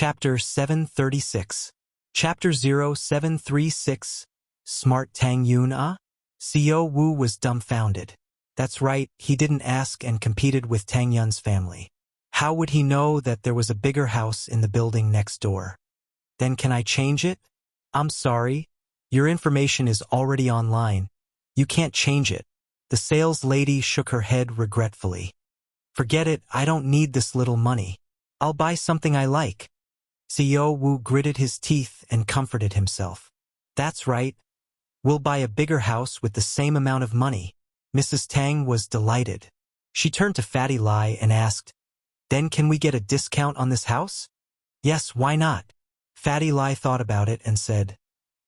Chapter 736. Chapter 0736. Smart Tang Yun Ah? Co Wu was dumbfounded. That's right, he didn't ask and competed with Tang Yun's family. How would he know that there was a bigger house in the building next door? Then can I change it? I'm sorry. Your information is already online. You can't change it. The sales lady shook her head regretfully. Forget it, I don't need this little money. I'll buy something I like. Co Wu gritted his teeth and comforted himself. That's right. We'll buy a bigger house with the same amount of money. Mrs. Tang was delighted. She turned to Fatty Lai and asked, Then can we get a discount on this house? Yes, why not? Fatty Lai thought about it and said,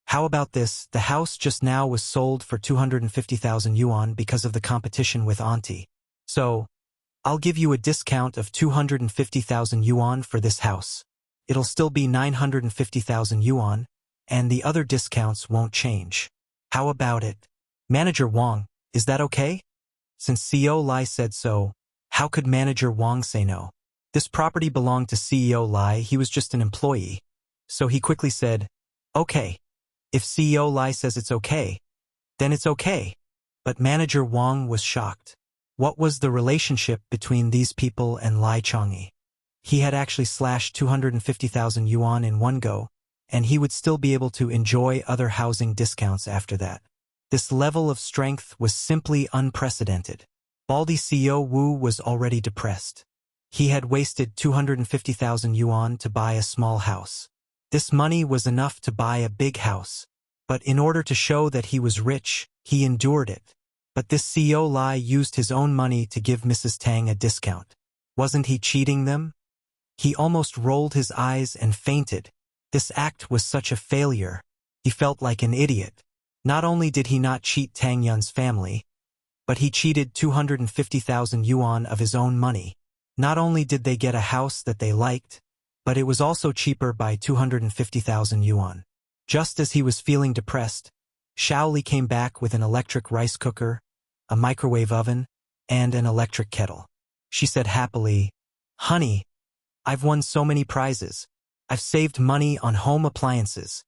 How about this? The house just now was sold for 250,000 yuan because of the competition with Auntie. So, I'll give you a discount of 250,000 yuan for this house. It'll still be 950,000 yuan, and the other discounts won't change. How about it? Manager Wang, is that okay? Since CEO Lai said so, how could Manager Wang say no? This property belonged to CEO Lai, he was just an employee. So he quickly said, Okay. If CEO Lai says it's okay, then it's okay. But Manager Wang was shocked. What was the relationship between these people and Lai Changyi? He had actually slashed 250,000 yuan in one go, and he would still be able to enjoy other housing discounts after that. This level of strength was simply unprecedented. Baldy CEO Wu was already depressed. He had wasted 250,000 yuan to buy a small house. This money was enough to buy a big house. But in order to show that he was rich, he endured it. But this CEO Lai used his own money to give Mrs. Tang a discount. Wasn't he cheating them? He almost rolled his eyes and fainted. This act was such a failure. He felt like an idiot. Not only did he not cheat Tang Yun's family, but he cheated 250,000 yuan of his own money. Not only did they get a house that they liked, but it was also cheaper by 250,000 yuan. Just as he was feeling depressed, Shaoli came back with an electric rice cooker, a microwave oven, and an electric kettle. She said happily, Honey, I've won so many prizes. I've saved money on home appliances.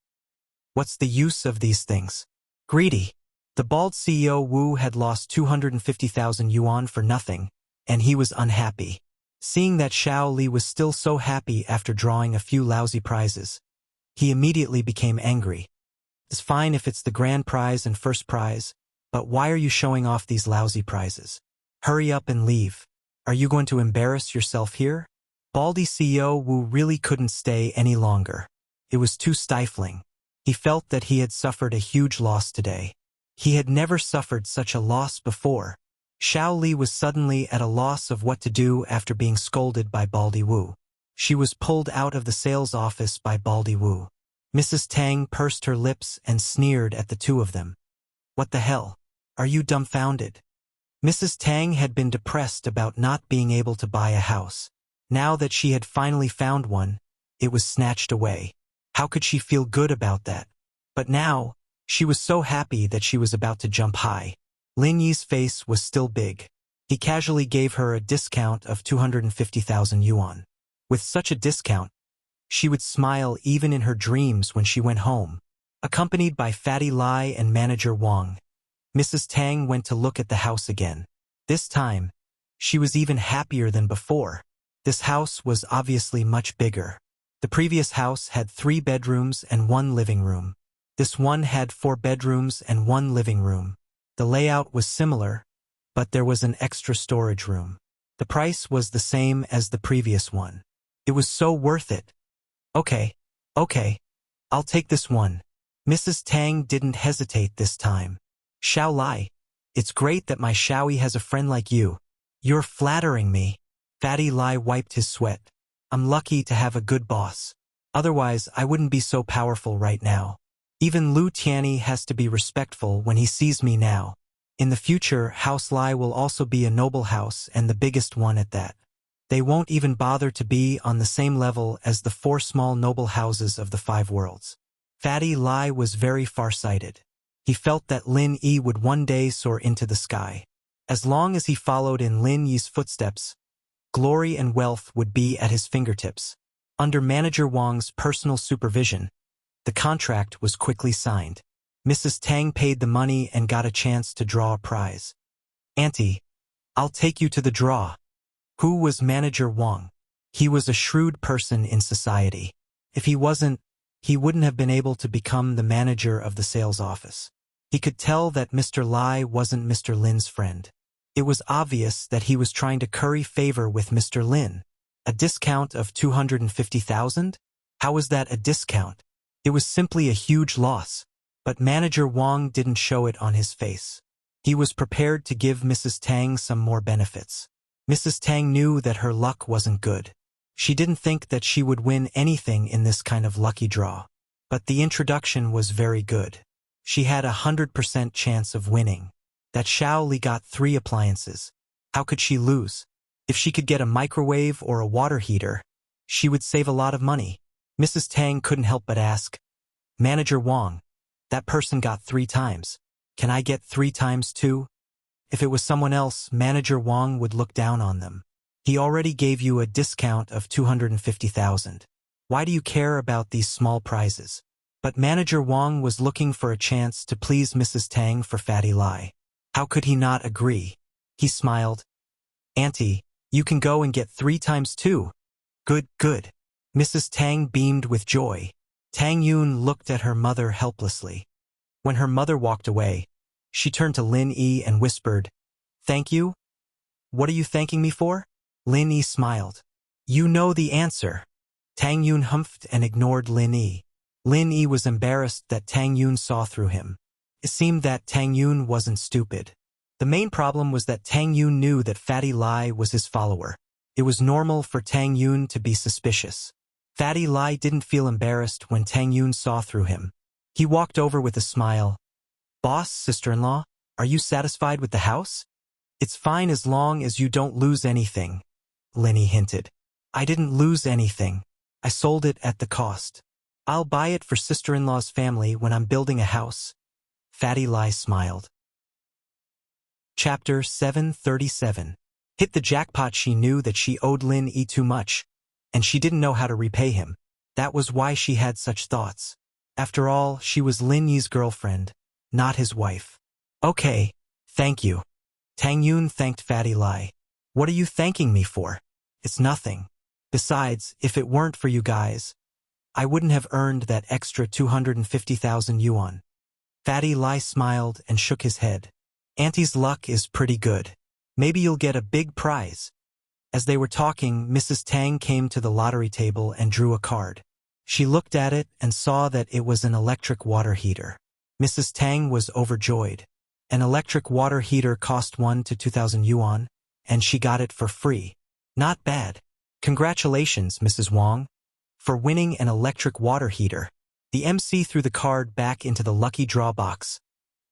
What's the use of these things? Greedy. The bald CEO Wu had lost 250,000 yuan for nothing, and he was unhappy. Seeing that Shaoli was still so happy after drawing a few lousy prizes, he immediately became angry. It's fine if it's the grand prize and first prize, but why are you showing off these lousy prizes? Hurry up and leave. Are you going to embarrass yourself here? Baldy CEO Wu really couldn't stay any longer. It was too stifling. He felt that he had suffered a huge loss today. He had never suffered such a loss before. Shaoli was suddenly at a loss of what to do after being scolded by Baldy Wu. She was pulled out of the sales office by Baldy Wu. Mrs. Tang pursed her lips and sneered at the two of them. What the hell? Are you dumbfounded? Mrs. Tang had been depressed about not being able to buy a house. Now that she had finally found one, it was snatched away. How could she feel good about that? But now, she was so happy that she was about to jump high. Lin Yi's face was still big. He casually gave her a discount of 250,000 yuan. With such a discount, she would smile even in her dreams when she went home. Accompanied by Fatty Lai and Manager Wang, Mrs. Tang went to look at the house again. This time, she was even happier than before. This house was obviously much bigger. The previous house had 3 bedrooms and 1 living room. This one had 4 bedrooms and 1 living room. The layout was similar, but there was an extra storage room. The price was the same as the previous one. It was so worth it. Okay, I'll take this one. Mrs. Tang didn't hesitate this time. Xiao Lai, it's great that my Xiaoyi has a friend like you. You're flattering me. Fatty Lai wiped his sweat. I'm lucky to have a good boss. Otherwise, I wouldn't be so powerful right now. Even Lu Tianyi has to be respectful when he sees me now. In the future, House Lai will also be a noble house and the biggest one at that. They won't even bother to be on the same level as the 4 small noble houses of the 5 worlds. Fatty Lai was very far-sighted. He felt that Lin Yi would one day soar into the sky. As long as he followed in Lin Yi's footsteps, glory and wealth would be at his fingertips. Under Manager Wang's personal supervision, the contract was quickly signed. Mrs. Tang paid the money and got a chance to draw a prize. "Auntie, I'll take you to the draw." Who was Manager Wang? He was a shrewd person in society. If he wasn't, he wouldn't have been able to become the manager of the sales office. He could tell that Mr. Lai wasn't Mr. Lin's friend. It was obvious that he was trying to curry favor with Mr. Lin. A discount of 250,000? How was that a discount? It was simply a huge loss. But Manager Wang didn't show it on his face. He was prepared to give Mrs. Tang some more benefits. Mrs. Tang knew that her luck wasn't good. She didn't think that she would win anything in this kind of lucky draw. But the introduction was very good. She had 100% chance of winning. That Xiao Li got 3 appliances. How could she lose? If she could get a microwave or a water heater, she would save a lot of money. Mrs. Tang couldn't help but ask, "Manager Wang, that person got 3 times. Can I get 3 times too?" If it was someone else, Manager Wang would look down on them. "He already gave you a discount of 250,000. Why do you care about these small prizes?" But Manager Wang was looking for a chance to please Mrs. Tang for Fatty Lai. How could he not agree? He smiled. "Auntie, you can go and get 3 times too." "Good, good." Mrs. Tang beamed with joy. Tang Yun looked at her mother helplessly. When her mother walked away, she turned to Lin Yi and whispered, "Thank you? What are you thanking me for?" Lin Yi smiled. "You know the answer." Tang Yun humphed and ignored Lin Yi. Lin Yi was embarrassed that Tang Yun saw through him. It seemed that Tang Yun wasn't stupid. The main problem was that Tang Yun knew that Fatty Lai was his follower. It was normal for Tang Yun to be suspicious. Fatty Lai didn't feel embarrassed when Tang Yun saw through him. He walked over with a smile. "Boss, sister-in-law, are you satisfied with the house?" "It's fine as long as you don't lose anything," Linny hinted. "I didn't lose anything. I sold it at the cost. I'll buy it for sister-in-law's family when I'm building a house." Fatty Lai smiled. Chapter 737. Hit the jackpot. She knew that she owed Lin Yi too much, and she didn't know how to repay him. That was why she had such thoughts. After all, she was Lin Yi's girlfriend, not his wife. "Okay, thank you." Tang Yun thanked Fatty Lai. "What are you thanking me for?" "It's nothing. Besides, if it weren't for you guys, I wouldn't have earned that extra 250,000 yuan. Fatty Lai smiled and shook his head. "Auntie's luck is pretty good. Maybe you'll get a big prize." As they were talking, Mrs. Tang came to the lottery table and drew a card. She looked at it and saw that it was an electric water heater. Mrs. Tang was overjoyed. An electric water heater cost 1 to 2,000 yuan, and she got it for free. Not bad. Congratulations, Mrs. Wang, for winning an electric water heater. The MC threw the card back into the lucky draw box,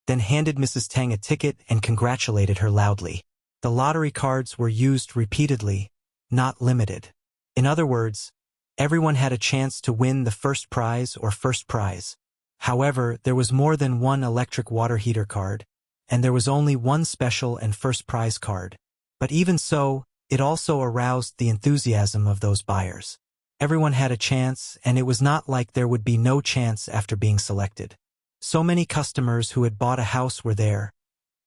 then handed Mrs. Tang a ticket and congratulated her loudly. The lottery cards were used repeatedly, not limited. In other words, everyone had a chance to win the first prize or first prize. However, there was more than one electric water heater card, and there was only one special and first prize card. But even so, it also aroused the enthusiasm of those buyers. Everyone had a chance, and it was not like there would be no chance after being selected. So many customers who had bought a house were there,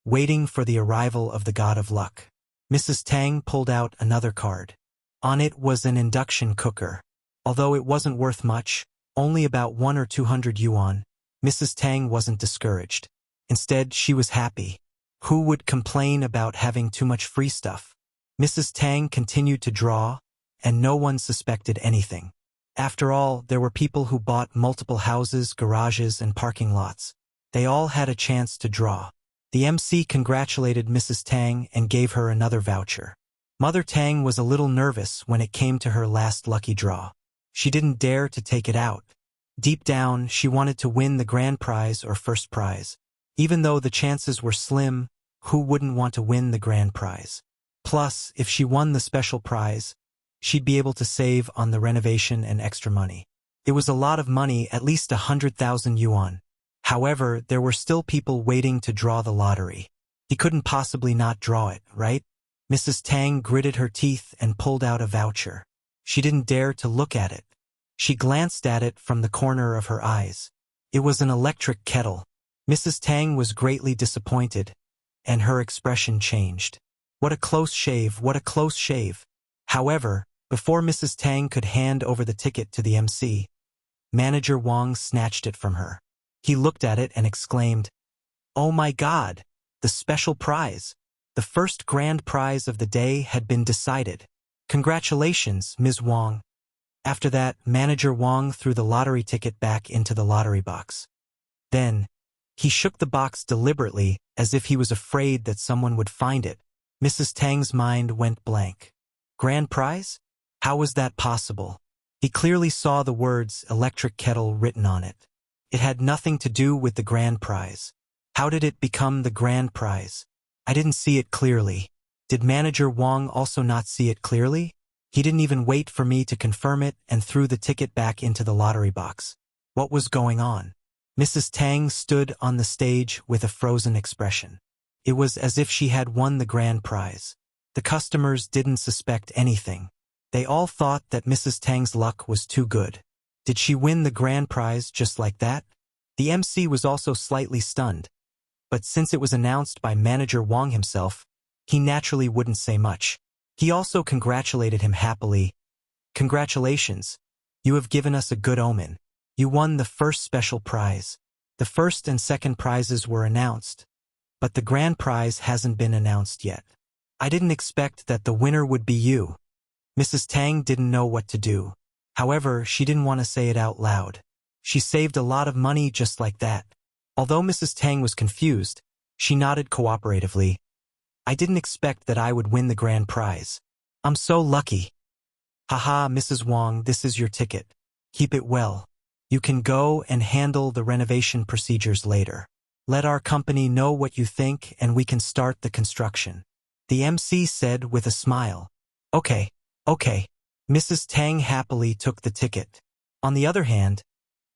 waiting for the arrival of the god of luck. Mrs. Tang pulled out another card. On it was an induction cooker. Although it wasn't worth much, only about 100 or 200 yuan, Mrs. Tang wasn't discouraged. Instead, she was happy. Who would complain about having too much free stuff? Mrs. Tang continued to draw, and no one suspected anything. After all, there were people who bought multiple houses, garages, and parking lots. They all had a chance to draw. The MC congratulated Mrs. Tang and gave her another voucher. Mother Tang was a little nervous when it came to her last lucky draw. She didn't dare to take it out. Deep down, she wanted to win the grand prize or first prize. Even though the chances were slim, who wouldn't want to win the grand prize? Plus, if she won the special prize, she'd be able to save on the renovation and extra money. It was a lot of money, at least 100,000 yuan. However, there were still people waiting to draw the lottery. He couldn't possibly not draw it, right? Mrs. Tang gritted her teeth and pulled out a voucher. She didn't dare to look at it, She glanced at it from the corner of her eyes. It was an electric kettle. Mrs. Tang was greatly disappointed, and her expression changed. What a close shave, what a close shave. However, before Mrs. Tang could hand over the ticket to the MC, Manager Wang snatched it from her. He looked at it and exclaimed, "Oh my God! The special prize! The first grand prize of the day had been decided. Congratulations, Ms. Wang." After that, Manager Wang threw the lottery ticket back into the lottery box. Then, he shook the box deliberately as if he was afraid that someone would find it. Mrs. Tang's mind went blank. Grand prize? How was that possible? He clearly saw the words electric kettle written on it. It had nothing to do with the grand prize. How did it become the grand prize? I didn't see it clearly. Did Manager Wang also not see it clearly? He didn't even wait for me to confirm it and threw the ticket back into the lottery box. What was going on? Mrs. Tang stood on the stage with a frozen expression. It was as if she had won the grand prize. The customers didn't suspect anything. They all thought that Mrs. Tang's luck was too good. Did she win the grand prize just like that? The MC was also slightly stunned. But since it was announced by Manager Wang himself, he naturally wouldn't say much. He also congratulated him happily. "Congratulations. You have given us a good omen. You won the first special prize. The first and second prizes were announced, but the grand prize hasn't been announced yet. I didn't expect that the winner would be you." Mrs. Tang didn't know what to do. However, she didn't want to say it out loud. She saved a lot of money just like that. Although Mrs. Tang was confused, she nodded cooperatively. "I didn't expect that I would win the grand prize. I'm so lucky." "Haha, Mrs. Wang, this is your ticket. Keep it well. You can go and handle the renovation procedures later. Let our company know what you think and we can start the construction," the MC said with a smile. Okay. Mrs. Tang happily took the ticket. On the other hand,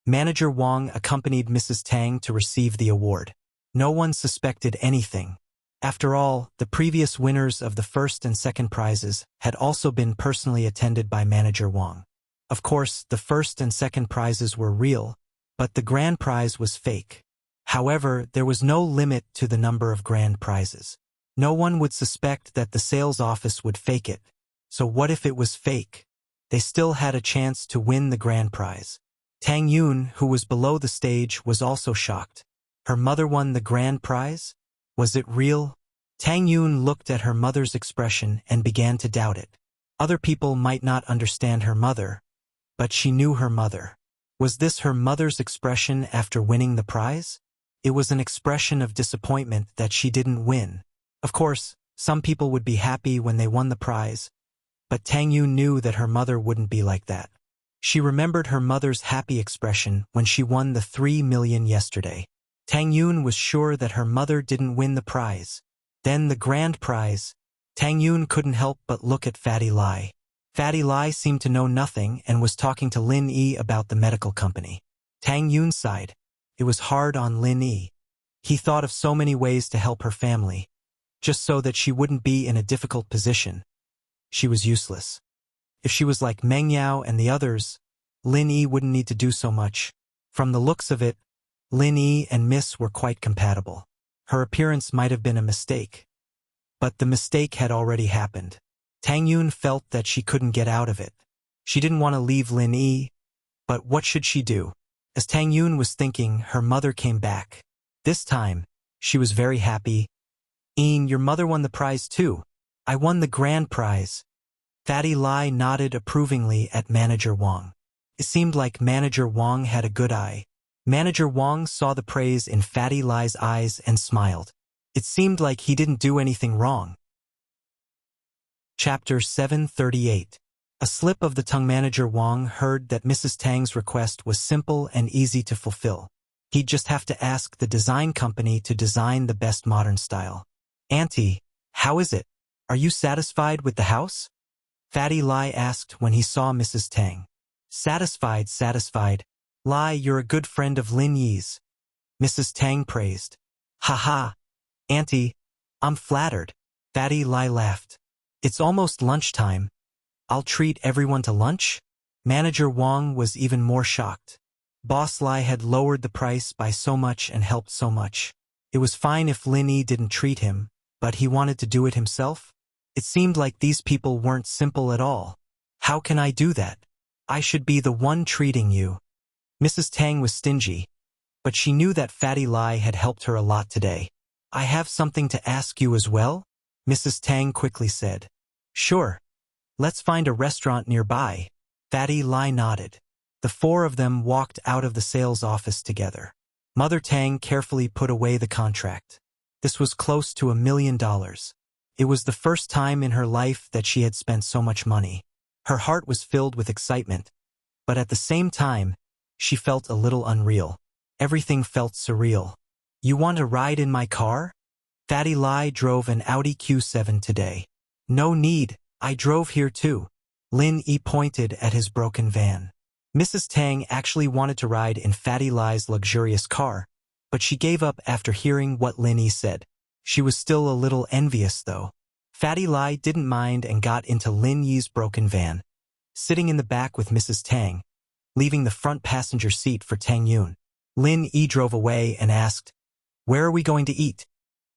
Manager Wang accompanied Mrs. Tang to receive the award. No one suspected anything. After all, the previous winners of the first and second prizes had also been personally attended by Manager Wang. Of course, the first and second prizes were real, but the grand prize was fake. However, there was no limit to the number of grand prizes. No one would suspect that the sales office would fake it. So what if it was fake? They still had a chance to win the grand prize. Tang Yun, who was below the stage, was also shocked. Her mother won the grand prize? Was it real? Tang Yun looked at her mother's expression and began to doubt it. Other people might not understand her mother, but she knew her mother. Was this her mother's expression after winning the prize? It was an expression of disappointment that she didn't win. Of course, some people would be happy when they won the prize, but Tang Yun knew that her mother wouldn't be like that. She remembered her mother's happy expression when she won the 3 million yesterday. Tang Yun was sure that her mother didn't win the prize. Then the grand prize. Tang Yun couldn't help but look at Fatty Lai. Fatty Lai seemed to know nothing and was talking to Lin Yi about the medical company. Tang Yun sighed. It was hard on Lin Yi. He thought of so many ways to help her family, just so that she wouldn't be in a difficult position. She was useless. If she was like Meng Yao and the others, Lin Yi wouldn't need to do so much. From the looks of it, Lin Yi and Miss were quite compatible. Her appearance might have been a mistake, but the mistake had already happened. Tang Yun felt that she couldn't get out of it. She didn't want to leave Lin Yi, but what should she do? As Tang Yun was thinking, her mother came back. This time, she was very happy. "Your mother won the prize too." "I won the grand prize." Fatty Lai nodded approvingly at Manager Wang. It seemed like Manager Wang had a good eye. Manager Wang saw the praise in Fatty Lai's eyes and smiled. It seemed like he didn't do anything wrong. Chapter 738. A slip of the tongue. Manager Wang heard that Mrs. Tang's request was simple and easy to fulfill. He'd just have to ask the design company to design the best modern style. "Auntie, how is it? Are you satisfied with the house?" Fatty Lai asked when he saw Mrs. Tang. Satisfied. Lai, you're a good friend of Lin Yi's," Mrs. Tang praised. "Haha, Auntie, I'm flattered." Fatty Lai laughed. "It's almost lunchtime. I'll treat everyone to lunch?" Manager Wang was even more shocked. Boss Lai had lowered the price by so much and helped so much. It was fine if Lin Yi didn't treat him, but he wanted to do it himself? It seemed like these people weren't simple at all. How can I do that? I should be the one treating you. Mrs. Tang was stingy, but she knew that Fatty Lai had helped her a lot today. I have something to ask you as well? Mrs. Tang quickly said. Sure. Let's find a restaurant nearby. Fatty Lai nodded. The four of them walked out of the sales office together. Mother Tang carefully put away the contract. This was close to $1 million. It was the first time in her life that she had spent so much money. Her heart was filled with excitement, but at the same time, she felt a little unreal. Everything felt surreal. You want a ride in my car? Fatty Lai drove an Audi Q7 today. No need, I drove here too. Lin Yi pointed at his broken van. Mrs. Tang actually wanted to ride in Fatty Lai's luxurious car, but she gave up after hearing what Lin Yi said. She was still a little envious though. Fatty Lai didn't mind and got into Lin Yi's broken van, sitting in the back with Mrs. Tang, leaving the front passenger seat for Tang Yun. Lin Yi drove away and asked, "Where are we going to eat?"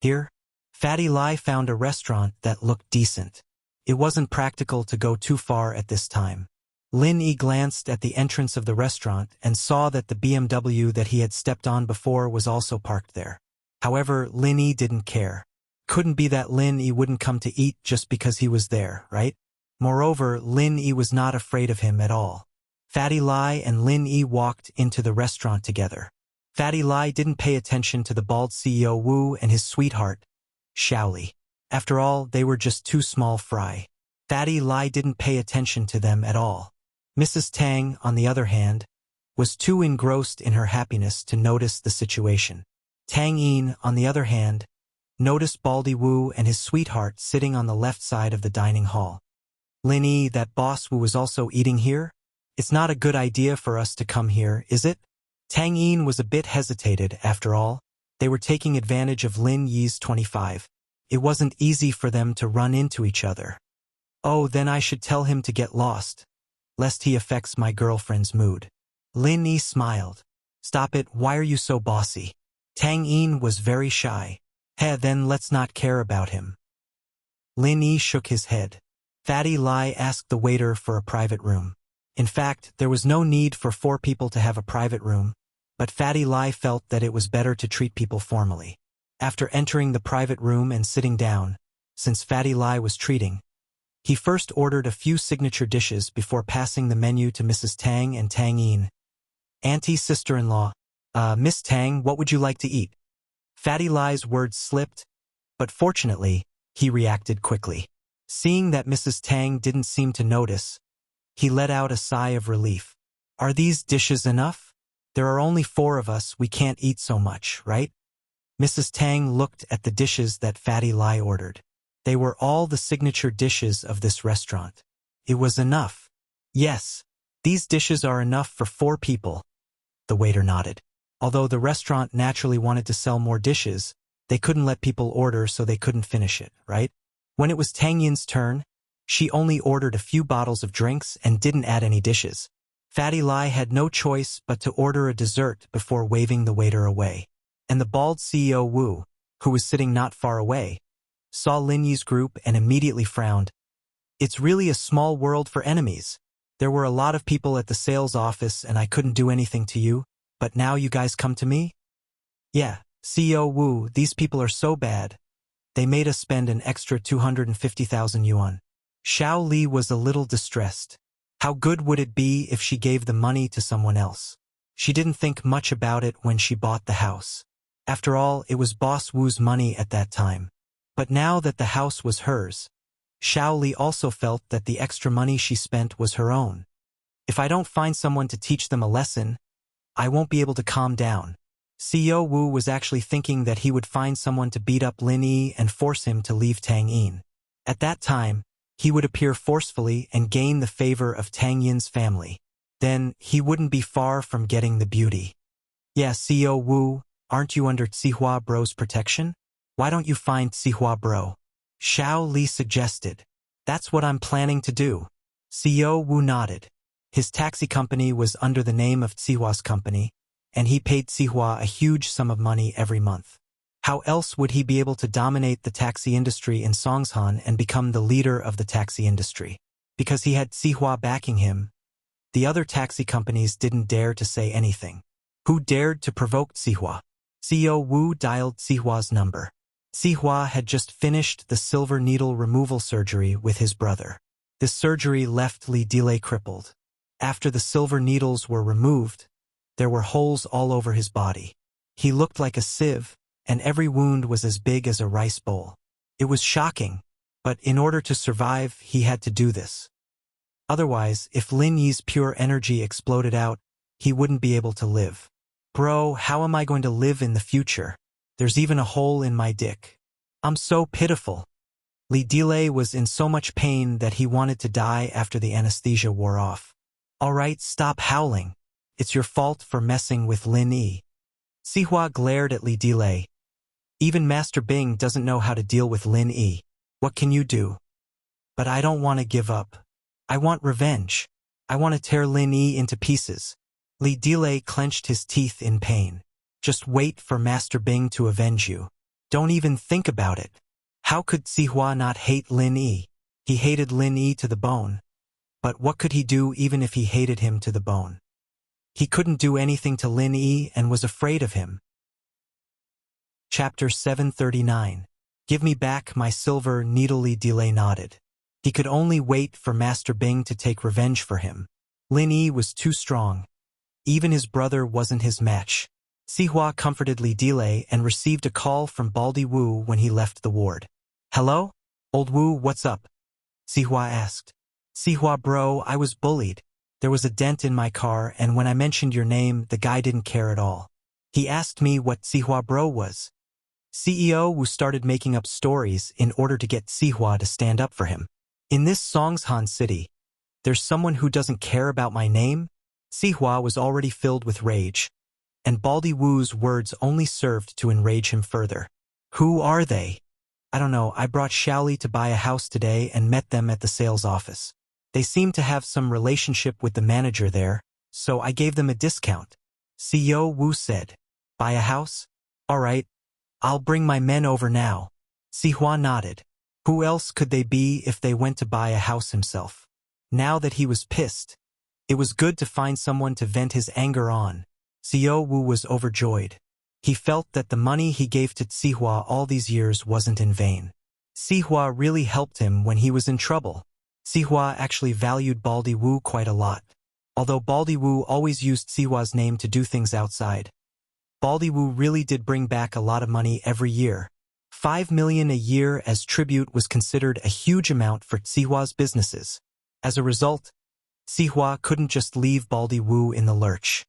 "Here." Fatty Lai found a restaurant that looked decent. It wasn't practical to go too far at this time. Lin Yi glanced at the entrance of the restaurant and saw that the BMW that he had stepped on before was also parked there. However, Lin Yi didn't care. Couldn't be that Lin Yi wouldn't come to eat just because he was there, right? Moreover, Lin Yi was not afraid of him at all. Fatty Lai and Lin Yi walked into the restaurant together. Fatty Lai didn't pay attention to the bald CEO Wu and his sweetheart, Xiaoli. After all, they were just two small fry. Fatty Lai didn't pay attention to them at all. Mrs. Tang, on the other hand, was too engrossed in her happiness to notice the situation. Tang Yin, on the other hand, noticed Baldy Wu and his sweetheart sitting on the left side of the dining hall. Lin Yi, that boss Wu was also eating here? It's not a good idea for us to come here, is it? Tang Yin was a bit hesitated, after all. They were taking advantage of Lin Yi's 25. It wasn't easy for them to run into each other. Oh, then I should tell him to get lost, lest he affects my girlfriend's mood. Lin Yi smiled. Stop it, why are you so bossy? Tang Yin was very shy. Then let's not care about him. Lin Yi shook his head. Fatty Lai asked the waiter for a private room. In fact, there was no need for 4 people to have a private room, but Fatty Lai felt that it was better to treat people formally. After entering the private room and sitting down, since Fatty Lai was treating, he first ordered a few signature dishes before passing the menu to Mrs. Tang and Tang Yin. Auntie sister-in-law, Miss Tang, what would you like to eat? Fatty Lai's words slipped, but fortunately, he reacted quickly. Seeing that Mrs. Tang didn't seem to notice, he let out a sigh of relief. Are these dishes enough? There are only 4 of us, we can't eat so much, right? Mrs. Tang looked at the dishes that Fatty Lai ordered. They were all the signature dishes of this restaurant. It was enough. Yes, these dishes are enough for 4 people. The waiter nodded. Although the restaurant naturally wanted to sell more dishes, they couldn't let people order so they couldn't finish it, right? When it was Tang Yin's turn, she only ordered a few bottles of drinks and didn't add any dishes. Fatty Lai had no choice but to order a dessert before waving the waiter away. And the bald CEO Wu, who was sitting not far away, saw Lin Yi's group and immediately frowned. It's really a small world for enemies. There were a lot of people at the sales office and I couldn't do anything to you, but now you guys come to me? Yeah, CEO Wu, these people are so bad. They made us spend an extra 250,000 yuan. Xiao Li was a little distressed. How good would it be if she gave the money to someone else? She didn't think much about it when she bought the house. After all, it was Boss Wu's money at that time. But now that the house was hers, Xiao Li also felt that the extra money she spent was her own. If I don't find someone to teach them a lesson, I won't be able to calm down. CEO Wu was actually thinking that he would find someone to beat up Lin Yi and force him to leave Tang Yin. At that time, he would appear forcefully and gain the favor of Tang Yin's family. Then, he wouldn't be far from getting the beauty. Yeah, CEO Wu, aren't you under Tsihua Bro's protection? Why don't you find Tsihua Bro? Xiao Li suggested. That's what I'm planning to do. CEO Wu nodded. His taxi company was under the name of Tsihua's company, and he paid Tsihua a huge sum of money every month. How else would he be able to dominate the taxi industry in Songshan and become the leader of the taxi industry? Because he had Tsihua backing him, the other taxi companies didn't dare to say anything. Who dared to provoke Tsihua? CEO Wu dialed Tsihua's number. Tsihua had just finished the silver needle removal surgery with his brother. This surgery left Li Dile crippled. After the silver needles were removed, there were holes all over his body. He looked like a sieve, and every wound was as big as a rice bowl. It was shocking, but in order to survive, he had to do this. Otherwise, if Lin Yi's pure energy exploded out, he wouldn't be able to live. Bro, how am I going to live in the future? There's even a hole in my dick. I'm so pitiful. Li Dile was in so much pain that he wanted to die after the anesthesia wore off. All right, stop howling. It's your fault for messing with Lin Yi. Tsihua glared at Li Dile. Even Master Bing doesn't know how to deal with Lin Yi. What can you do? But I don't want to give up. I want revenge. I want to tear Lin Yi into pieces. Li Dile clenched his teeth in pain. Just wait for Master Bing to avenge you. Don't even think about it. How could Tsihua not hate Lin Yi? He hated Lin Yi to the bone. But what could he do even if he hated him to the bone? He couldn't do anything to Lin Yi and was afraid of him. Chapter 739. Give me back my silver needle. Li Dile nodded. He could only wait for Master Bing to take revenge for him. Lin Yi was too strong. Even his brother wasn't his match. Tsihua comforted Li Dile and received a call from Baldy Wu when he left the ward. Hello? Old Wu, what's up? Tsihua asked. Tsihua bro, I was bullied. There was a dent in my car, and when I mentioned your name, the guy didn't care at all. He asked me what Tsihua bro was. CEO Wu started making up stories in order to get Tsihua to stand up for him. In this Songshan city, there's someone who doesn't care about my name? Tsihua was already filled with rage, and Baldy Wu's words only served to enrage him further. Who are they? I don't know, I brought Xiaoli to buy a house today and met them at the sales office. They seemed to have some relationship with the manager there, so I gave them a discount. CEO Wu said. Buy a house? All right, I'll bring my men over now. Tsihua nodded. Who else could they be if they went to buy a house himself? Now that he was pissed, it was good to find someone to vent his anger on. CEO Wu was overjoyed. He felt that the money he gave to Tsihua all these years wasn't in vain. Tsihua really helped him when he was in trouble. Tsihua actually valued Baldy Wu quite a lot. Although Baldy Wu always used Tsihua's name to do things outside, Baldy Wu really did bring back a lot of money every year. 5 million a year as tribute was considered a huge amount for Tsihua's businesses. As a result, Tsihua couldn't just leave Baldy Wu in the lurch.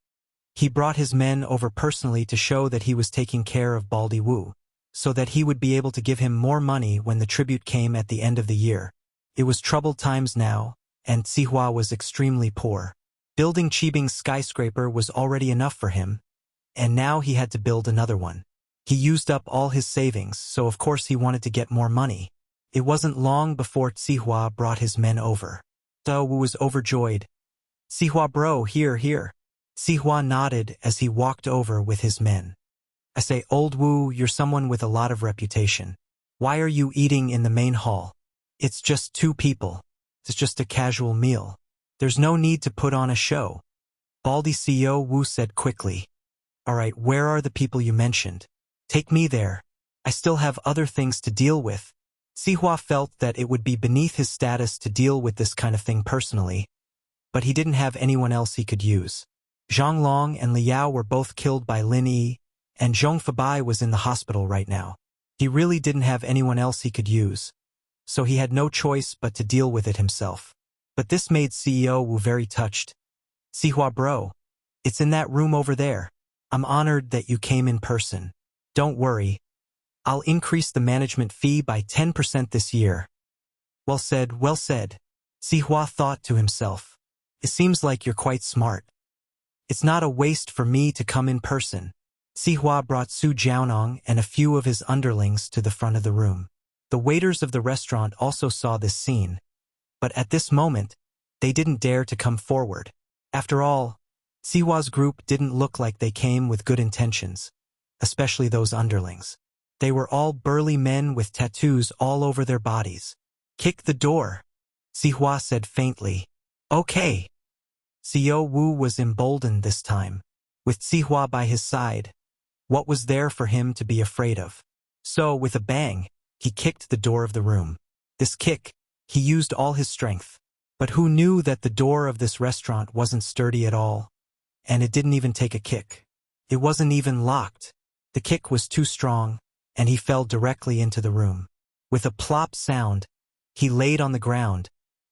He brought his men over personally to show that he was taking care of Baldy Wu, so that he would be able to give him more money when the tribute came at the end of the year. It was troubled times now, and Tsihua was extremely poor. Building Qibing's skyscraper was already enough for him, and now he had to build another one. He used up all his savings, so of course he wanted to get more money. It wasn't long before Tsihua brought his men over. Wu was overjoyed. Tsihua bro, here. Tsihua nodded as he walked over with his men. I say, Old Wu, you're someone with a lot of reputation. Why are you eating in the main hall? It's just 2 people. It's just a casual meal. There's no need to put on a show. Baldy CEO Wu said quickly. All right, where are the people you mentioned? Take me there. I still have other things to deal with. Tsihua felt that it would be beneath his status to deal with this kind of thing personally, but he didn't have anyone else he could use. Zhang Long and Liao were both killed by Lin Yi, and Zhong Fabai was in the hospital right now. He really didn't have anyone else he could use, so he had no choice but to deal with it himself. But this made CEO Wu very touched. Tsihua bro, it's in that room over there. I'm honored that you came in person. Don't worry. I'll increase the management fee by 10% this year. Well said, well said. Tsihua thought to himself. It seems like you're quite smart. It's not a waste for me to come in person. Tsihua brought Su Jiaonong and a few of his underlings to the front of the room. The waiters of the restaurant also saw this scene. But at this moment, They didn't dare to come forward. After all, Sihua's group didn't look like they came with good intentions, especially those underlings. They were all burly men with tattoos all over their bodies. "Kick the door," Sihua said faintly. "Okay." Xiao Wu was emboldened this time. With Sihua by his side, what was there for him to be afraid of? So, with a bang, he kicked the door of the room. This kick, he used all his strength. But who knew that the door of this restaurant wasn't sturdy at all? And it didn't even take a kick. It wasn't even locked. The kick was too strong, and he fell directly into the room. With a plop sound, he laid on the ground,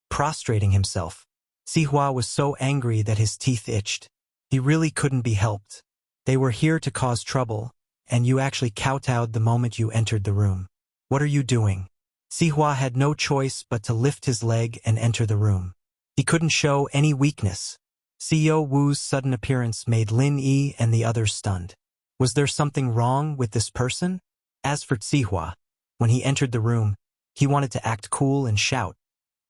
prostrating himself. Sihua was so angry that his teeth itched. He really couldn't be helped. They were here to cause trouble, and you actually kowtowed the moment you entered the room. What are you doing? Sihua had no choice but to lift his leg and enter the room. He couldn't show any weakness. Xiao Wu's sudden appearance made Lin Yi and the others stunned. Was there something wrong with this person? As for Sihua, when he entered the room, he wanted to act cool and shout.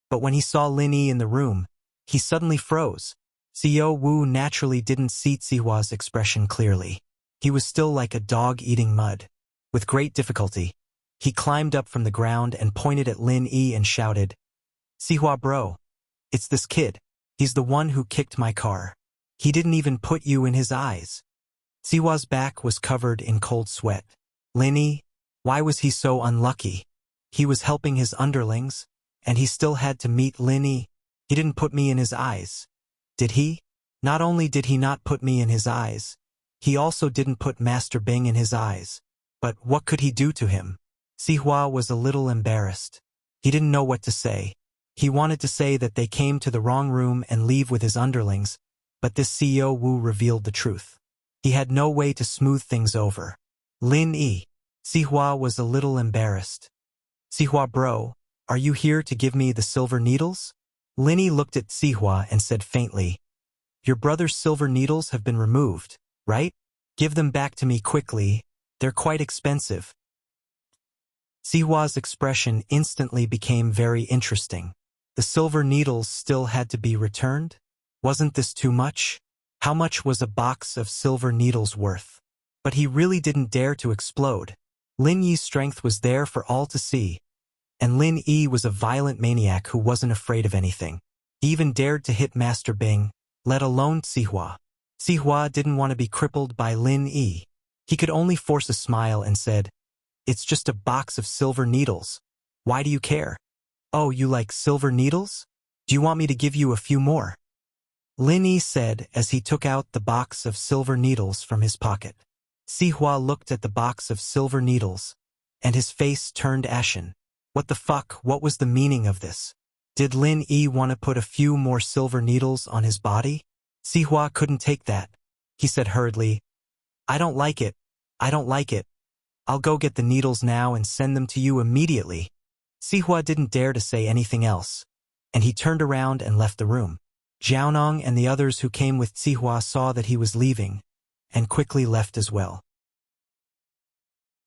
But when he saw Lin Yi in the room, he suddenly froze. Xiao Wu naturally didn't see Sihua's expression clearly. He was still like a dog eating mud. With great difficulty, he climbed up from the ground and pointed at Lin Yi and shouted, "Sihua bro, it's this kid. He's the one who kicked my car. He didn't even put you in his eyes." Sihua's back was covered in cold sweat. Lin Yi, why was he so unlucky? He was helping his underlings, and he still had to meet Lin Yi. He didn't put me in his eyes. Did he? Not only did he not put me in his eyes, he also didn't put Master Bing in his eyes. But what could he do to him? Sihua was a little embarrassed. He didn't know what to say. He wanted to say that they came to the wrong room and leave with his underlings, but this Xiao Wu revealed the truth. He had no way to smooth things over. Lin Yi. Sihua was a little embarrassed. "Sihua bro, are you here to give me the silver needles?" Lin Yi looked at Sihua and said faintly, "Your brother's silver needles have been removed, right? Give them back to me quickly. They're quite expensive." Sihua's expression instantly became very interesting. The silver needles still had to be returned? Wasn't this too much? How much was a box of silver needles worth? But he really didn't dare to explode. Lin Yi's strength was there for all to see. And Lin Yi was a violent maniac who wasn't afraid of anything. He even dared to hit Master Bing, let alone Sihua. Sihua didn't want to be crippled by Lin Yi. He could only force a smile and said, "It's just a box of silver needles. Why do you care?" "Oh, you like silver needles? Do you want me to give you a few more?" Lin Yi said as he took out the box of silver needles from his pocket. Sihua looked at the box of silver needles, and his face turned ashen. What the fuck, what was the meaning of this? Did Lin Yi want to put a few more silver needles on his body? Sihua couldn't take that. He said hurriedly, "I don't like it. I don't like it. I'll go get the needles now and send them to you immediately." Sihua didn't dare to say anything else, and he turned around and left the room. Jiaonong and the others who came with Sihua saw that he was leaving, and quickly left as well.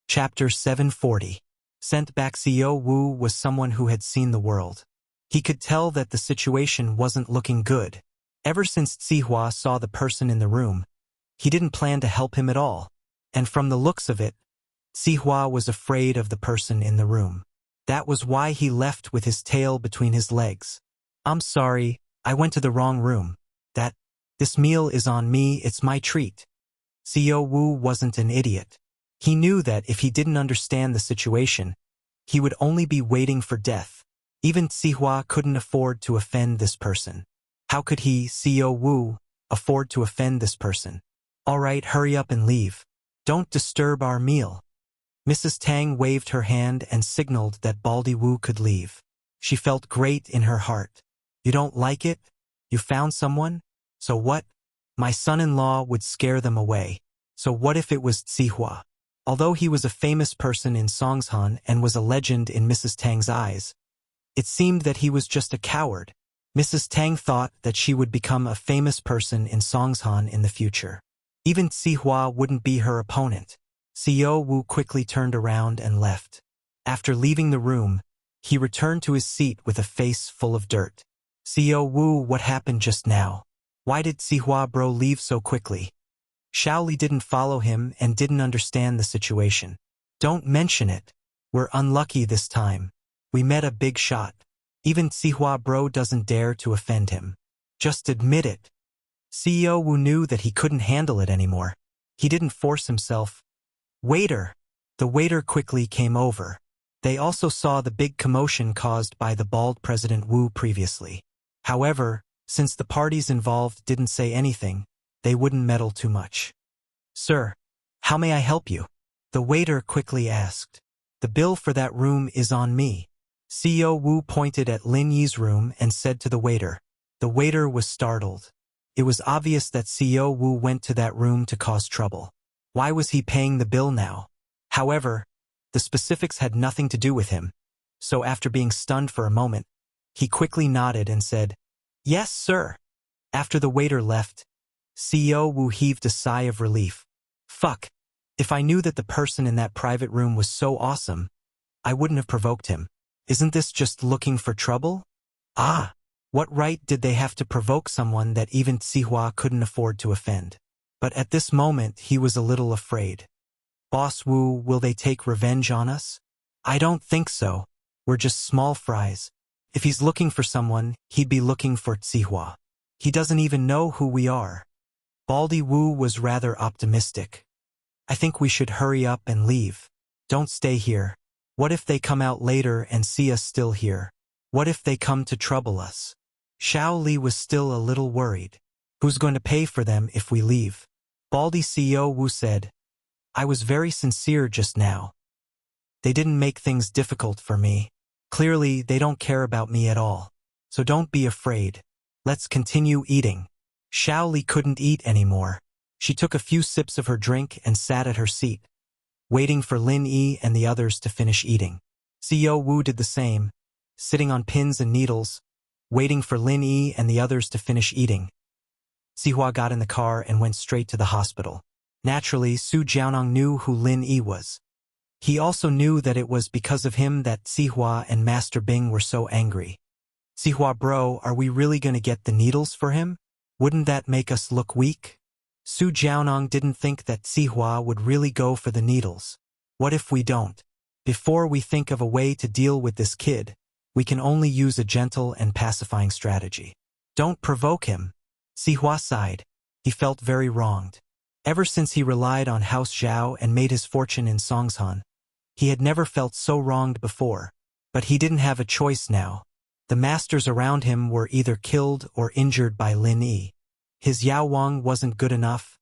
Chapter 740. Sent back. Xiao Wu was someone who had seen the world. He could tell that the situation wasn't looking good. Ever since Sihua saw the person in the room, he didn't plan to help him at all. And from the looks of it, Sihua was afraid of the person in the room. That was why he left with his tail between his legs. "I'm sorry, I went to the wrong room. This meal is on me, it's my treat." Xiao Wu wasn't an idiot. He knew that if he didn't understand the situation, he would only be waiting for death. Even Sihua couldn't afford to offend this person. How could he, Xiao Wu, afford to offend this person? "All right, hurry up and leave. Don't disturb our meal." Mrs. Tang waved her hand and signaled that Baldy Wu could leave. She felt great in her heart. "You don't like it? You found someone? So what? My son-in-law would scare them away. So what if it was Sihua?" Although he was a famous person in Songshan and was a legend in Mrs. Tang's eyes, it seemed that he was just a coward. Mrs. Tang thought that she would become a famous person in Songshan in the future. Even Sihua wouldn't be her opponent. Xiao Wu quickly turned around and left. After leaving the room, he returned to his seat with a face full of dirt. CEO Wu, what happened just now? Why did Sihua bro leave so quickly? Shaoli didn't follow him and didn't understand the situation. Don't mention it. We're unlucky this time. We met a big shot. Even Sihua bro doesn't dare to offend him. Just admit it. CEO Wu knew that he couldn't handle it anymore. He didn't force himself. Waiter! The waiter quickly came over. They also saw the big commotion caused by the bald President Wu previously. However, since the parties involved didn't say anything, they wouldn't meddle too much. Sir, how may I help you? The waiter quickly asked. The bill for that room is on me. CEO Wu pointed at Lin Yi's room and said to the waiter. The waiter was startled. It was obvious that CEO Wu went to that room to cause trouble. Why was he paying the bill now? However, the specifics had nothing to do with him. So after being stunned for a moment, he quickly nodded and said, Yes, sir. After the waiter left, CEO Wu heaved a sigh of relief. Fuck. If I knew that the person in that private room was so awesome, I wouldn't have provoked him. Isn't this just looking for trouble? Ah, what right did they have to provoke someone that even Sihua couldn't afford to offend? But at this moment, he was a little afraid. Boss Wu, will they take revenge on us? I don't think so. We're just small fries. If he's looking for someone, he'd be looking for Sihua. He doesn't even know who we are. Baldy Wu was rather optimistic. I think we should hurry up and leave. Don't stay here. What if they come out later and see us still here? What if they come to trouble us? Shaoli was still a little worried. Who's going to pay for them if we leave? Baldy CEO Wu said, I was very sincere just now. They didn't make things difficult for me. Clearly, they don't care about me at all. So don't be afraid. Let's continue eating. Shaoli couldn't eat anymore. She took a few sips of her drink and sat at her seat, waiting for Lin Yi and the others to finish eating. CEO Wu did the same, sitting on pins and needles, waiting for Lin Yi and the others to finish eating. Sihua got in the car and went straight to the hospital. Naturally, Su Jiaonong knew who Lin Yi was. He also knew that it was because of him that Sihua and Master Bing were so angry. Sihua bro, are we really going to get the needles for him? Wouldn't that make us look weak? Su Jiaonong didn't think that Sihua would really go for the needles. What if we don't? Before we think of a way to deal with this kid, we can only use a gentle and pacifying strategy. Don't provoke him. Sihua sighed. He felt very wronged. Ever since he relied on House Zhao and made his fortune in Songshan, he had never felt so wronged before. But he didn't have a choice now. The masters around him were either killed or injured by Lin Yi. His Yao Wang wasn't good enough,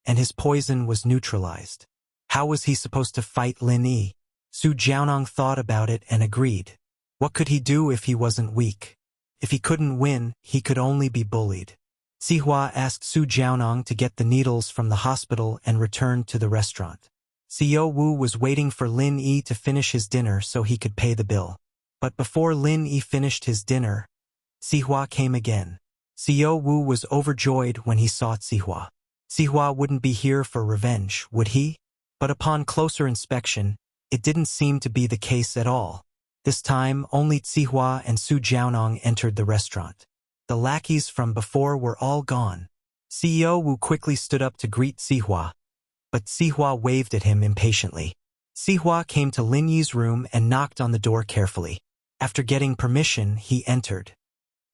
and his poison was neutralized. How was he supposed to fight Lin Yi? Su Jiaonong thought about it and agreed. What could he do if he wasn't weak? If he couldn't win, he could only be bullied. Sihua asked Su Jiaonong to get the needles from the hospital and returned to the restaurant. CEO Wu was waiting for Lin Yi to finish his dinner so he could pay the bill. But before Lin Yi finished his dinner, Sihua came again. CEO Wu was overjoyed when he saw Sihua. Sihua wouldn't be here for revenge, would he? But upon closer inspection, it didn't seem to be the case at all. This time, only Sihua and Su Jiaonong entered the restaurant. The lackeys from before were all gone. CEO Wu quickly stood up to greet Sihua, but Sihua waved at him impatiently. Sihua came to Lin Yi's room and knocked on the door carefully. After getting permission, he entered.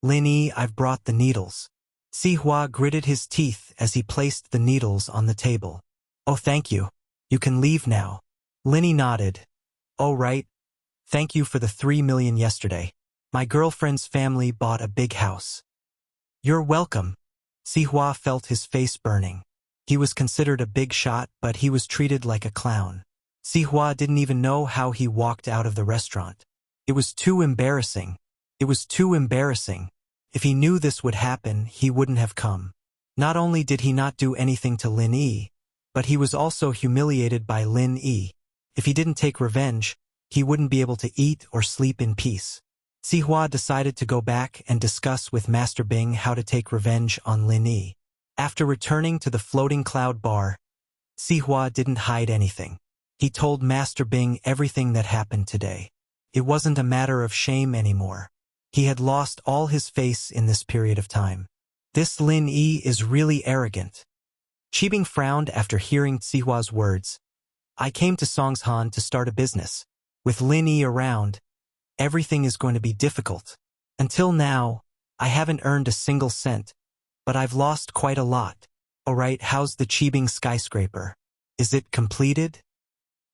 Lin Yi, I've brought the needles. Sihua gritted his teeth as he placed the needles on the table. Oh, thank you. You can leave now. Lin Yi nodded. Oh, right. Thank you for the 3 million yesterday. My girlfriend's family bought a big house. You're welcome. Sihua felt his face burning. He was considered a big shot, but he was treated like a clown. Sihua didn't even know how he walked out of the restaurant. It was too embarrassing. It was too embarrassing. If he knew this would happen, he wouldn't have come. Not only did he not do anything to Lin Yi, but he was also humiliated by Lin Yi. If he didn't take revenge, he wouldn't be able to eat or sleep in peace. Sihua decided to go back and discuss with Master Bing how to take revenge on Lin Yi. After returning to the floating cloud bar, Sihua didn't hide anything. He told Master Bing everything that happened today. It wasn't a matter of shame anymore. He had lost all his face in this period of time. This Lin Yi is really arrogant. Qibing frowned after hearing Xihua's words. I came to Songshan to start a business. With Lin Yi around, everything is going to be difficult. Until now, I haven't earned a single cent, but I've lost quite a lot. Alright, how's the Qibing skyscraper? Is it completed?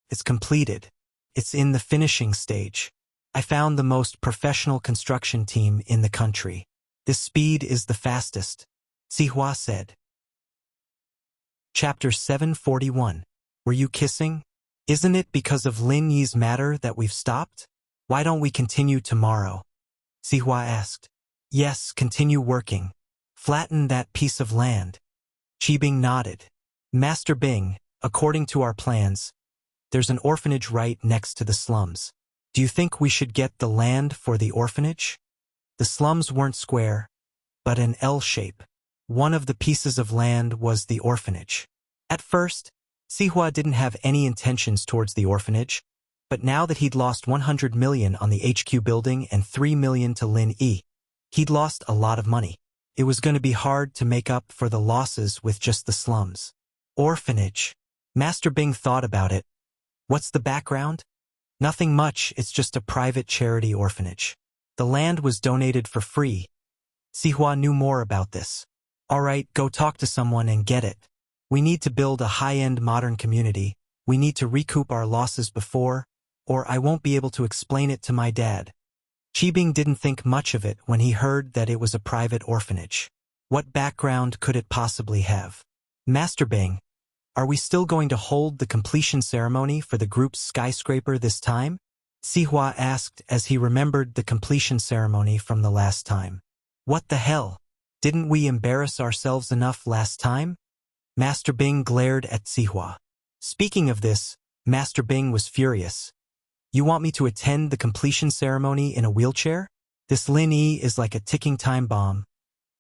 It's completed. It's in the finishing stage. I found the most professional construction team in the country. This speed is the fastest, Xihua said. Chapter 741. Were you kissing? Isn't it because of Lin Yi's matter that we've stopped? Why don't we continue tomorrow? Xihua asked. Yes, continue working. Flatten that piece of land. Qibing nodded. Master Bing, according to our plans, there's an orphanage right next to the slums. Do you think we should get the land for the orphanage? The slums weren't square, but an L shape. One of the pieces of land was the orphanage. At first, Xihua didn't have any intentions towards the orphanage, but now that he'd lost 100 million on the HQ building and 3 million to Lin Yi, he'd lost a lot of money. It was going to be hard to make up for the losses with just the slums. Orphanage. Master Bing thought about it. What's the background? Nothing much, it's just a private charity orphanage. The land was donated for free. Xihua knew more about this. Alright, go talk to someone and get it. We need to build a high-end modern community. We need to recoup our losses before, or I won't be able to explain it to my dad. Qibing didn't think much of it when he heard that it was a private orphanage. What background could it possibly have? Master Bing, are we still going to hold the completion ceremony for the group's skyscraper this time? Xihua asked as he remembered the completion ceremony from the last time. What the hell? Didn't we embarrass ourselves enough last time? Master Bing glared at Xihua. Speaking of this, Master Bing was furious. You want me to attend the completion ceremony in a wheelchair? This Lin Yi is like a ticking time bomb,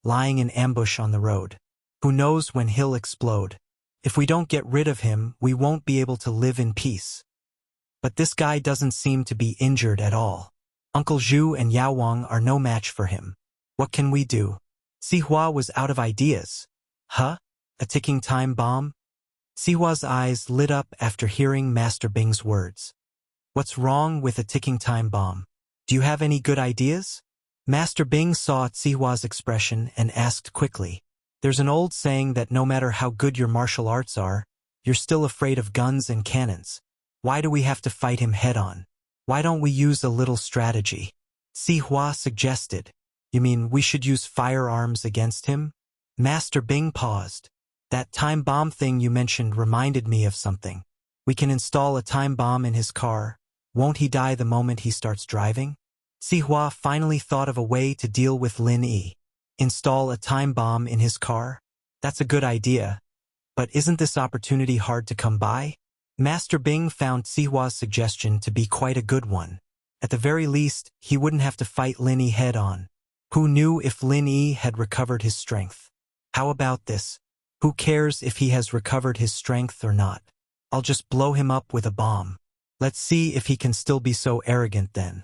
lying in ambush on the road. Who knows when he'll explode? If we don't get rid of him, we won't be able to live in peace. But this guy doesn't seem to be injured at all. Uncle Zhu and Yao Wang are no match for him. What can we do? Xihua was out of ideas. Huh? A ticking time bomb? Xihua's eyes lit up after hearing Master Bing's words. What's wrong with a ticking time bomb? Do you have any good ideas? Master Bing saw Xihua's expression and asked quickly. There's an old saying that no matter how good your martial arts are, you're still afraid of guns and cannons. Why do we have to fight him head-on? Why don't we use a little strategy? Xihua suggested. You mean we should use firearms against him? Master Bing paused. That time bomb thing you mentioned reminded me of something. We can install a time bomb in his car. Won't he die the moment he starts driving? Xihua finally thought of a way to deal with Lin Yi. Install a time bomb in his car? That's a good idea. But isn't this opportunity hard to come by? Master Bing found Xihua's suggestion to be quite a good one. At the very least, he wouldn't have to fight Lin Yi head-on. Who knew if Lin Yi had recovered his strength? How about this? Who cares if he has recovered his strength or not? I'll just blow him up with a bomb. Let's see if he can still be so arrogant then.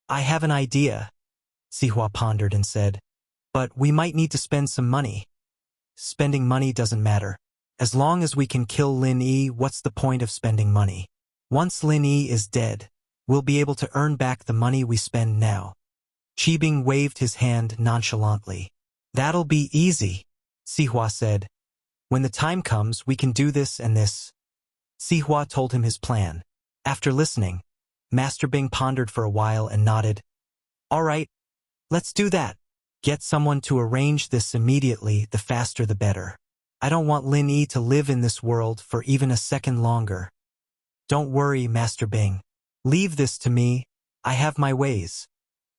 I have an idea, Xihua pondered and said. But we might need to spend some money. Spending money doesn't matter. As long as we can kill Lin Yi, what's the point of spending money? Once Lin Yi is dead, we'll be able to earn back the money we spend now. Qibing waved his hand nonchalantly. That'll be easy, Xihua said. When the time comes, we can do this and this. Xihua told him his plan. After listening, Master Bing pondered for a while and nodded. All right, let's do that. Get someone to arrange this immediately, the faster the better. I don't want Lin Yi to live in this world for even a second longer. Don't worry, Master Bing. Leave this to me. I have my ways.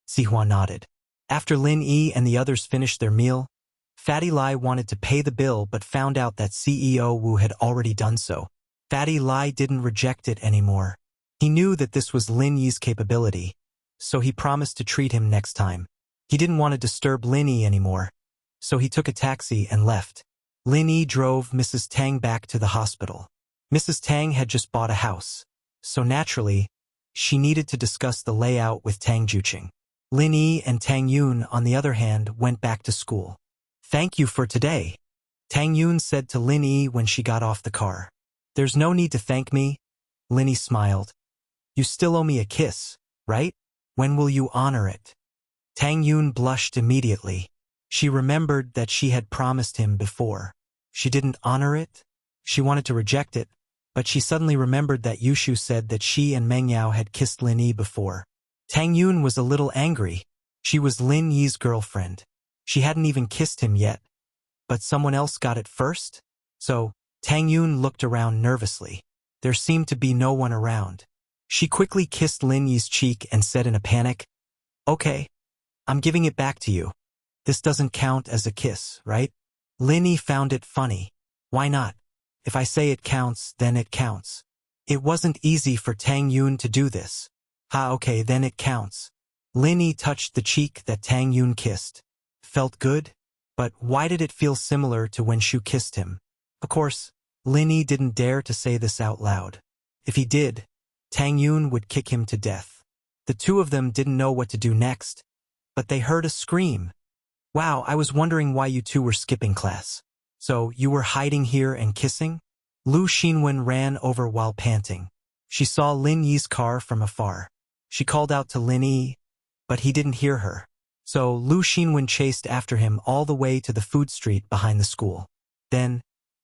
Xihua nodded. After Lin Yi and the others finished their meal, Fatty Lai wanted to pay the bill but found out that CEO Wu had already done so. Fatty Lai didn't reject it anymore. He knew that this was Lin Yi's capability, so he promised to treat him next time. He didn't want to disturb Lin Yi anymore, so he took a taxi and left. Lin Yi drove Mrs. Tang back to the hospital. Mrs. Tang had just bought a house, so naturally, she needed to discuss the layout with Tang Juqing. Lin Yi and Tang Yun, on the other hand, went back to school. "Thank you for today," Tang Yun said to Lin Yi when she got off the car. "There's no need to thank me," Lin Yi smiled. "You still owe me a kiss, right? When will you honor it?" Tang Yun blushed immediately. She remembered that she had promised him before. She didn't honor it? She wanted to reject it, but she suddenly remembered that Yushu said that she and Meng Yao had kissed Lin Yi before. Tang Yun was a little angry. She was Lin Yi's girlfriend. She hadn't even kissed him yet, but someone else got it first? So, Tang Yun looked around nervously. There seemed to be no one around. She quickly kissed Lin Yi's cheek and said in a panic, "Okay, I'm giving it back to you. This doesn't count as a kiss, right?" Lin Yi found it funny. Why not? If I say it counts, then it counts. It wasn't easy for Tang Yun to do this. Okay, then it counts. Lin Yi touched the cheek that Tang Yun kissed. Felt good? But why did it feel similar to when Shu kissed him? Of course, Lin Yi didn't dare to say this out loud. If he did, Tang Yun would kick him to death. The two of them didn't know what to do next, but they heard a scream. "Wow, I was wondering why you two were skipping class. So, you were hiding here and kissing?" Lu Xinwen ran over while panting. She saw Lin Yi's car from afar. She called out to Lin Yi, but he didn't hear her. So Lu Xinwen chased after him all the way to the food street behind the school. Then,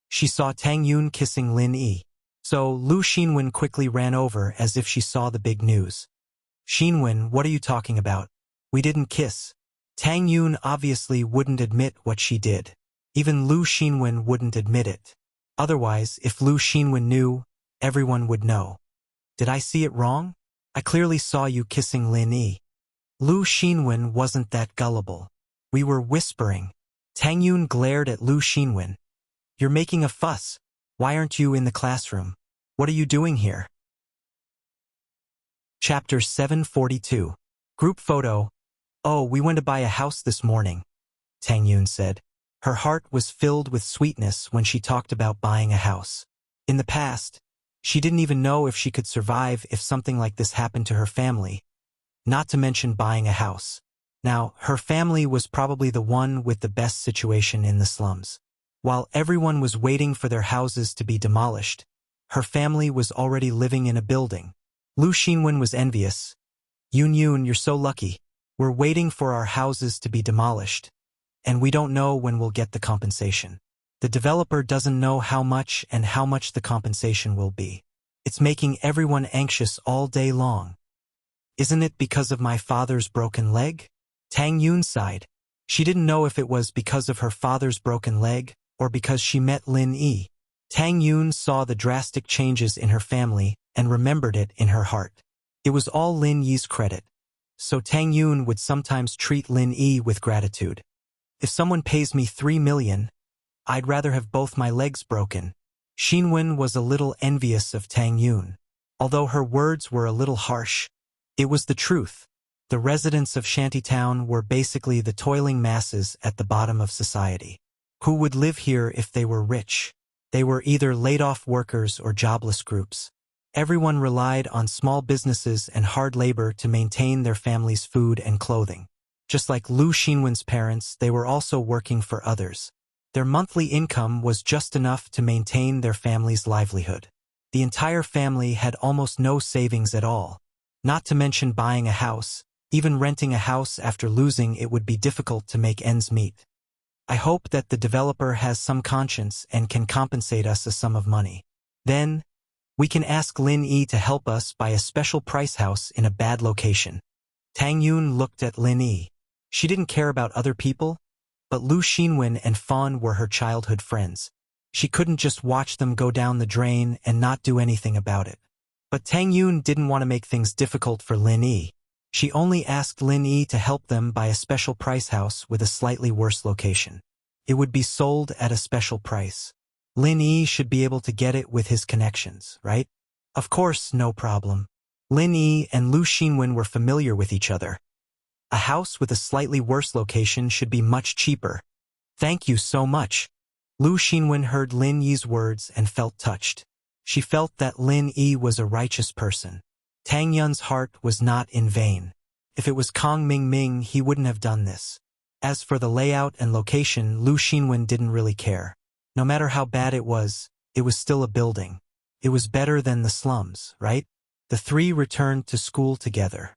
she saw Tang Yun kissing Lin Yi. So Lu Xinwen quickly ran over as if she saw the big news. "Xinwen, what are you talking about? We didn't kiss." Tang Yun obviously wouldn't admit what she did. Even Lu Xinwen wouldn't admit it. Otherwise, if Lu Xinwen knew, everyone would know. "Did I see it wrong? I clearly saw you kissing Lin Yi." Lu Xinwen wasn't that gullible. "We were whispering." Tang Yun glared at Lu Xinwen. "You're making a fuss. Why aren't you in the classroom? What are you doing here?" Chapter 742. Group Photo. "Oh, we went to buy a house this morning," Tang Yun said. Her heart was filled with sweetness when she talked about buying a house. In the past, she didn't even know if she could survive if something like this happened to her family, not to mention buying a house. Now, her family was probably the one with the best situation in the slums. While everyone was waiting for their houses to be demolished, her family was already living in a building. Lu Xinwen was envious. "Yun, you're so lucky. We're waiting for our houses to be demolished, and we don't know when we'll get the compensation. The developer doesn't know how much and how much the compensation will be. It's making everyone anxious all day long." "Isn't it because of my father's broken leg?" Tang Yun sighed. She didn't know if it was because of her father's broken leg or because she met Lin Yi. Tang Yun saw the drastic changes in her family and remembered it in her heart. It was all Lin Yi's credit. So Tang Yun would sometimes treat Lin Yi with gratitude. "If someone pays me 3 million, I'd rather have both my legs broken." Xinwen was a little envious of Tang Yun. Although her words were a little harsh, it was the truth. The residents of Shantytown were basically the toiling masses at the bottom of society. Who would live here if they were rich? They were either laid-off workers or jobless groups. Everyone relied on small businesses and hard labor to maintain their family's food and clothing. Just like Lu Xinwen's parents, they were also working for others. Their monthly income was just enough to maintain their family's livelihood. The entire family had almost no savings at all. Not to mention buying a house. Even renting a house after losing it would be difficult to make ends meet. "I hope that the developer has some conscience and can compensate us a sum of money. Then, we can ask Lin Yi to help us buy a special price house in a bad location." Tang Yun looked at Lin Yi. She didn't care about other people, but Lu Xinwen and Fawn were her childhood friends. She couldn't just watch them go down the drain and not do anything about it. But Tang Yun didn't want to make things difficult for Lin Yi. She only asked Lin Yi to help them buy a special price house with a slightly worse location. It would be sold at a special price. Lin Yi should be able to get it with his connections, right? Of course, no problem. Lin Yi and Lu Xinwen were familiar with each other. A house with a slightly worse location should be much cheaper. "Thank you so much." Lu Xinwen heard Lin Yi's words and felt touched. She felt that Lin Yi was a righteous person. Tang Yun's heart was not in vain. If it was Kong Ming Ming, he wouldn't have done this. As for the layout and location, Lu Xinwen didn't really care. No matter how bad it was still a building. It was better than the slums, right? The three returned to school together.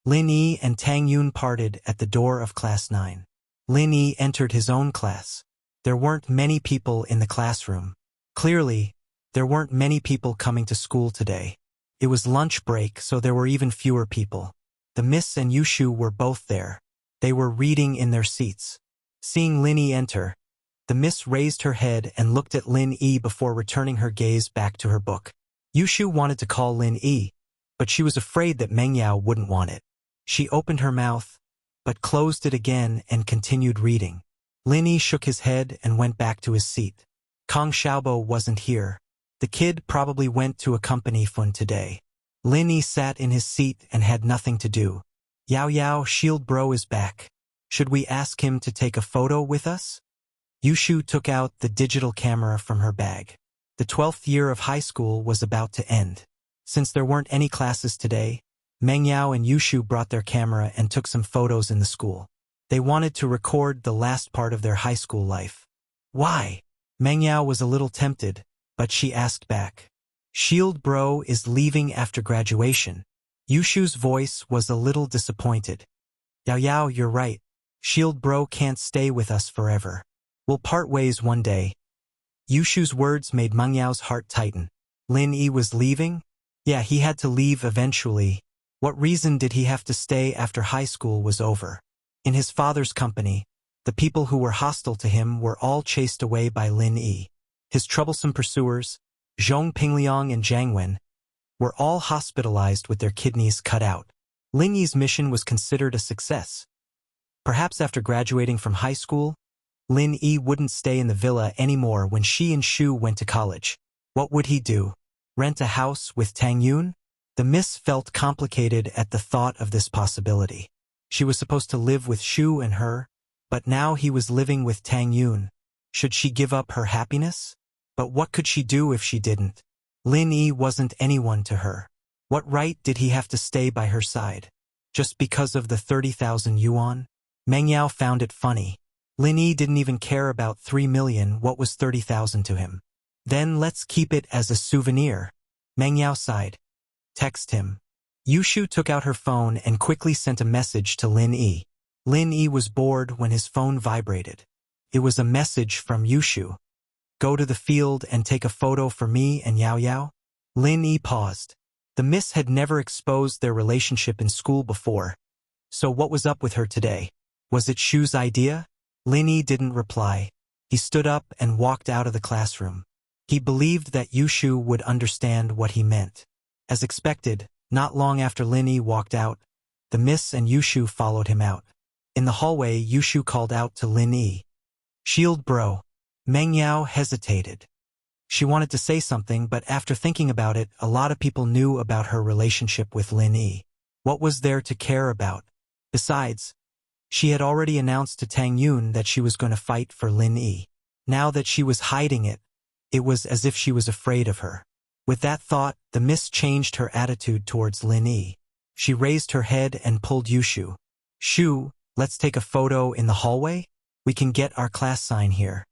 Lin Yi and Tang Yun parted at the door of Class 9. Lin Yi entered his own class. There weren't many people in the classroom. Clearly, there weren't many people coming to school today. It was lunch break, so there were even fewer people. The Miss and Yushu were both there. They were reading in their seats. Seeing Lin Yi enter, the Miss raised her head and looked at Lin Yi before returning her gaze back to her book. Yushu wanted to call Lin Yi, but she was afraid that Meng Yao wouldn't want it. She opened her mouth, but closed it again and continued reading. Lin Yi shook his head and went back to his seat. Kong Xiaobo wasn't here. The kid probably went to a company fun today. Lin Yi sat in his seat and had nothing to do. Yao Yao, Shield Bro is back. Should we ask him to take a photo with us? Yushu took out the digital camera from her bag. The 12th year of high school was about to end. Since there weren't any classes today, Meng Yao and Yushu brought their camera and took some photos in the school. They wanted to record the last part of their high school life. Why? Meng Yao was a little tempted, but she asked back. Shield Bro is leaving after graduation. Yushu's voice was a little disappointed. Yao Yao, you're right. Shield Bro can't stay with us forever. We'll part ways one day. Yushu's words made Meng Yao's heart tighten. Lin Yi was leaving? Yeah, he had to leave eventually. What reason did he have to stay after high school was over? In his father's company, the people who were hostile to him were all chased away by Lin Yi. His troublesome pursuers, Zhong Pingliang and Zhang Wen, were all hospitalized with their kidneys cut out. Lin Yi's mission was considered a success. Perhaps after graduating from high school, Lin Yi wouldn't stay in the villa anymore when she and Shu went to college. What would he do? Rent a house with Tang Yun? The Miss felt complicated at the thought of this possibility. She was supposed to live with Shu and her, but now he was living with Tang Yun. Should she give up her happiness? But what could she do if she didn't? Lin Yi wasn't anyone to her. What right did he have to stay by her side? Just because of the 30,000 yuan? Meng Yao found it funny. Lin Yi didn't even care about 3 million. What was 30,000 to him? Then let's keep it as a souvenir. Meng Yao sighed. Text him. Yushu took out her phone and quickly sent a message to Lin Yi. Lin Yi was bored when his phone vibrated. It was a message from Yushu. Go to the field and take a photo for me and Yao Yao? Lin Yi paused. The Miss had never exposed their relationship in school before. So what was up with her today? Was it Shu's idea? Lin Yi didn't reply. He stood up and walked out of the classroom. He believed that Yushu would understand what he meant. As expected, not long after Lin Yi walked out, the Miss and Yushu followed him out. In the hallway, Yushu called out to Lin Yi. Shield Bro. Meng Yao hesitated. She wanted to say something, but after thinking about it, a lot of people knew about her relationship with Lin Yi. What was there to care about? Besides, she had already announced to Tang Yun that she was going to fight for Lin Yi. Now that she was hiding it, it was as if she was afraid of her. With that thought, the Miss changed her attitude towards Lin Yi. She raised her head and pulled Yushu. Shu, let's take a photo in the hallway? We can get our class sign here.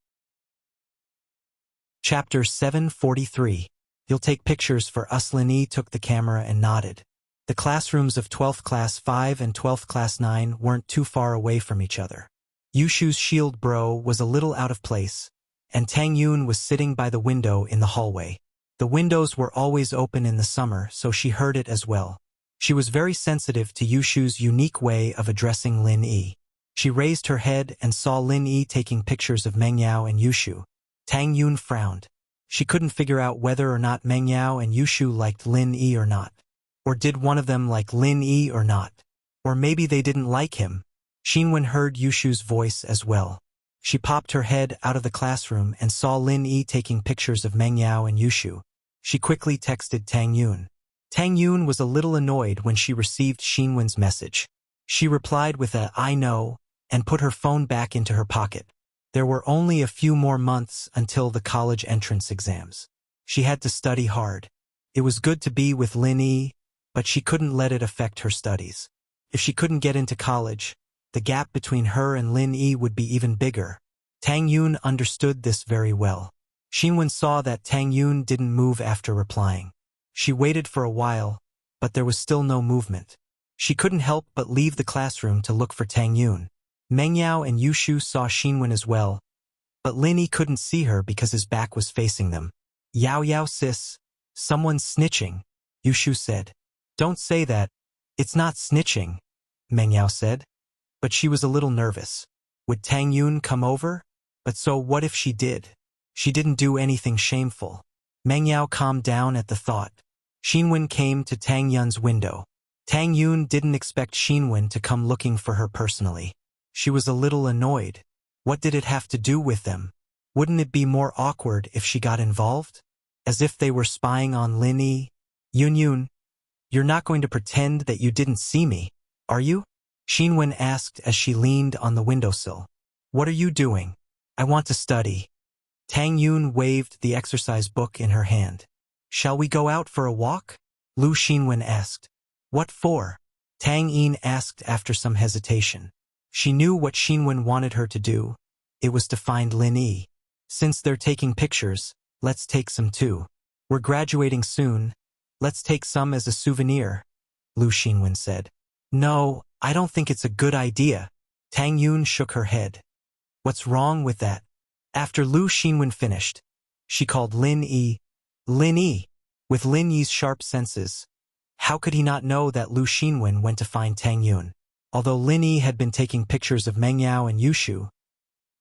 Chapter 743. You'll take pictures for us. Lin Yi took the camera and nodded. The classrooms of 12th Class 5 and 12th Class 9 weren't too far away from each other. Yushu's Shield Bro was a little out of place, and Tang Yun was sitting by the window in the hallway. The windows were always open in the summer, so she heard it as well. She was very sensitive to Yushu's unique way of addressing Lin Yi. She raised her head and saw Lin Yi taking pictures of Meng Yao and Yushu. Tang Yun frowned. She couldn't figure out whether or not Meng Yao and Yushu liked Lin Yi or not. Or did one of them like Lin Yi or not? Or maybe they didn't like him. Xinwen heard Yushu's voice as well. She popped her head out of the classroom and saw Lin Yi taking pictures of Meng Yao and Yushu. She quickly texted Tang Yun. Tang Yun was a little annoyed when she received Xinwen's message. She replied with a "I know" and put her phone back into her pocket. There were only a few more months until the college entrance exams. She had to study hard. It was good to be with Lin Yi, but she couldn't let it affect her studies. If she couldn't get into college, the gap between her and Lin Yi would be even bigger. Tang Yun understood this very well. Xinwen saw that Tang Yun didn't move after replying. She waited for a while, but there was still no movement. She couldn't help but leave the classroom to look for Tang Yun. Meng Yao and Yushu saw Xinwen as well, but Lin Yi couldn't see her because his back was facing them. Yao Yao sis, someone's snitching, Yushu said. Don't say that. It's not snitching, Meng Yao said. But she was a little nervous. Would Tang Yun come over? But so what if she did? She didn't do anything shameful. Meng Yao calmed down at the thought. Xinwen came to Tang Yun's window. Tang Yun didn't expect Xinwen to come looking for her personally. She was a little annoyed. What did it have to do with them? Wouldn't it be more awkward if she got involved? As if they were spying on Lin Yi. Yun, you're not going to pretend that you didn't see me, are you? Xinwen asked as she leaned on the windowsill. What are you doing? I want to study. Tang Yun waved the exercise book in her hand. Shall we go out for a walk? Lu Xinwen asked. What for? Tang Yin asked after some hesitation. She knew what Xinwen wanted her to do. It was to find Lin Yi. Since they're taking pictures, let's take some too. We're graduating soon. Let's take some as a souvenir, Lu Xinwen said. No, I don't think it's a good idea. Tang Yun shook her head. What's wrong with that? After Lu Xinwen finished, she called Lin Yi. Lin Yi. With Lin Yi's sharp senses, how could he not know that Lu Xinwen went to find Tang Yun? Although Lin Yi had been taking pictures of Meng Yao and Yushu,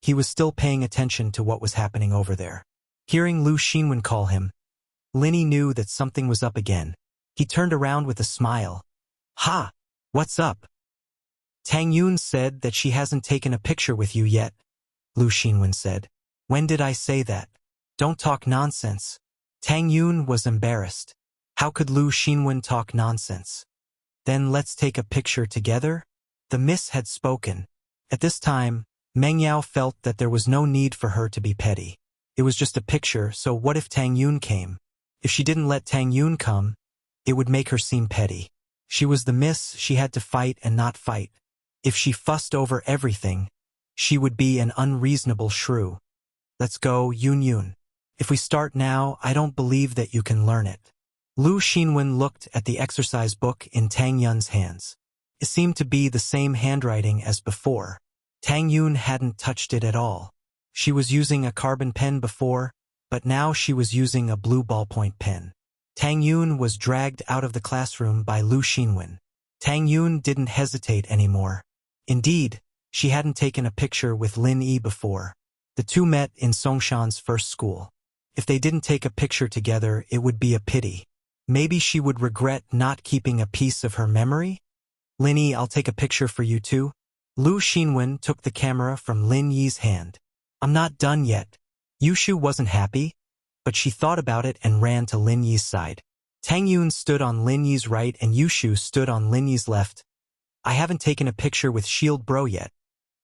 he was still paying attention to what was happening over there. Hearing Lu Xinwen call him, Lin Yi knew that something was up again. He turned around with a smile. Ha! What's up? Tang Yun said that she hasn't taken a picture with you yet, Lu Xinwen said. When did I say that? Don't talk nonsense. Tang Yun was embarrassed. How could Lu Xinwen talk nonsense? Then let's take a picture together? The miss had spoken. At this time, Meng Yao felt that there was no need for her to be petty. It was just a picture, so what if Tang Yun came? If she didn't let Tang Yun come, it would make her seem petty. She was the miss, she had to fight and not fight. If she fussed over everything, she would be an unreasonable shrew. Let's go, Yun. If we start now, I don't believe that you can learn it. Lu Xinwen looked at the exercise book in Tang Yun's hands. It seemed to be the same handwriting as before. Tang Yun hadn't touched it at all. She was using a carbon pen before, but now she was using a blue ballpoint pen. Tang Yun was dragged out of the classroom by Lu Xinwen. Tang Yun didn't hesitate anymore. Indeed, she hadn't taken a picture with Lin Yi before. The two met in Songshan's first school. If they didn't take a picture together, it would be a pity. Maybe she would regret not keeping a piece of her memory? Lin Yi, I'll take a picture for you too. Lu Xinwen took the camera from Lin Yi's hand. I'm not done yet. Yushu wasn't happy, but she thought about it and ran to Lin Yi's side. Tang Yun stood on Lin Yi's right and Yushu stood on Lin Yi's left. I haven't taken a picture with Shield Bro yet,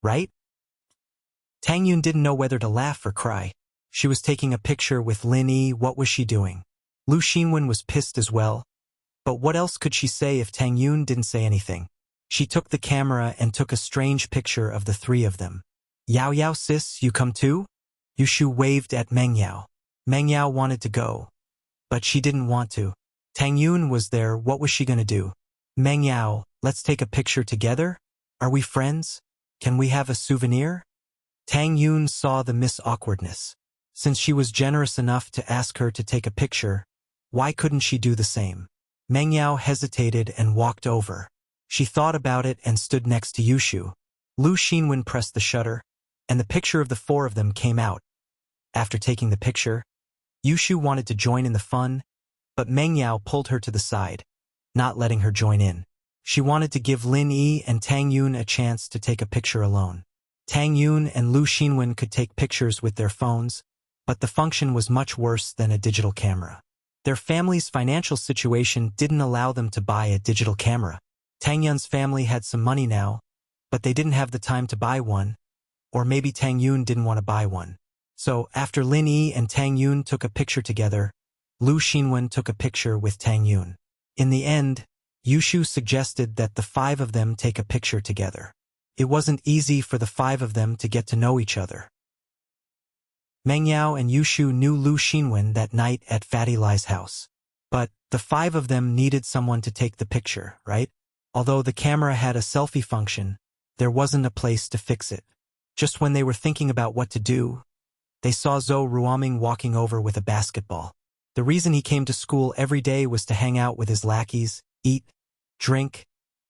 right? Tang Yun didn't know whether to laugh or cry. She was taking a picture with Lin Yi. What was she doing? Lu Xinwen was pissed as well. But what else could she say if Tang Yun didn't say anything? She took the camera and took a strange picture of the three of them. Yao Yao sis, you come too? Yushu waved at Meng Yao. Meng Yao wanted to go, but she didn't want to. Tang Yun was there. What was she going to do? Meng Yao, let's take a picture together? Are we friends? Can we have a souvenir? Tang Yun saw the miss awkwardness. Since she was generous enough to ask her to take a picture, why couldn't she do the same? Meng Yao hesitated and walked over. She thought about it and stood next to Yushu. Lu Xinwen pressed the shutter, and the picture of the four of them came out. After taking the picture, Yushu wanted to join in the fun, but Meng Yao pulled her to the side, not letting her join in. She wanted to give Lin Yi and Tang Yun a chance to take a picture alone. Tang Yun and Lu Xinwen could take pictures with their phones, but the function was much worse than a digital camera. Their family's financial situation didn't allow them to buy a digital camera. Tang Yun's family had some money now, but they didn't have the time to buy one, or maybe Tang Yun didn't want to buy one. So, after Lin Yi and Tang Yun took a picture together, Lu Xinwen took a picture with Tang Yun. In the end, Yushu suggested that the five of them take a picture together. It wasn't easy for the five of them to get to know each other. Meng Yao and Yushu knew Lu Xinwen that night at Fatty Lai's house. But the five of them needed someone to take the picture, right? Although the camera had a selfie function, there wasn't a place to fix it. Just when they were thinking about what to do, they saw Zhou Ruoming walking over with a basketball. The reason he came to school every day was to hang out with his lackeys, eat, drink,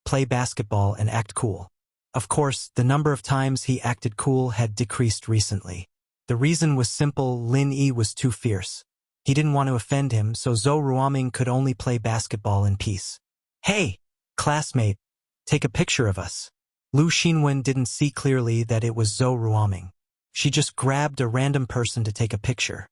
play basketball, and act cool. Of course, the number of times he acted cool had decreased recently. The reason was simple: Lin Yi was too fierce. He didn't want to offend him, so Zhou Ruoming could only play basketball in peace. "Hey, classmate, take a picture of us." Lu Xinwen didn't see clearly that it was Zhou Ruoming. She just grabbed a random person to take a picture.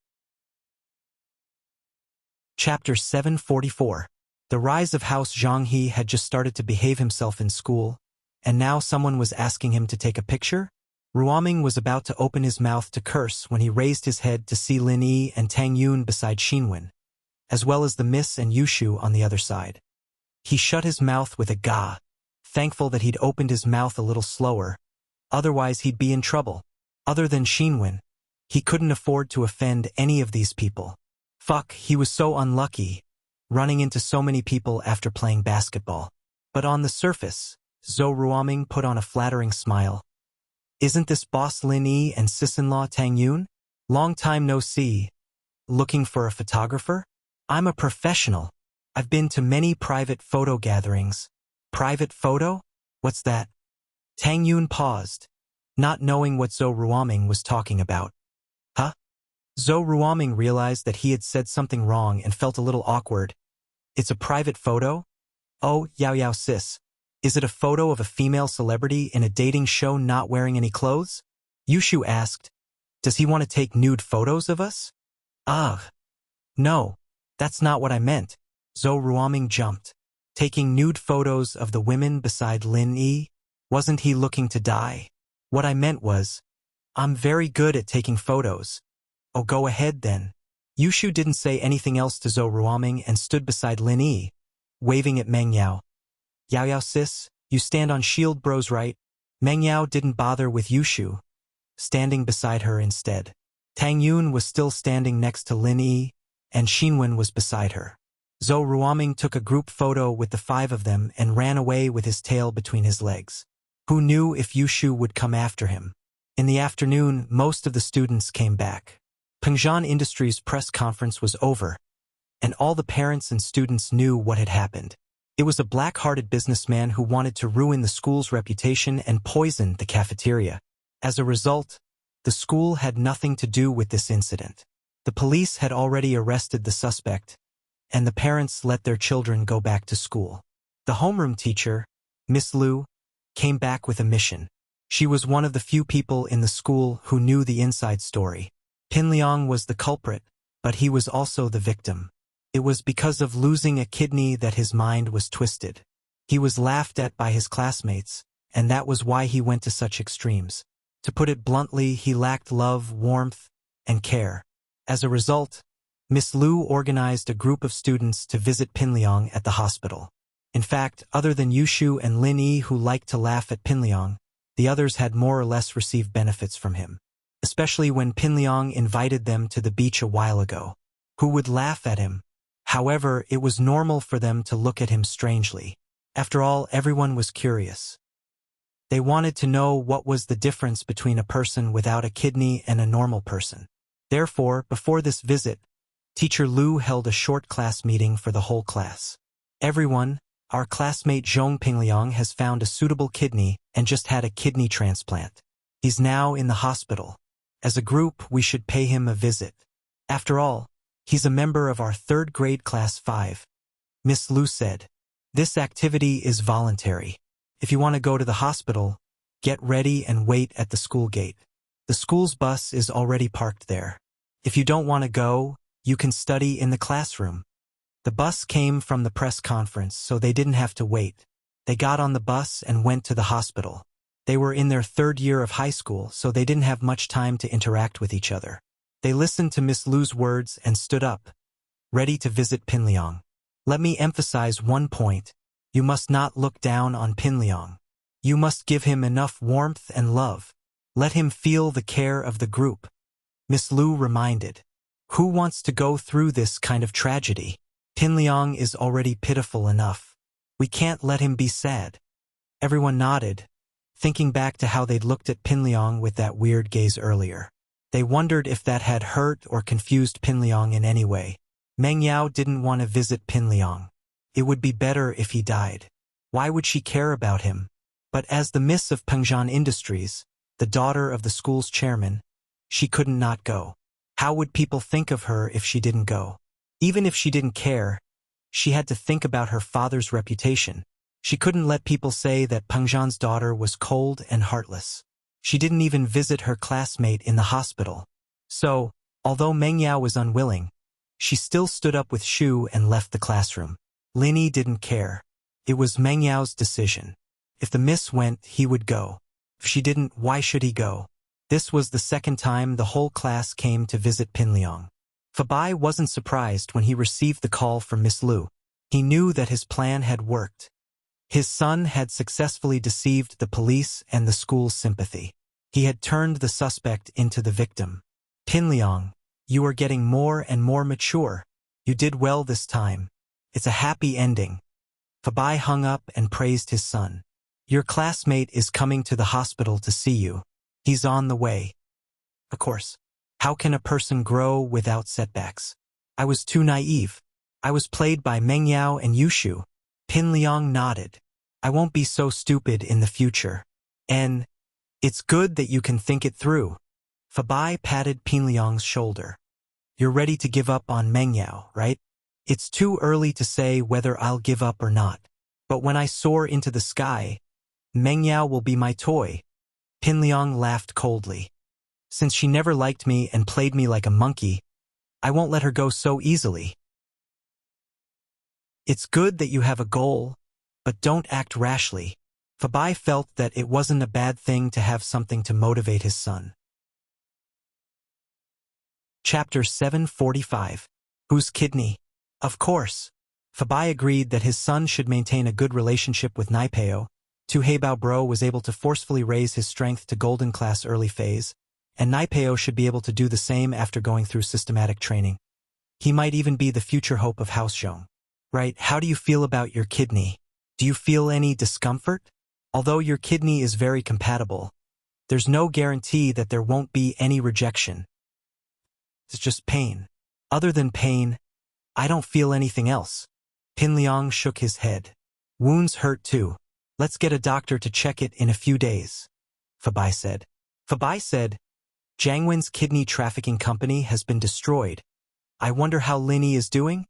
Chapter 744. The rise of House Zhanghe had just started to behave himself in school, and now someone was asking him to take a picture? Ruoming was about to open his mouth to curse when he raised his head to see Lin Yi and Tang Yun beside Xinwen, as well as the Miss and Yushu on the other side. He shut his mouth with a gah, thankful that he'd opened his mouth a little slower, otherwise he'd be in trouble. Other than Xinwen, he couldn't afford to offend any of these people. Fuck, he was so unlucky, running into so many people after playing basketball. But on the surface, Zhou Ruoming put on a flattering smile. "Isn't this Boss Lin Yi and sis-in-law Tang Yun? Long time no see. Looking for a photographer? I'm a professional. I've been to many private photo gatherings." "Private photo? What's that?" Tang Yun paused, not knowing what Zhou Ruoming was talking about. "Huh?" Zhou Ruoming realized that he had said something wrong and felt a little awkward. "It's a private photo? Oh, Yao sis. Is it a photo of a female celebrity in a dating show not wearing any clothes?" Yushu asked. "Does he want to take nude photos of us?" "Ugh. No, that's not what I meant." Zhou Ruoming jumped. "Taking nude photos of the women beside Lin Yi? Wasn't he looking to die?" "What I meant was, I'm very good at taking photos." "Oh, go ahead then." Yushu didn't say anything else to Zhou Ruoming and stood beside Lin Yi, waving at Meng Yao. Yao sis, you stand on Shield Bros, right?" Meng Yao didn't bother with Yushu, standing beside her instead. Tang Yun was still standing next to Lin Yi, and Xinwen was beside her. Zhou Ruoming took a group photo with the five of them and ran away with his tail between his legs. Who knew if Yushu would come after him? In the afternoon, most of the students came back. Pengzhan Industries' press conference was over, and all the parents and students knew what had happened. It was a black-hearted businessman who wanted to ruin the school's reputation and poison the cafeteria. As a result, the school had nothing to do with this incident. The police had already arrested the suspect, and the parents let their children go back to school. The homeroom teacher, Miss Liu, came back with a mission. She was one of the few people in the school who knew the inside story. Pinliang was the culprit, but he was also the victim. It was because of losing a kidney that his mind was twisted. He was laughed at by his classmates, and that was why he went to such extremes. To put it bluntly, he lacked love, warmth, and care. As a result, Miss Liu organized a group of students to visit Pinliang at the hospital. In fact, other than Yushu and Lin Yi, who liked to laugh at Pinliang, the others had more or less received benefits from him. Especially when Pinliang invited them to the beach a while ago. Who would laugh at him? However, it was normal for them to look at him strangely. After all, everyone was curious. They wanted to know what was the difference between a person without a kidney and a normal person. Therefore, before this visit, Teacher Liu held a short class meeting for the whole class. "Everyone, our classmate Zhong Pingliang has found a suitable kidney and just had a kidney transplant. He's now in the hospital. As a group, we should pay him a visit. After all, he's a member of our third grade class 5. Miss Liu said. "This activity is voluntary. If you want to go to the hospital, get ready and wait at the school gate. The school's bus is already parked there. If you don't want to go, you can study in the classroom." The bus came from the press conference, so they didn't have to wait. They got on the bus and went to the hospital. They were in their third year of high school, so they didn't have much time to interact with each other. They listened to Miss Liu's words and stood up, ready to visit Pinliang. Let me emphasize one point. You must not look down on Pinliang. You must give him enough warmth and love. Let him feel the care of the group. Miss Lu reminded. Who wants to go through this kind of tragedy? Pinliang is already pitiful enough. We can't let him be sad. Everyone nodded, thinking back to how they'd looked at Pinliang with that weird gaze earlier. They wondered if that had hurt or confused Pinliang in any way. Meng Yao didn't want to visit Pinliang. It would be better if he died. Why would she care about him? But as the Miss of Pengzhan Industries, the daughter of the school's chairman, she couldn't not go. How would people think of her if she didn't go? Even if she didn't care, she had to think about her father's reputation. She couldn't let people say that Pengzhan's daughter was cold and heartless. She didn't even visit her classmate in the hospital. So, although Meng Yao was unwilling, she still stood up with Shu and left the classroom. Lin Yi didn't care. It was Meng Yao's decision. If the miss went, he would go. If she didn't, why should he go? This was the second time the whole class came to visit Pinliang. Fabai wasn't surprised when he received the call from Miss Lu. He knew that his plan had worked. His son had successfully deceived the police and the school's sympathy. He had turned the suspect into the victim. Pinliang, you are getting more and more mature. You did well this time. It's a happy ending. Fabai hung up and praised his son. Your classmate is coming to the hospital to see you. He's on the way. Of course. How can a person grow without setbacks? I was too naive. I was played by Meng Yao and Yushu. Pinliang nodded. I won't be so stupid in the future. And it's good that you can think it through. Fabai patted Pinliang's shoulder. You're ready to give up on Meng Yao, right? It's too early to say whether I'll give up or not. But when I soar into the sky, Meng Yao will be my toy. Pinliang laughed coldly. Since she never liked me and played me like a monkey, I won't let her go so easily. It's good that you have a goal, but don't act rashly. Fabai felt that it wasn't a bad thing to have something to motivate his son. Chapter 745. Whose kidney? Of course. Fabai agreed that his son should maintain a good relationship with Naipeo. Tu Heibao Bro was able to forcefully raise his strength to golden class early phase, and Naipeo should be able to do the same after going through systematic training. He might even be the future hope of House Zhong. Right, how do you feel about your kidney? Do you feel any discomfort? Although your kidney is very compatible, there's no guarantee that there won't be any rejection. It's just pain. Other than pain, I don't feel anything else. Pinliang shook his head. Wounds hurt too. Let's get a doctor to check it in a few days, Fabai said. Fabai said, Jiangwen's kidney trafficking company has been destroyed. I wonder how Lin Yi is doing?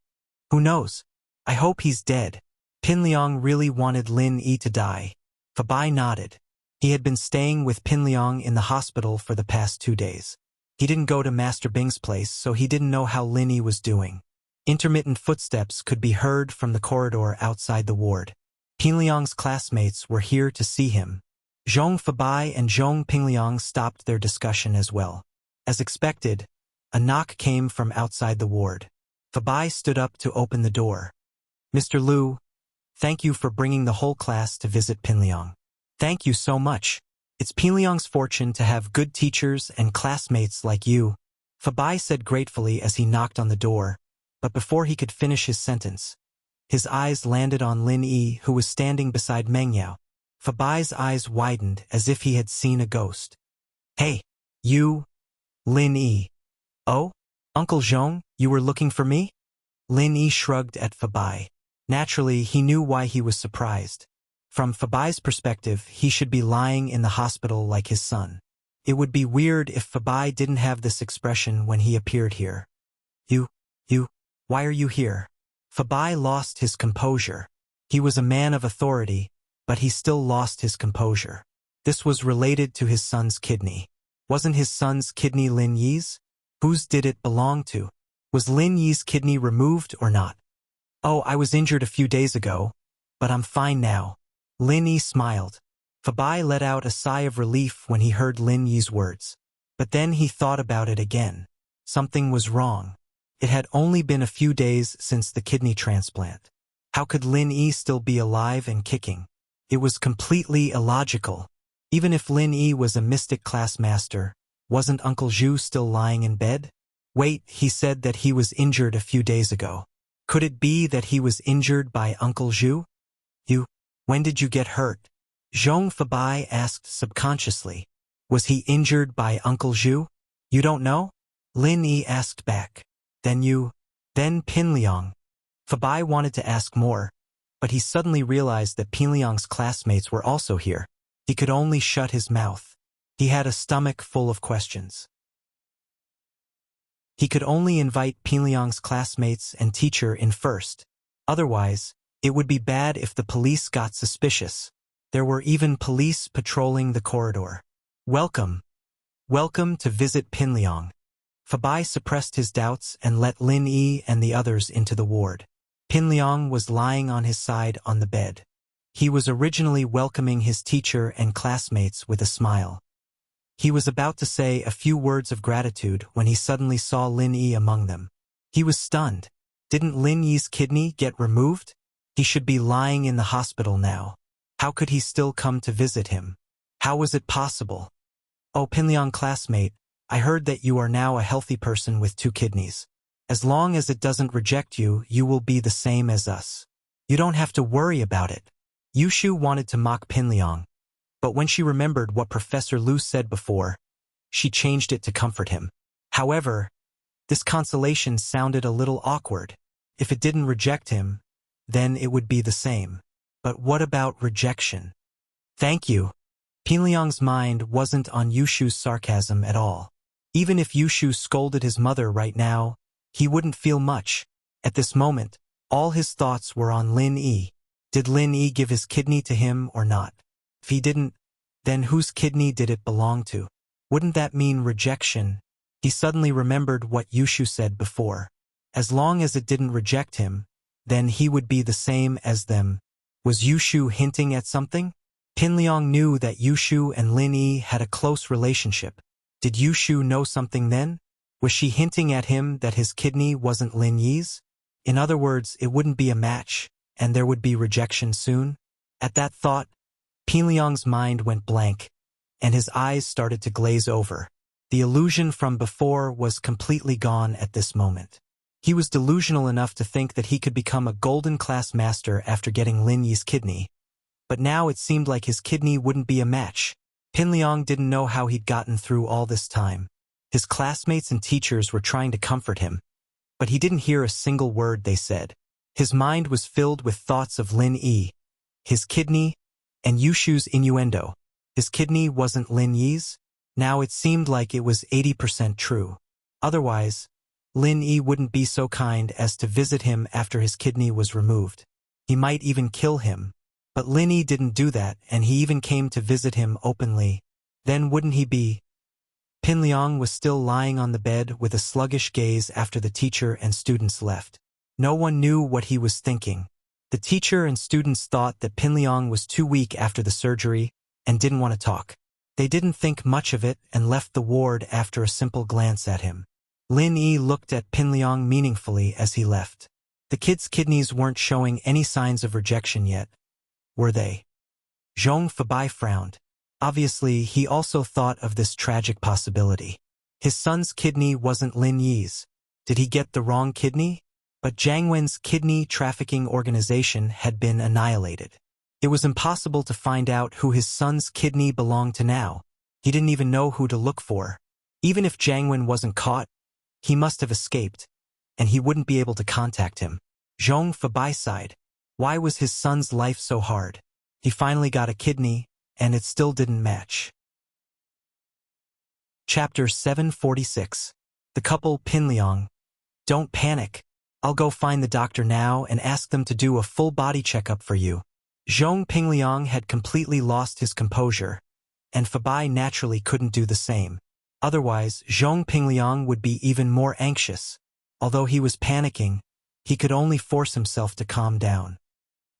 Who knows? I hope he's dead. Pinliang really wanted Lin Yi to die. Fabai nodded. He had been staying with Pinliang in the hospital for the past 2 days. He didn't go to Master Bing's place, so he didn't know how Lin Yi was doing. Intermittent footsteps could be heard from the corridor outside the ward. Pinliang's classmates were here to see him. Zhong Fabai and Zhong Pinliang stopped their discussion as well. As expected, a knock came from outside the ward. Fabai stood up to open the door. Mr. Lu, thank you for bringing the whole class to visit Pinliang. Thank you so much. It's Pinliang's fortune to have good teachers and classmates like you, Fabai said gratefully as he knocked on the door, but before he could finish his sentence, his eyes landed on Lin Yi, who was standing beside Meng Yao. Fabai's eyes widened as if he had seen a ghost. Hey, you, Lin Yi. Oh, Uncle Zhong, you were looking for me? Lin Yi shrugged at Fabai. Naturally, he knew why he was surprised. From Fabai's perspective, he should be lying in the hospital like his son. It would be weird if Fabai didn't have this expression when he appeared here. You, why are you here? Fabai lost his composure. He was a man of authority, but he still lost his composure. This was related to his son's kidney. Wasn't his son's kidney Lin Yi's? Whose did it belong to? Was Lin Yi's kidney removed or not? Oh, I was injured a few days ago, but I'm fine now. Lin Yi smiled. Fabai let out a sigh of relief when he heard Lin Yi's words. But then he thought about it again. Something was wrong. It had only been a few days since the kidney transplant. How could Lin Yi still be alive and kicking? It was completely illogical. Even if Lin Yi was a mystic class master, wasn't Uncle Zhu still lying in bed? Wait, he said that he was injured a few days ago. Could it be that he was injured by Uncle Zhu? When did you get hurt? Zhong Fabai asked subconsciously. Was he injured by Uncle Zhu? You don't know? Lin Yi asked back. Then Pinliang. Fabai wanted to ask more, but he suddenly realized that Pinliang's classmates were also here. He could only shut his mouth. He had a stomach full of questions. He could only invite Pinliang's classmates and teacher in first. Otherwise, it would be bad if the police got suspicious. There were even police patrolling the corridor. Welcome. Welcome to visit Pinliang. Fabai suppressed his doubts and let Lin Yi and the others into the ward. Pinliang was lying on his side on the bed. He was originally welcoming his teacher and classmates with a smile. He was about to say a few words of gratitude when he suddenly saw Lin Yi among them. He was stunned. Didn't Lin Yi's kidney get removed? He should be lying in the hospital now. How could he still come to visit him? How was it possible? Oh, Pinliang classmate, I heard that you are now a healthy person with 2 kidneys. As long as it doesn't reject you, you will be the same as us. You don't have to worry about it. Yushu wanted to mock Pinliang, but when she remembered what Professor Lu said before, she changed it to comfort him. However, this consolation sounded a little awkward. If it didn't reject him, then it would be the same. But what about rejection? Thank you. Pinliang's mind wasn't on Yushu's sarcasm at all. Even if Yushu scolded his mother right now, he wouldn't feel much. At this moment, all his thoughts were on Lin Yi. Did Lin Yi give his kidney to him or not? If he didn't, then whose kidney did it belong to? Wouldn't that mean rejection? He suddenly remembered what Yushu said before. As long as it didn't reject him, then he would be the same as them. Was Yushu hinting at something? Pinliang knew that Yushu and Lin Yi had a close relationship. Did Yushu know something then? Was she hinting at him that his kidney wasn't Lin Yi's? In other words, it wouldn't be a match, and there would be rejection soon? At that thought, Pinliang's mind went blank, and his eyes started to glaze over. The illusion from before was completely gone at this moment. He was delusional enough to think that he could become a golden class master after getting Lin Yi's kidney. But now it seemed like his kidney wouldn't be a match. Pinliang didn't know how he'd gotten through all this time. His classmates and teachers were trying to comfort him, but he didn't hear a single word they said. His mind was filled with thoughts of Lin Yi, his kidney, and Yushu's innuendo. His kidney wasn't Lin Yi's? Now it seemed like it was 80% true. Otherwise, Lin Yi wouldn't be so kind as to visit him after his kidney was removed. He might even kill him. But Lin Yi didn't do that, and he even came to visit him openly. Then wouldn't he be? Pinliang was still lying on the bed with a sluggish gaze after the teacher and students left. No one knew what he was thinking. The teacher and students thought that Pinliang was too weak after the surgery and didn't want to talk. They didn't think much of it and left the ward after a simple glance at him. Lin Yi looked at Pinliang meaningfully as he left. The kid's kidneys weren't showing any signs of rejection yet, were they? Zhong Fabai frowned. Obviously, he also thought of this tragic possibility. His son's kidney wasn't Lin Yi's. Did he get the wrong kidney? But Jiang Wen's kidney trafficking organization had been annihilated. It was impossible to find out who his son's kidney belonged to now. He didn't even know who to look for. Even if Jiang Wen wasn't caught, he must have escaped, and he wouldn't be able to contact him. Zhong Fabai sighed. Why was his son's life so hard? He finally got a kidney, and it still didn't match. Chapter 746. The couple Pinliang. Don't panic. I'll go find the doctor now and ask them to do a full body checkup for you. Zhong Pinliang had completely lost his composure, and Fabai naturally couldn't do the same. Otherwise, Zhong Pinliang would be even more anxious. Although he was panicking, he could only force himself to calm down.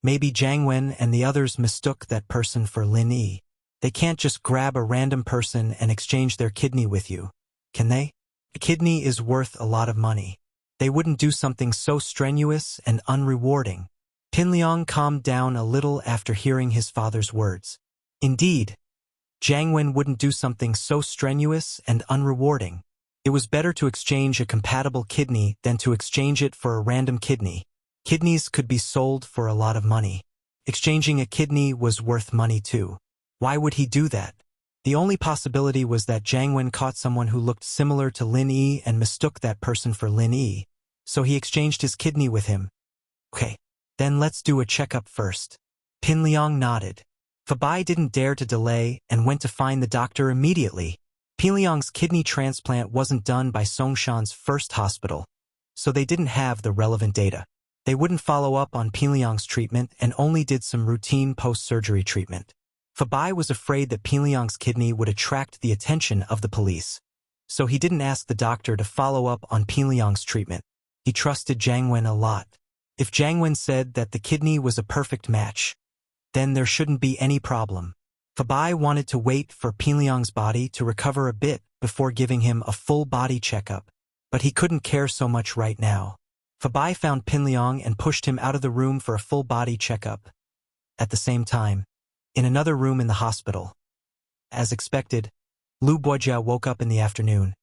Maybe Jiang Wen and the others mistook that person for Lin Yi. They can't just grab a random person and exchange their kidney with you, can they? A kidney is worth a lot of money. They wouldn't do something so strenuous and unrewarding. Pinliang calmed down a little after hearing his father's words. Indeed, Jiang Wen wouldn't do something so strenuous and unrewarding. It was better to exchange a compatible kidney than to exchange it for a random kidney. Kidneys could be sold for a lot of money. Exchanging a kidney was worth money too. Why would he do that? The only possibility was that Jiang Wen caught someone who looked similar to Lin Yi and mistook that person for Lin Yi, so he exchanged his kidney with him. Okay, then let's do a checkup first. Pinliang nodded. Fabai didn't dare to delay and went to find the doctor immediately. Pinliang's kidney transplant wasn't done by Songshan's first hospital, so they didn't have the relevant data. They wouldn't follow up on Pinliang's treatment and only did some routine post-surgery treatment. Fabai was afraid that Pinliang's kidney would attract the attention of the police, so he didn't ask the doctor to follow up on Pinliang's treatment. He trusted Jiang Wen a lot. If Jiang Wen said that the kidney was a perfect match, then there shouldn't be any problem. Fabai wanted to wait for Pinliang's body to recover a bit before giving him a full body checkup, but he couldn't care so much right now. Fabai found Pinliang and pushed him out of the room for a full body checkup. At the same time, in another room in the hospital. As expected, Lu Buojia woke up in the afternoon,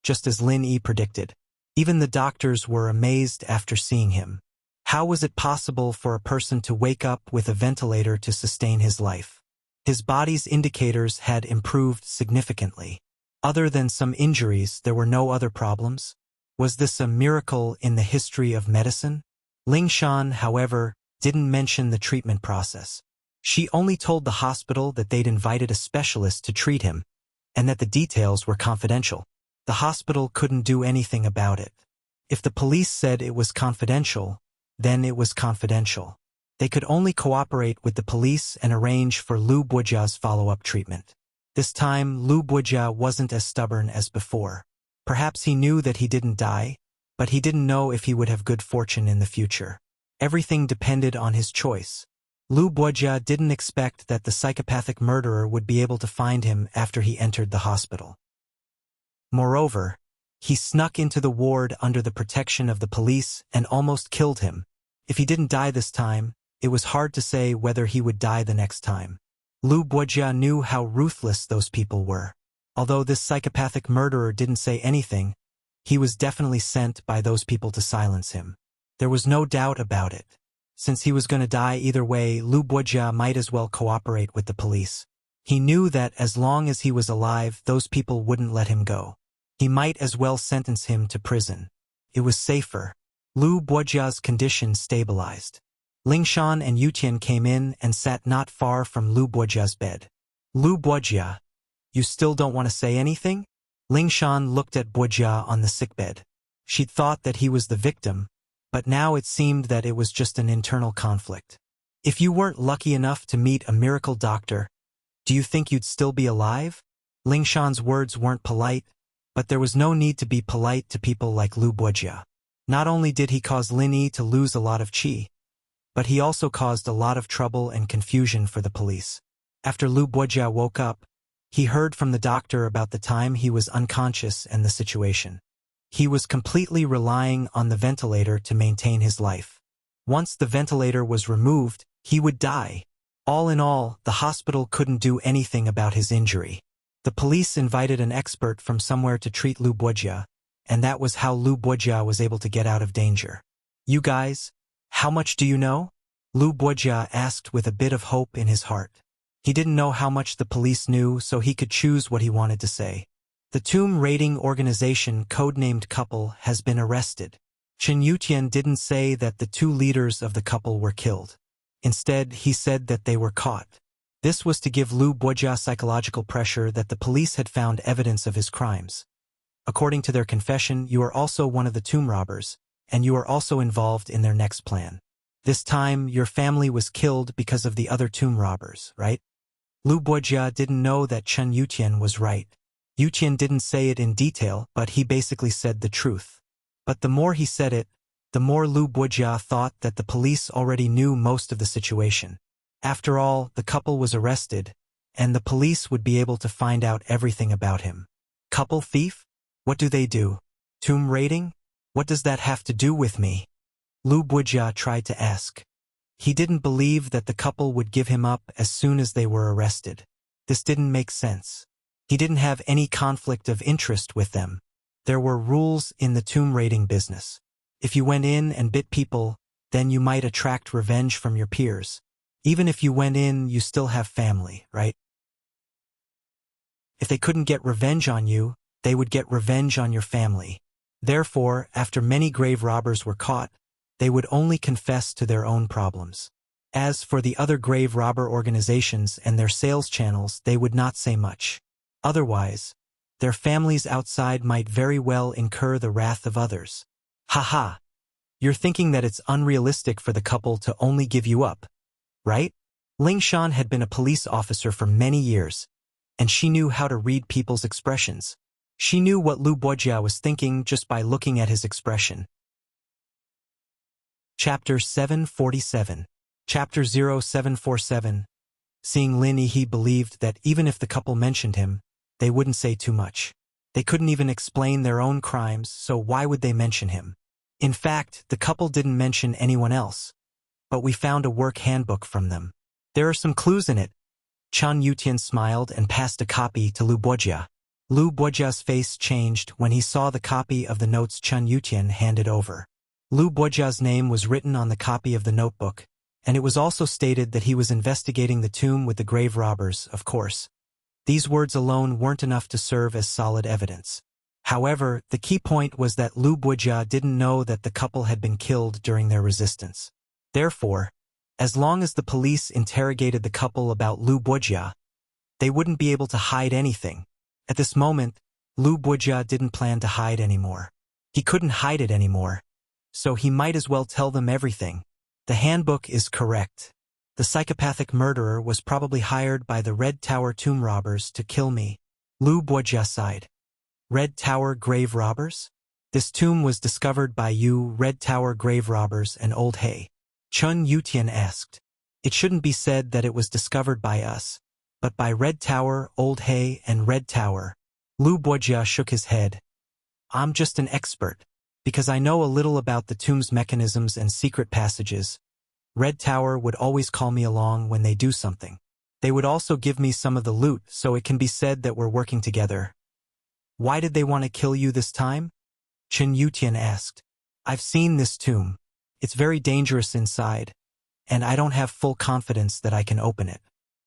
just as Lin Yi predicted. Even the doctors were amazed after seeing him. How was it possible for a person to wake up with a ventilator to sustain his life? His body's indicators had improved significantly. Other than some injuries, there were no other problems. Was this a miracle in the history of medicine? Ling Shan, however, didn't mention the treatment process. She only told the hospital that they'd invited a specialist to treat him, and that the details were confidential. The hospital couldn't do anything about it. If the police said it was confidential, then it was confidential. They could only cooperate with the police and arrange for Lu Buojia's follow-up treatment. This time, Lu Buojia wasn't as stubborn as before. Perhaps he knew that he didn't die, but he didn't know if he would have good fortune in the future. Everything depended on his choice. Lu Buojia didn't expect that the psychopathic murderer would be able to find him after he entered the hospital. Moreover, he snuck into the ward under the protection of the police and almost killed him. If he didn't die this time, it was hard to say whether he would die the next time. Lu Buojia knew how ruthless those people were. Although this psychopathic murderer didn't say anything, he was definitely sent by those people to silence him. There was no doubt about it. Since he was going to die either way, Lu Buojia might as well cooperate with the police. He knew that as long as he was alive, those people wouldn't let him go. He might as well sentence him to prison. It was safer. Lu Buojia's condition stabilized. Ling Shan and Yutian came in and sat not far from Lu Buojia's bed. Lu Buojia, you still don't want to say anything? Ling Shan looked at Buojia on the sickbed. She'd thought that he was the victim, but now it seemed that it was just an internal conflict. If you weren't lucky enough to meet a miracle doctor, do you think you'd still be alive? Ling Shan's words weren't polite, but there was no need to be polite to people like Lu Buojia. Not only did he cause Lin Yi to lose a lot of qi, but he also caused a lot of trouble and confusion for the police. After Lu Buojia woke up, he heard from the doctor about the time he was unconscious and the situation. He was completely relying on the ventilator to maintain his life. Once the ventilator was removed, he would die. All in all, the hospital couldn't do anything about his injury. The police invited an expert from somewhere to treat Lu Buojia, and that was how Lu Buojia was able to get out of danger. You guys, how much do you know? Lu Buojia asked with a bit of hope in his heart. He didn't know how much the police knew, so he could choose what he wanted to say. The tomb raiding organization codenamed Couple has been arrested. Chen Yutian didn't say that the two leaders of the couple were killed. Instead, he said that they were caught. This was to give Lu Buojia psychological pressure that the police had found evidence of his crimes. According to their confession, you are also one of the tomb robbers, and you are also involved in their next plan. This time, your family was killed because of the other tomb robbers, right? Lu Buojia didn't know that Chen Yutian was right. Yutian didn't say it in detail, but he basically said the truth. But the more he said it, the more Lu Buojia thought that the police already knew most of the situation. After all, the couple was arrested, and the police would be able to find out everything about him. Couple thief? What do they do? Tomb raiding? What does that have to do with me? Lu Buijia tried to ask. He didn't believe that the couple would give him up as soon as they were arrested. This didn't make sense. He didn't have any conflict of interest with them. There were rules in the tomb raiding business. If you went in and bit people, then you might attract revenge from your peers. Even if you went in, you still have family, right? If they couldn't get revenge on you, they would get revenge on your family. Therefore, after many grave robbers were caught, they would only confess to their own problems. As for the other grave robber organizations and their sales channels, they would not say much. Otherwise, their families outside might very well incur the wrath of others. Haha. You're thinking that it's unrealistic for the couple to only give you up, right? Ling Shan had been a police officer for many years, and she knew how to read people's expressions. She knew what Lu Buijia was thinking just by looking at his expression. Chapter 747. Chapter 0747. Seeing Lin Yi, he believed that even if the couple mentioned him, they wouldn't say too much. They couldn't even explain their own crimes, so why would they mention him? In fact, the couple didn't mention anyone else. But we found a work handbook from them. There are some clues in it. Chen Yutian smiled and passed a copy to Lu Buijia. Lu Buijia's face changed when he saw the copy of the notes Chen Yutian handed over. Lu Buijia's name was written on the copy of the notebook, and it was also stated that he was investigating the tomb with the grave robbers, of course. These words alone weren't enough to serve as solid evidence. However, the key point was that Lu Buijia didn't know that the couple had been killed during their resistance. Therefore, as long as the police interrogated the couple about Lu Buijia, they wouldn't be able to hide anything. At this moment, Lu Buijia didn't plan to hide anymore. He couldn't hide it anymore, so he might as well tell them everything. The handbook is correct. The psychopathic murderer was probably hired by the Red Tower tomb robbers to kill me. Lu Buijia sighed. Red Tower grave robbers? This tomb was discovered by you, Red Tower grave robbers, and Old Hay. Chen Yutian asked. It shouldn't be said that it was discovered by us, but by Red Tower, Old Hay, and Red Tower. Lu Buijia shook his head. I'm just an expert, because I know a little about the tomb's mechanisms and secret passages. Red Tower would always call me along when they do something. They would also give me some of the loot, so it can be said that we're working together. Why did they want to kill you this time? Chen Yutian asked. I've seen this tomb. It's very dangerous inside, and I don't have full confidence that I can open it.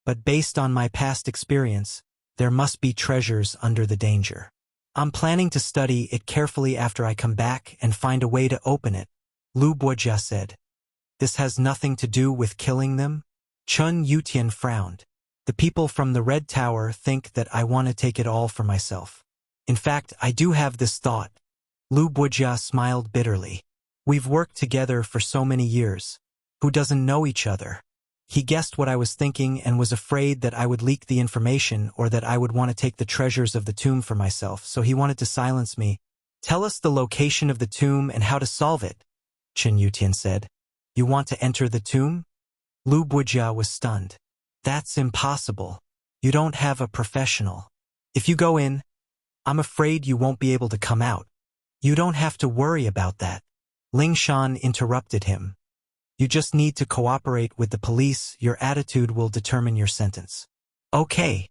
But based on my past experience, there must be treasures under the danger. I'm planning to study it carefully after I come back and find a way to open it, Lu Buijia said. This has nothing to do with killing them? Chen Yutian frowned. The people from the Red Tower think that I want to take it all for myself. In fact, I do have this thought. Lu Buijia smiled bitterly. We've worked together for so many years. Who doesn't know each other? He guessed what I was thinking and was afraid that I would leak the information or that I would want to take the treasures of the tomb for myself, so he wanted to silence me. Tell us the location of the tomb and how to solve it, Chen Yutian said. You want to enter the tomb? Lu Buijia was stunned. That's impossible. You don't have a professional. If you go in, I'm afraid you won't be able to come out. You don't have to worry about that. Ling Shan interrupted him. You just need to cooperate with the police. Your attitude will determine your sentence. Okay.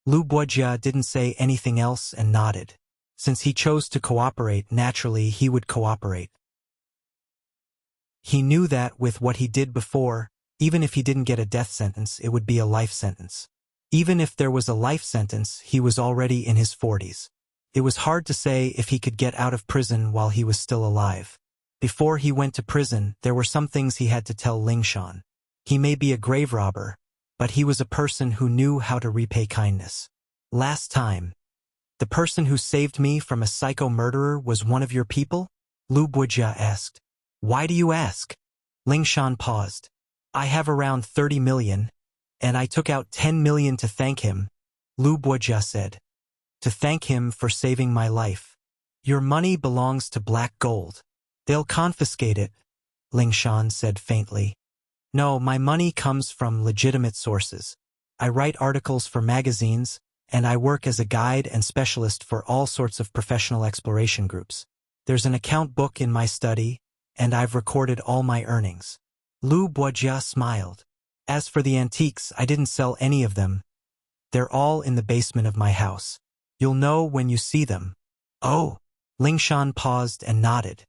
Lu Buijia didn't say anything else and nodded. Since he chose to cooperate, naturally he would cooperate. He knew that with what he did before, even if he didn't get a death sentence, it would be a life sentence. Even if there was a life sentence, he was already in his 40s. It was hard to say if he could get out of prison while he was still alive. Before he went to prison, there were some things he had to tell Ling Shan. He may be a grave robber, but he was a person who knew how to repay kindness. Last time, the person who saved me from a psycho murderer was one of your people? Lu Buijia asked. Why do you ask? Ling Shan paused. I have around 30 million, and I took out 10 million to thank him, Lu Buijia said. To thank him for saving my life. Your money belongs to Black Gold. They'll confiscate it, Ling Shan said faintly. No, my money comes from legitimate sources. I write articles for magazines, and I work as a guide and specialist for all sorts of professional exploration groups. There's an account book in my study, and I've recorded all my earnings. Lu Boijia smiled. As for the antiques, I didn't sell any of them. They're all in the basement of my house. You'll know when you see them. Oh. Lingshan paused and nodded.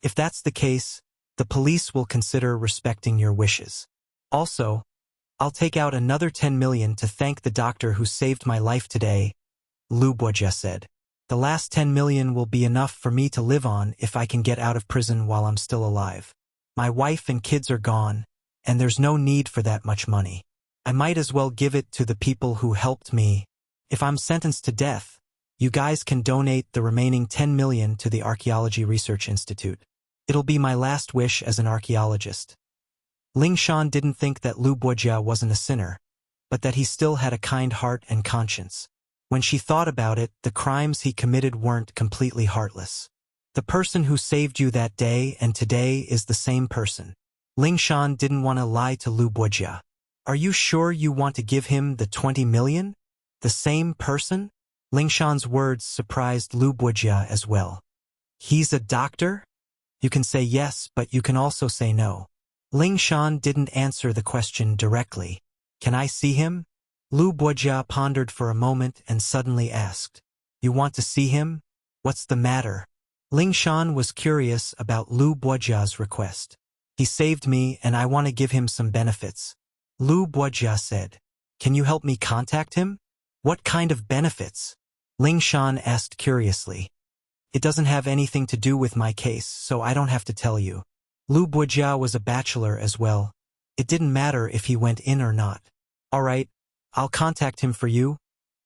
If that's the case, the police will consider respecting your wishes. Also, I'll take out another 10 million to thank the doctor who saved my life today, Lu Boijia said. The last 10 million will be enough for me to live on if I can get out of prison while I'm still alive. My wife and kids are gone, and there's no need for that much money. I might as well give it to the people who helped me. If I'm sentenced to death, you guys can donate the remaining 10 million to the Archaeology Research Institute. It'll be my last wish as an archaeologist. Lingshan didn't think that Lu Boijia wasn't a sinner, but that he still had a kind heart and conscience. When she thought about it, the crimes he committed weren't completely heartless. The person who saved you that day and today is the same person. Lingshan didn't want to lie to Lu Boijia. Are you sure you want to give him the 20 million? The same person? Lingshan's words surprised Lu Boijia as well. He's a doctor? You can say yes, but you can also say no. Lingshan didn't answer the question directly. Can I see him? Lu Boijia pondered for a moment and suddenly asked. You want to see him? What's the matter? Lingshan was curious about Lu Boijia's request. He saved me and I want to give him some benefits. Lu Boijia said. Can you help me contact him? What kind of benefits? Lingshan asked curiously. It doesn't have anything to do with my case, so I don't have to tell you. Lu Boijia was a bachelor as well. It didn't matter if he went in or not. All right, I'll contact him for you,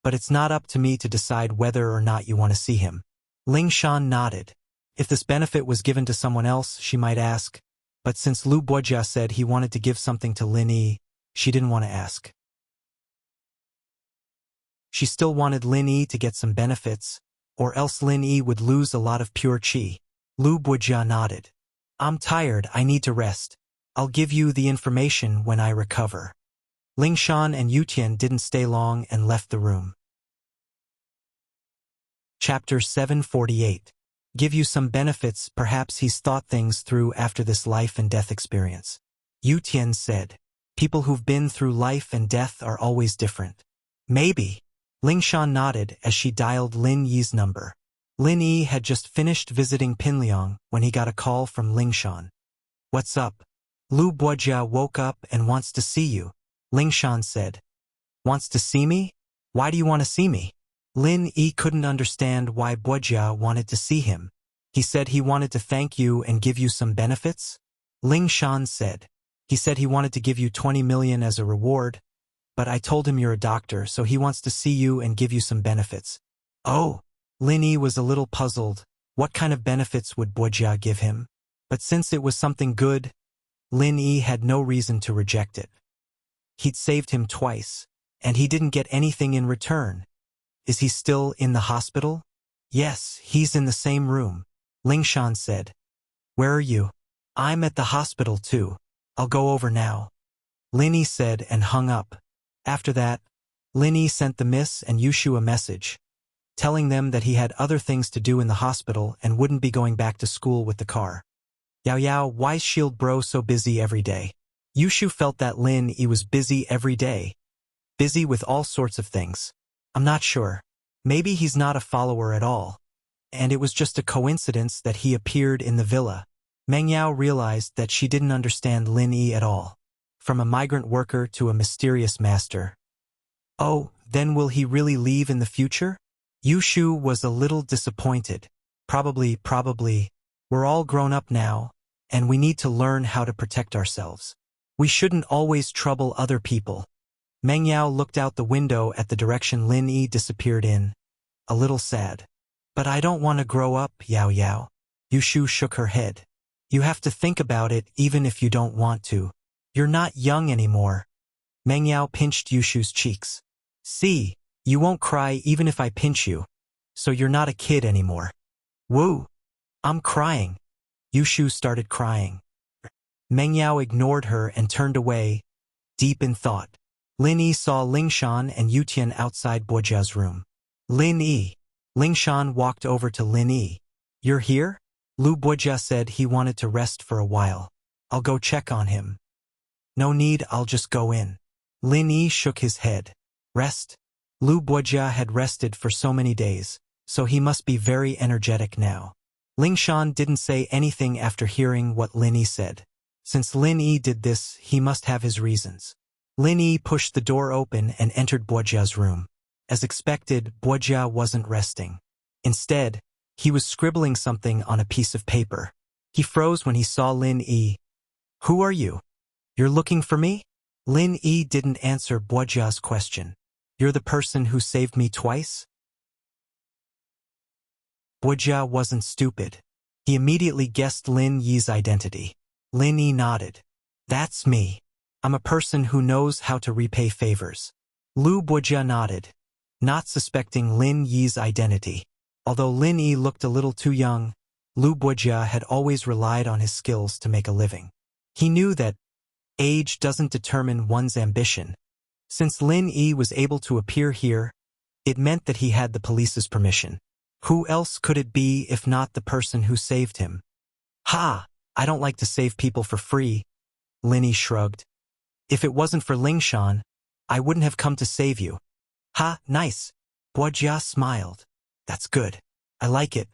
but it's not up to me to decide whether or not you want to see him. Lingshan nodded. If this benefit was given to someone else, she might ask, but since Lu Boijia said he wanted to give something to Lin Yi, she didn't want to ask. She still wanted Lin Yi to get some benefits, or else Lin Yi would lose a lot of pure qi. Lu Boijia nodded. I'm tired, I need to rest. I'll give you the information when I recover. Lingshan and Yutian didn't stay long and left the room. Chapter 748. Give you some benefits, perhaps he's thought things through after this life and death experience. Yutian said. People who've been through life and death are always different. Maybe. Lingshan nodded as she dialed Lin Yi's number. Lin Yi had just finished visiting Pinliang when he got a call from Lingshan. What's up? Lu Boijia woke up and wants to see you. Lingshan said. Wants to see me? Why do you want to see me? Lin Yi couldn't understand why Boijia wanted to see him. He said he wanted to thank you and give you some benefits? Lingshan said. He said he wanted to give you 20 million as a reward, but I told him you're a doctor, so he wants to see you and give you some benefits. Oh. Lin Yi was a little puzzled. What kind of benefits would Boijia give him? But since it was something good, Lin Yi had no reason to reject it. He'd saved him twice, and he didn't get anything in return. Is he still in the hospital? Yes, he's in the same room. Lingshan said. Where are you? I'm at the hospital too. I'll go over now. Lin Yi said and hung up. After that, Lin Yi sent the Miss and Yushu a message, telling them that he had other things to do in the hospital and wouldn't be going back to school with the car. Yao, why's Shield Bro so busy every day? Yushu felt that Lin Yi was busy every day. Busy with all sorts of things. I'm not sure. Maybe he's not a follower at all. And it was just a coincidence that he appeared in the villa. Meng Yao realized that she didn't understand Lin Yi at all. From a migrant worker to a mysterious master. Oh, then will he really leave in the future? Yushu was a little disappointed. Probably. We're all grown up now, and we need to learn how to protect ourselves. We shouldn't always trouble other people. Meng Yao looked out the window at the direction Lin Yi disappeared in, a little sad. But I don't want to grow up, Yao. Yushu shook her head. You have to think about it even if you don't want to. You're not young anymore. Meng Yao pinched Yushu's cheeks. See, you won't cry even if I pinch you. So you're not a kid anymore. Woo! I'm crying. Yushu started crying. Meng Yao ignored her and turned away, deep in thought. Lin Yi saw Lingshan and Yutian outside Boijia's room. Lin Yi. Lingshan walked over to Lin Yi. You're here? Lu Buojia said he wanted to rest for a while. I'll go check on him. No need, I'll just go in. Lin Yi shook his head. Rest? Lu Buojia had rested for so many days, so he must be very energetic now. Ling Shan didn't say anything after hearing what Lin Yi said. Since Lin Yi did this, he must have his reasons. Lin Yi pushed the door open and entered Buojia's room. As expected, Buojia wasn't resting. Instead, he was scribbling something on a piece of paper. He froze when he saw Lin Yi. Who are you? You're looking for me? Lin Yi didn't answer Buojia's question. You're the person who saved me twice? Buojia wasn't stupid. He immediately guessed Lin Yi's identity. Lin Yi nodded. That's me. I'm a person who knows how to repay favors. Lu Buojia nodded, not suspecting Lin Yi's identity. Although Lin Yi looked a little too young, Lu Buojia had always relied on his skills to make a living. He knew that age doesn't determine one's ambition. Since Lin Yi was able to appear here, it meant that he had the police's permission. Who else could it be if not the person who saved him? Ha! I don't like to save people for free, Lin Yi shrugged. If it wasn't for Ling Shan, I wouldn't have come to save you. Ha, nice. Buojia smiled. That's good. I like it.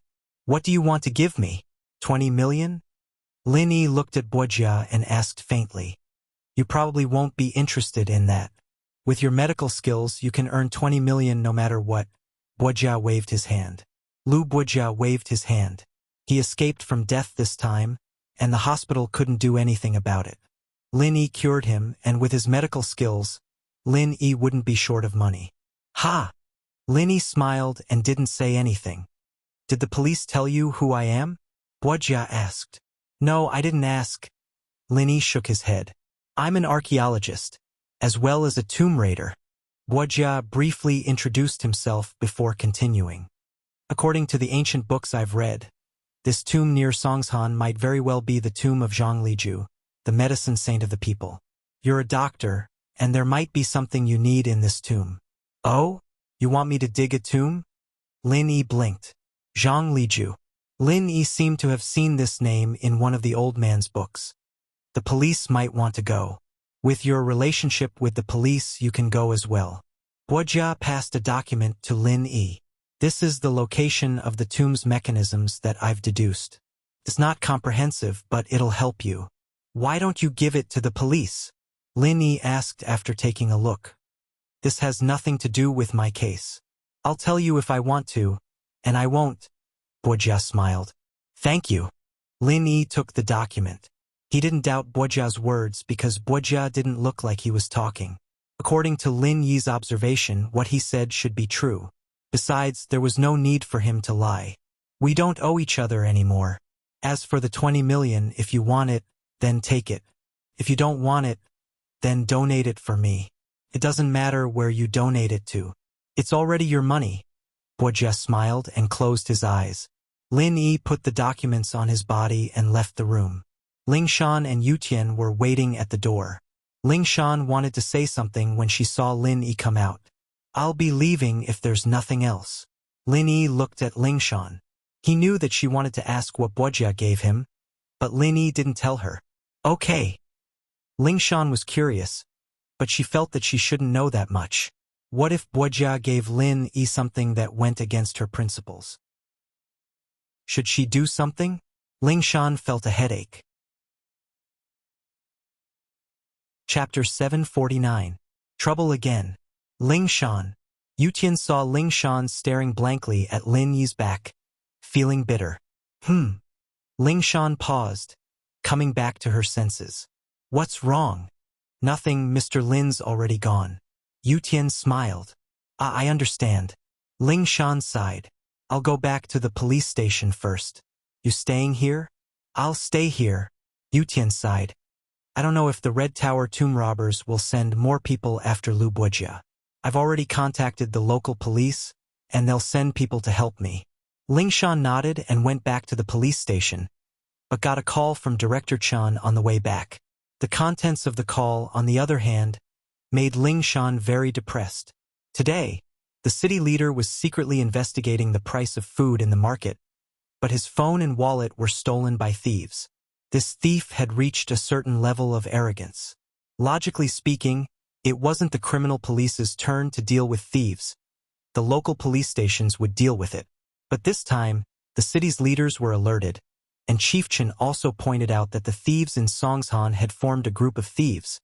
What do you want to give me? 20 million? Lin Yi looked at Buojia and asked faintly. You probably won't be interested in that. With your medical skills, you can earn 20 million no matter what. Buojia waved his hand. Lu Buojia waved his hand. He escaped from death this time, and the hospital couldn't do anything about it. Lin Yi cured him, and with his medical skills, Lin Yi wouldn't be short of money. Ha! Lin Yi smiled and didn't say anything. Did the police tell you who I am? Buojia asked. No, I didn't ask. Lin Yi shook his head. I'm an archaeologist, as well as a tomb raider. Buojia briefly introduced himself before continuing. According to the ancient books I've read, this tomb near Songshan might very well be the tomb of Zhang Liju, the medicine saint of the people. You're a doctor, and there might be something you need in this tomb. Oh? You want me to dig a tomb? Lin Yi blinked. Zhang Liju. Lin Yi seemed to have seen this name in one of the old man's books. The police might want to go. With your relationship with the police, you can go as well. Buojia passed a document to Lin Yi. This is the location of the tomb's mechanisms that I've deduced. It's not comprehensive, but it'll help you. Why don't you give it to the police? Lin Yi asked after taking a look. This has nothing to do with my case. I'll tell you if I want to, and I won't. Buojia smiled. Thank you. Lin Yi took the document. He didn't doubt Buojia's words because Buojia didn't look like he was talking. According to Lin Yi's observation, what he said should be true. Besides, there was no need for him to lie. We don't owe each other anymore. As for the 20 million, if you want it, then take it. If you don't want it, then donate it for me. It doesn't matter where you donate it to. It's already your money. Buojia smiled and closed his eyes. Lin Yi put the documents on his body and left the room. Ling Shan and Yutian were waiting at the door. Ling Shan wanted to say something when she saw Lin Yi come out. I'll be leaving if there's nothing else. Lin Yi looked at Ling Shan. He knew that she wanted to ask what Buojia gave him, but Lin Yi didn't tell her. Okay. Ling Shan was curious, but she felt that she shouldn't know that much. What if Buojia gave Lin Yi something that went against her principles? Should she do something? Ling Shan felt a headache. Chapter 749. Trouble Again. Ling Shan. Yutian saw Ling Shan staring blankly at Lin Yi's back, feeling bitter. Ling Shan paused, coming back to her senses. What's wrong? Nothing, Mr. Lin's already gone. Yutian smiled. I understand. Ling Shan sighed. I'll go back to the police station first. You staying here? I'll stay here. Yutian sighed. I don't know if the Red Tower tomb robbers will send more people after Lu Buojia. I've already contacted the local police, and they'll send people to help me. Ling Shan nodded and went back to the police station, but got a call from Director Chan on the way back. The contents of the call, on the other hand, made Ling Shan very depressed. Today, the city leader was secretly investigating the price of food in the market, but his phone and wallet were stolen by thieves. This thief had reached a certain level of arrogance. Logically speaking, it wasn't the criminal police's turn to deal with thieves. The local police stations would deal with it. But this time, the city's leaders were alerted, and Chief Chen also pointed out that the thieves in Songshan had formed a group of thieves,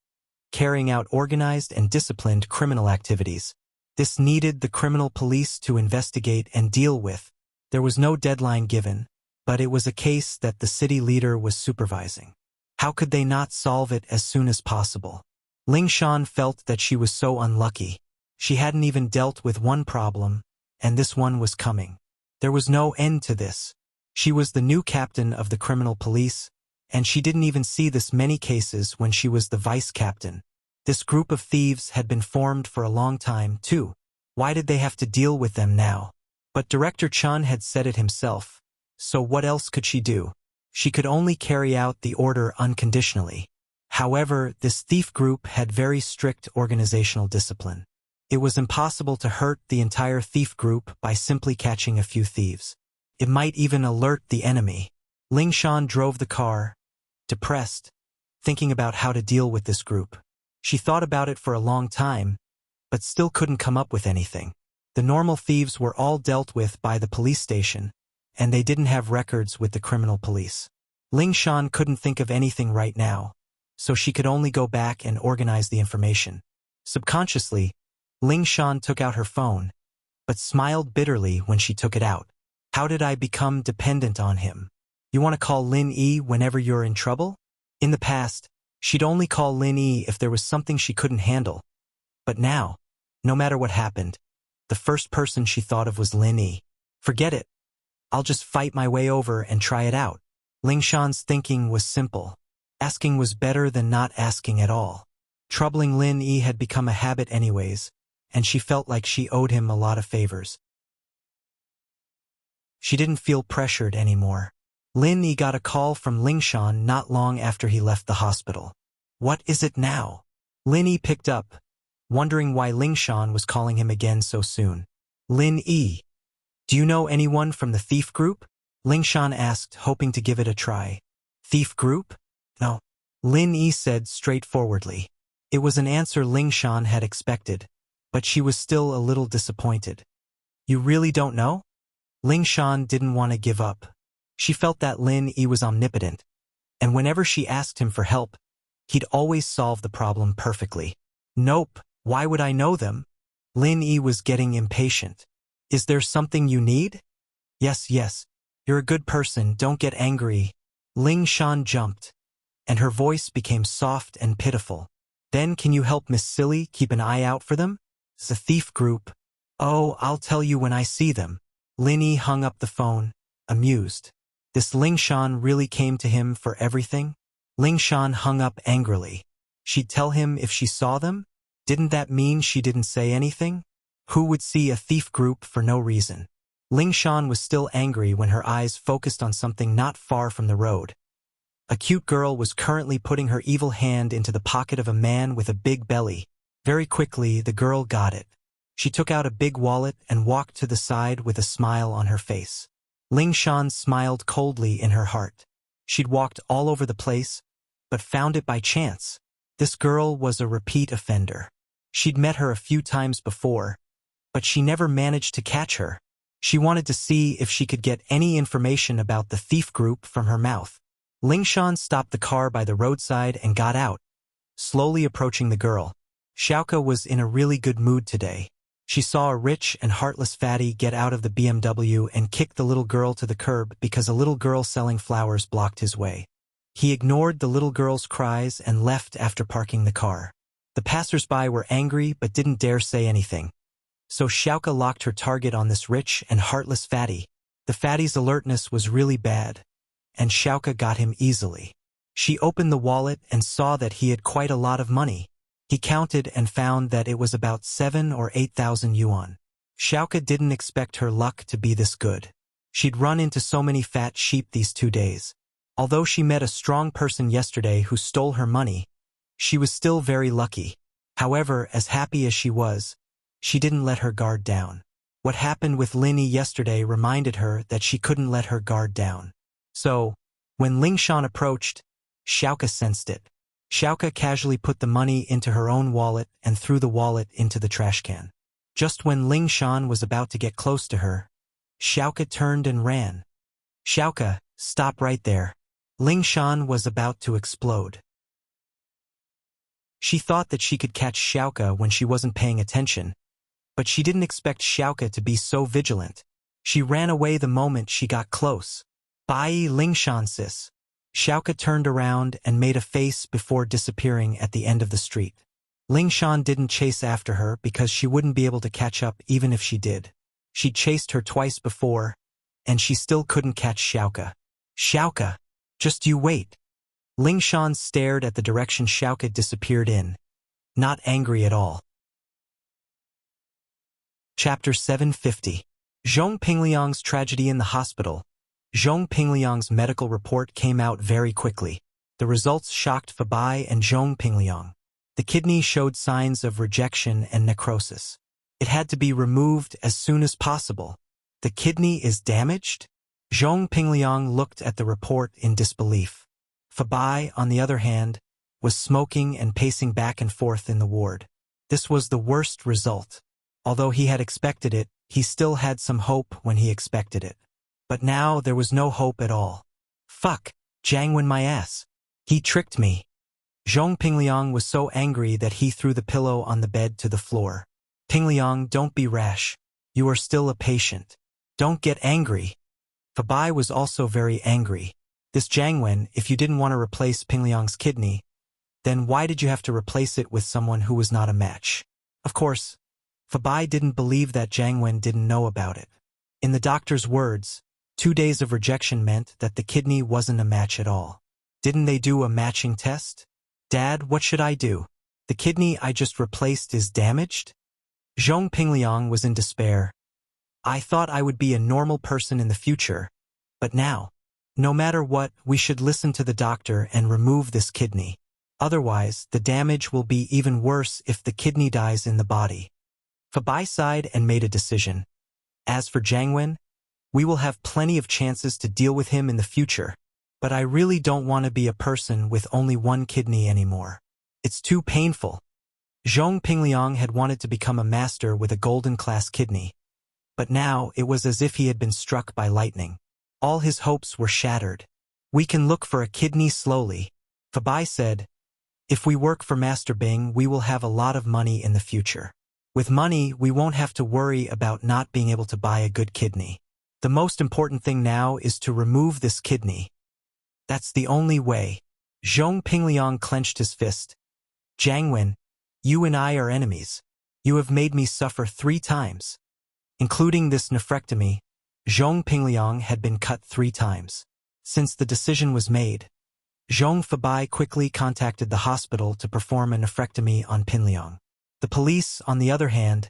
carrying out organized and disciplined criminal activities. This needed the criminal police to investigate and deal with. There was no deadline given, but it was a case that the city leader was supervising. How could they not solve it as soon as possible? Ling Shan felt that she was so unlucky. She hadn't even dealt with one problem, and this one was coming. There was no end to this. She was the new captain of the criminal police, and she didn't even see this many cases when she was the vice captain. This group of thieves had been formed for a long time, too. Why did they have to deal with them now? But Director Chun had said it himself, so what else could she do? She could only carry out the order unconditionally. However, this thief group had very strict organizational discipline. It was impossible to hurt the entire thief group by simply catching a few thieves. It might even alert the enemy. Ling Shan drove the car, depressed, thinking about how to deal with this group. She thought about it for a long time, but still couldn't come up with anything. The normal thieves were all dealt with by the police station, and they didn't have records with the criminal police. Ling Shan couldn't think of anything right now, so she could only go back and organize the information. Subconsciously, Ling Shan took out her phone, but smiled bitterly when she took it out. How did I become dependent on him? You want to call Lin Yi whenever you're in trouble? In the past, she'd only call Lin Yi if there was something she couldn't handle. But now, no matter what happened, the first person she thought of was Lin Yi. Forget it. I'll just fight my way over and try it out. Ling Shan's thinking was simple. Asking was better than not asking at all. Troubling Lin Yi had become a habit anyways, and she felt like she owed him a lot of favors. She didn't feel pressured anymore. Lin Yi got a call from Ling Shan not long after he left the hospital. What is it now? Lin Yi picked up, wondering why Ling Shan was calling him again so soon. Lin Yi, do you know anyone from the thief group? Ling Shan asked, hoping to give it a try. Thief group? No. Lin Yi said straightforwardly. It was an answer Ling Shan had expected, but she was still a little disappointed. You really don't know? Ling Shan didn't want to give up. She felt that Lin Yi was omnipotent, and whenever she asked him for help, he'd always solve the problem perfectly. Nope, why would I know them? Lin Yi was getting impatient. Is there something you need? Yes, you're a good person, don't get angry. Ling Shan jumped, and her voice became soft and pitiful. Then can you help Miss Silly keep an eye out for them? It's a thief group. Oh, I'll tell you when I see them. Lin Yi hung up the phone, amused. This Ling Shan really came to him for everything? Ling Shan hung up angrily. She'd tell him if she saw them? Didn't that mean she didn't say anything? Who would see a thief group for no reason? Ling Shan was still angry when her eyes focused on something not far from the road. A cute girl was currently putting her evil hand into the pocket of a man with a big belly. Very quickly, the girl got it. She took out a big wallet and walked to the side with a smile on her face. Ling Shan smiled coldly in her heart. She'd walked all over the place, but found it by chance. This girl was a repeat offender. She'd met her a few times before, but she never managed to catch her. She wanted to see if she could get any information about the thief group from her mouth. Ling Shan stopped the car by the roadside and got out, slowly approaching the girl. Xiaoke was in a really good mood today. She saw a rich and heartless fatty get out of the BMW and kick the little girl to the curb because a little girl selling flowers blocked his way. He ignored the little girl's cries and left after parking the car. The passers-by were angry but didn't dare say anything. So Xiaoke locked her target on this rich and heartless fatty. The fatty's alertness was really bad, and Xiaoke got him easily. She opened the wallet and saw that he had quite a lot of money. He counted and found that it was about 7,000 or 8,000 yuan. Xiaoke didn't expect her luck to be this good. She'd run into so many fat sheep these 2 days. Although she met a strong person yesterday who stole her money, she was still very lucky. However, as happy as she was, she didn't let her guard down. What happened with Linny yesterday reminded her that she couldn't let her guard down. So, when Ling Shan approached, Xiaoka sensed it. Xiaoka casually put the money into her own wallet and threw the wallet into the trash can. Just when Ling Shan was about to get close to her, Xiaoka turned and ran. Xiaoka, stop right there. Ling Shan was about to explode. She thought that she could catch Xiaoka when she wasn't paying attention, but she didn't expect Xiaoka to be so vigilant. She ran away the moment she got close. Bye, Ling Shan sis. Xiaoka turned around and made a face before disappearing at the end of the street. Ling Shan didn't chase after her because she wouldn't be able to catch up even if she did. She'd chased her twice before, and she still couldn't catch Xiaoka. Xiaoka, just you wait. Ling Shan stared at the direction Xiaoka disappeared in, not angry at all. Chapter 750. Zhong Pingliang's tragedy in the hospital. Zhong Pingliang's medical report came out very quickly. The results shocked Fabai and Zhong Pingliang. The kidney showed signs of rejection and necrosis. It had to be removed as soon as possible. The kidney is damaged? Zhong Pingliang looked at the report in disbelief. Fabai, on the other hand, was smoking and pacing back and forth in the ward. This was the worst result. Although he had expected it, he still had some hope when he expected it. But now there was no hope at all. Fuck, Jiangwen my ass. He tricked me. Zhong Pingliang was so angry that he threw the pillow on the bed to the floor. Pingliang, don't be rash. You are still a patient. Don't get angry. Fabai was also very angry. This Jiangwen, if you didn't want to replace Pingliang's kidney, then why did you have to replace it with someone who was not a match? Of course, Fabai didn't believe that Jiangwen didn't know about it. In the doctor's words, 2 days of rejection meant that the kidney wasn't a match at all. Didn't they do a matching test? Dad, what should I do? The kidney I just replaced is damaged? Zhong Pingliang was in despair. I thought I would be a normal person in the future, but now, no matter what, we should listen to the doctor and remove this kidney. Otherwise, the damage will be even worse if the kidney dies in the body. Fabai sighed and made a decision. As for Jiangwen, we will have plenty of chances to deal with him in the future, but I really don't want to be a person with only one kidney anymore. It's too painful. Zhong Pingliang had wanted to become a master with a golden-class kidney, but now it was as if he had been struck by lightning. All his hopes were shattered. We can look for a kidney slowly. Fabai said, if we work for Master Bing, we will have a lot of money in the future. With money, we won't have to worry about not being able to buy a good kidney. The most important thing now is to remove this kidney. That's the only way. Zhong Pingliang clenched his fist. Jiangwen, you and I are enemies. You have made me suffer 3 times. Including this nephrectomy, Zhong Pingliang had been cut 3 times. Since the decision was made, Zhong Fabai quickly contacted the hospital to perform a nephrectomy on Pingliang. The police, on the other hand,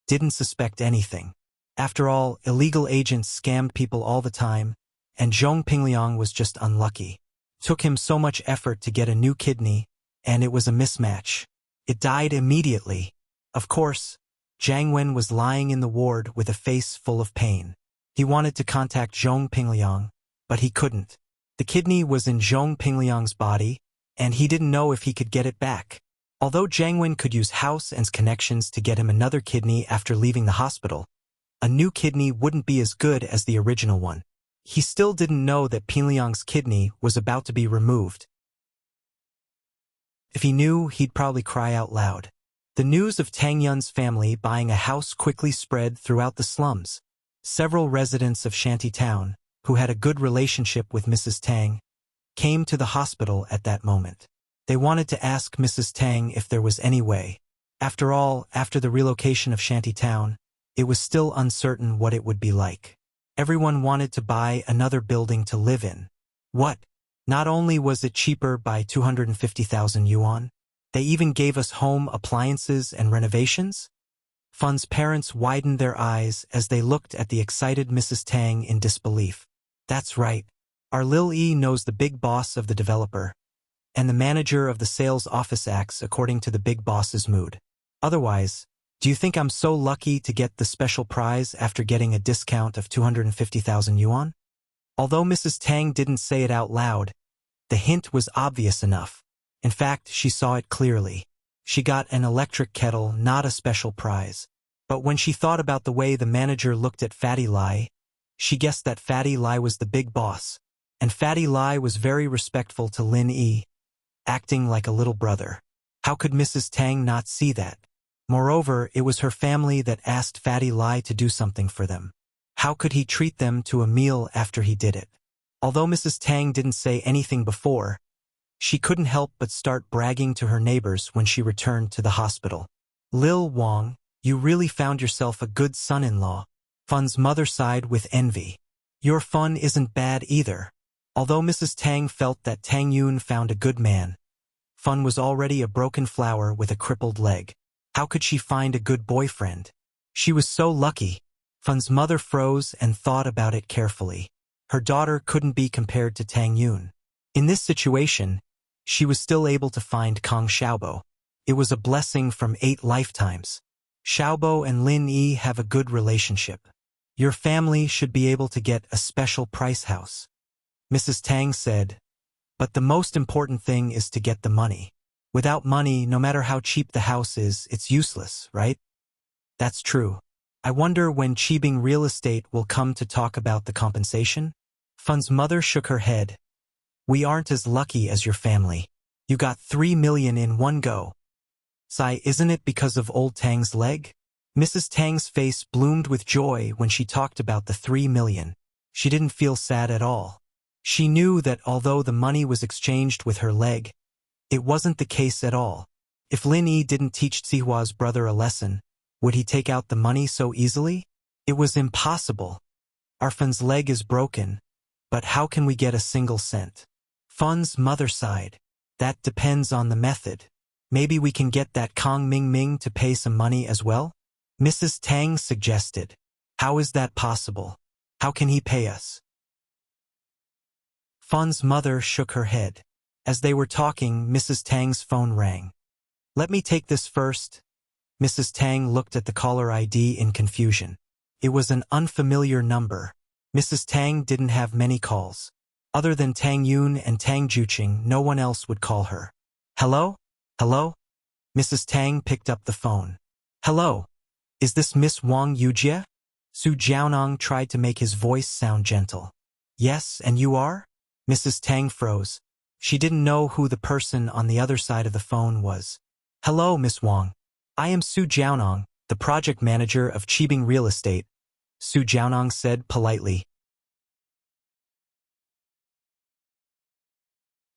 didn't suspect anything. After all, illegal agents scammed people all the time, and Zhong Pingliang was just unlucky. It took him so much effort to get a new kidney, and it was a mismatch. It died immediately. Of course, Jiangwen was lying in the ward with a face full of pain. He wanted to contact Zhong Pingliang, but he couldn't. The kidney was in Zhong Pingliang's body, and he didn't know if he could get it back. Although Jiangwen could use House and connections to get him another kidney after leaving the hospital, a new kidney wouldn't be as good as the original one. He still didn't know that Pingliang's kidney was about to be removed. If he knew, he'd probably cry out loud. The news of Tang Yun's family buying a house quickly spread throughout the slums. Several residents of Shantytown, who had a good relationship with Mrs. Tang, came to the hospital at that moment. They wanted to ask Mrs. Tang if there was any way. After all, after the relocation of Shantytown, it was still uncertain what it would be like. Everyone wanted to buy another building to live in. What? Not only was it cheaper by 250,000 yuan, they even gave us home appliances and renovations? Fun's parents widened their eyes as they looked at the excited Mrs. Tang in disbelief. That's right. Our Lil E knows the big boss of the developer, and the manager of the sales office acts according to the big boss's mood. Otherwise, Do you think I'm so lucky to get the special prize after getting a discount of 250,000 yuan? Although Mrs. Tang didn't say it out loud, the hint was obvious enough. In fact, she saw it clearly. She got an electric kettle, not a special prize. But when she thought about the way the manager looked at Fatty Lai, she guessed that Fatty Lai was the big boss. And Fatty Lai was very respectful to Lin Yi, acting like a little brother. How could Mrs. Tang not see that? Moreover, it was her family that asked Fatty Lai to do something for them. How could he treat them to a meal after he did it? Although Mrs. Tang didn't say anything before, she couldn't help but start bragging to her neighbors when she returned to the hospital. Lil Wang, you really found yourself a good son-in-law. Fun's mother sighed with envy. Your Fun isn't bad either. Although Mrs. Tang felt that Tang Yun found a good man, Fun was already a broken flower with a crippled leg. How could she find a good boyfriend? She was so lucky. Fun's mother froze and thought about it carefully. Her daughter couldn't be compared to Tang Yun. In this situation, she was still able to find Kong Xiaobo. It was a blessing from 8 lifetimes. Xiaobo and Lin Yi have a good relationship. Your family should be able to get a special price house, Mrs. Tang said. But the most important thing is to get the money. Without money, no matter how cheap the house is, it's useless, right? That's true. I wonder when Chibing Real Estate will come to talk about the compensation? Fun's mother shook her head. We aren't as lucky as your family. You got 3 million in one go. Sai, isn't it because of old Tang's leg? Mrs. Tang's face bloomed with joy when she talked about the 3 million. She didn't feel sad at all. She knew that although the money was exchanged with her leg, it wasn't the case at all. If Lin Yi didn't teach Zihua's brother a lesson, would he take out the money so easily? It was impossible. Our Fun's leg is broken, but how can we get a single cent? Fun's mother sighed. That depends on the method. Maybe we can get that Kong Ming to pay some money as well? Mrs. Tang suggested. How is that possible? How can he pay us? Fun's mother shook her head. As they were talking, Mrs. Tang's phone rang. Let me take this first. Mrs. Tang looked at the caller ID in confusion. It was an unfamiliar number. Mrs. Tang didn't have many calls. Other than Tang Yun and Tang Juqing, no one else would call her. Hello? Hello? Mrs. Tang picked up the phone. Hello? Is this Miss Wang Yujie? Su Jiaonong tried to make his voice sound gentle. Yes, and you are? Mrs. Tang froze. She didn't know who the person on the other side of the phone was. Hello, Miss Wang. I am Su Jiaonong, the project manager of Chibing Real Estate, Su Jiaonong said politely.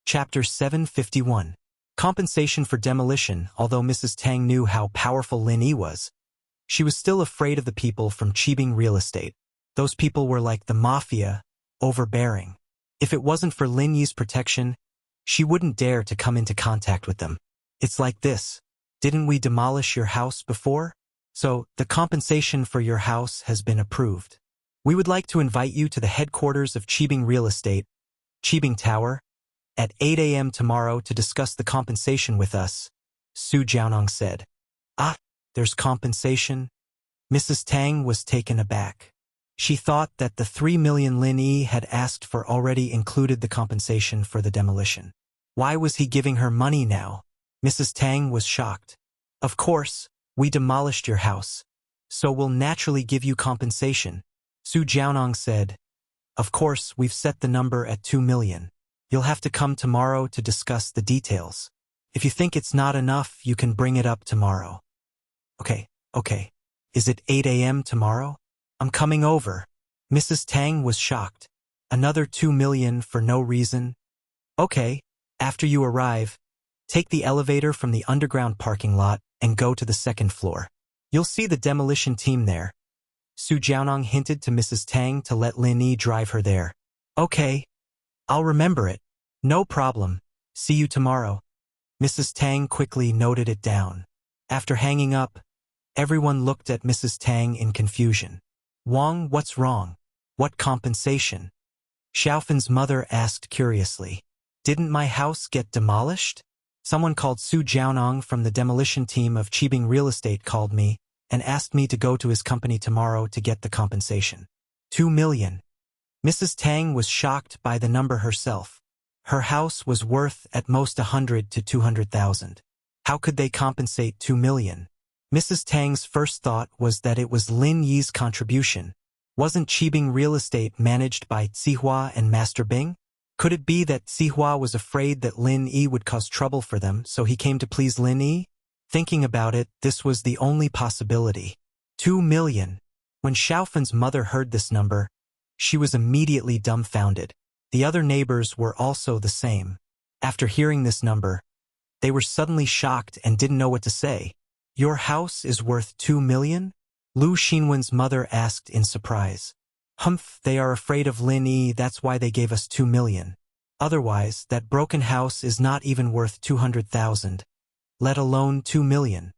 Chapter 751. Compensation for demolition. Although Mrs. Tang knew how powerful Lin Yi was, she was still afraid of the people from Chibing Real Estate. Those people were like the mafia, overbearing. If it wasn't for Lin Yi's protection, she wouldn't dare to come into contact with them. It's like this. Didn't we demolish your house before? So, the compensation for your house has been approved. We would like to invite you to the headquarters of Chibing Real Estate, Chibing Tower, at 8 a.m. tomorrow to discuss the compensation with us, Su Jiaonong said. Ah, there's compensation? Mrs. Tang was taken aback. She thought that the 3 million Lin Yi had asked for already included the compensation for the demolition. Why was he giving her money now? Mrs. Tang was shocked. Of course, we demolished your house, so we'll naturally give you compensation, Su Jiaonong said. Of course, we've set the number at 2 million. You'll have to come tomorrow to discuss the details. If you think it's not enough, you can bring it up tomorrow. Okay. Is it 8 a.m. tomorrow? I'm coming over. Mrs. Tang was shocked. Another 2 million for no reason? Okay, after you arrive, take the elevator from the underground parking lot and go to the 2nd floor. You'll see the demolition team there. Su Jiaonong hinted to Mrs. Tang to let Lin Yi drive her there. Okay, I'll remember it. No problem. See you tomorrow. Mrs. Tang quickly noted it down. After hanging up, everyone looked at Mrs. Tang in confusion. Wang, what's wrong? What compensation? Xiaofan's mother asked curiously. Didn't my house get demolished? Someone called Su Jiaonong from the demolition team of Chibing Real Estate called me, and asked me to go to his company tomorrow to get the compensation. 2 million. Mrs. Tang was shocked by the number herself. Her house was worth at most 100 to 200,000. How could they compensate 2 million? Mrs. Tang's first thought was that it was Lin Yi's contribution. Wasn't Qibing Real Estate managed by Zihua and Master Bing? Could it be that Zihua was afraid that Lin Yi would cause trouble for them, so he came to please Lin Yi? Thinking about it, this was the only possibility. 2 million. When Xiaofen's mother heard this number, she was immediately dumbfounded. The other neighbors were also the same. After hearing this number, they were suddenly shocked and didn't know what to say. Your house is worth 2 million? Lu Xinwen's mother asked in surprise. Humph, they are afraid of Lin Yi, that's why they gave us 2 million. Otherwise, that broken house is not even worth 200,000, let alone 2 million.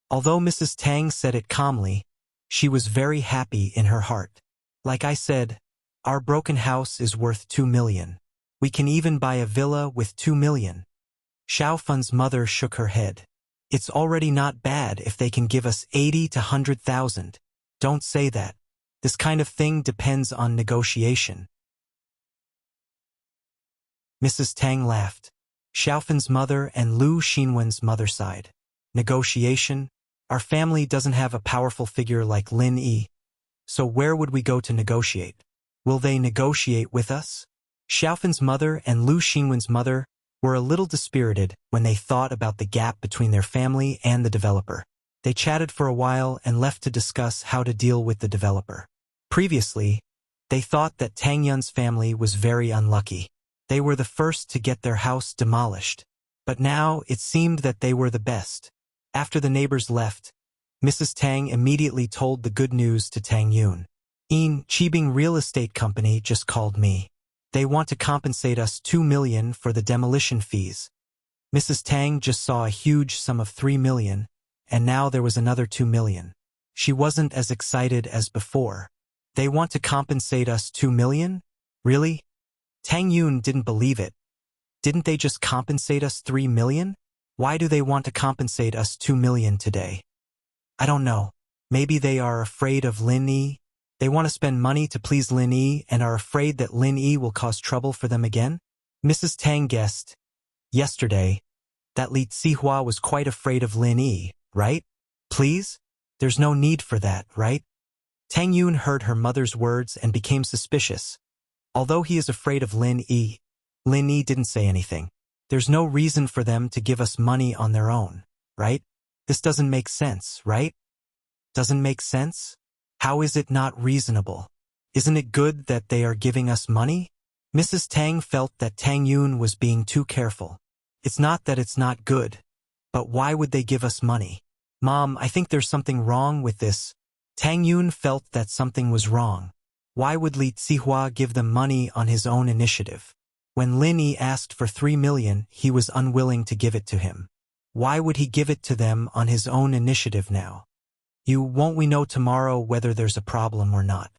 Although Mrs. Tang said it calmly, she was very happy in her heart. Like I said, our broken house is worth 2 million. We can even buy a villa with 2 million. Xiaofen's mother shook her head. It's already not bad if they can give us 80 to 100,000. Don't say that. This kind of thing depends on negotiation. Mrs. Tang laughed. Xiaofen's mother and Lu Xinwen's mother sighed. Negotiation? Our family doesn't have a powerful figure like Lin Yi. So where would we go to negotiate? Will they negotiate with us? Xiaofen's mother and Lu Xinwen's mother were a little dispirited when they thought about the gap between their family and the developer. They chatted for a while and left to discuss how to deal with the developer. Previously, they thought that Tang Yun's family was very unlucky. They were the first to get their house demolished. But now it seemed that they were the best. After the neighbors left, Mrs. Tang immediately told the good news to Tang Yun. Qibing Real Estate Company just called me. They want to compensate us 2 million for the demolition fees. Mrs. Tang just saw a huge sum of 3 million, and now there was another 2 million. She wasn't as excited as before. They want to compensate us 2 million? Really? Tang Yun didn't believe it. Didn't they just compensate us 3 million? Why do they want to compensate us 2 million today? I don't know. Maybe they are afraid of Lin Yi. They want to spend money to please Lin Yi and are afraid that Lin Yi will cause trouble for them again? Mrs. Tang guessed. Yesterday, that Li Zihua was quite afraid of Lin Yi, right? Please? There's no need for that, right? Tang Yun heard her mother's words and became suspicious. Although he is afraid of Lin Yi didn't say anything. There's no reason for them to give us money on their own, right? This doesn't make sense, right? Doesn't make sense? How is it not reasonable? Isn't it good that they are giving us money? Mrs. Tang felt that Tang Yun was being too careful. It's not that it's not good, but why would they give us money? Mom, I think there's something wrong with this. Tang Yun felt that something was wrong. Why would Li Zihua give them money on his own initiative? When Lin Yi asked for 3 million, he was unwilling to give it to him. Why would he give it to them on his own initiative now? Won't we know tomorrow whether there's a problem or not?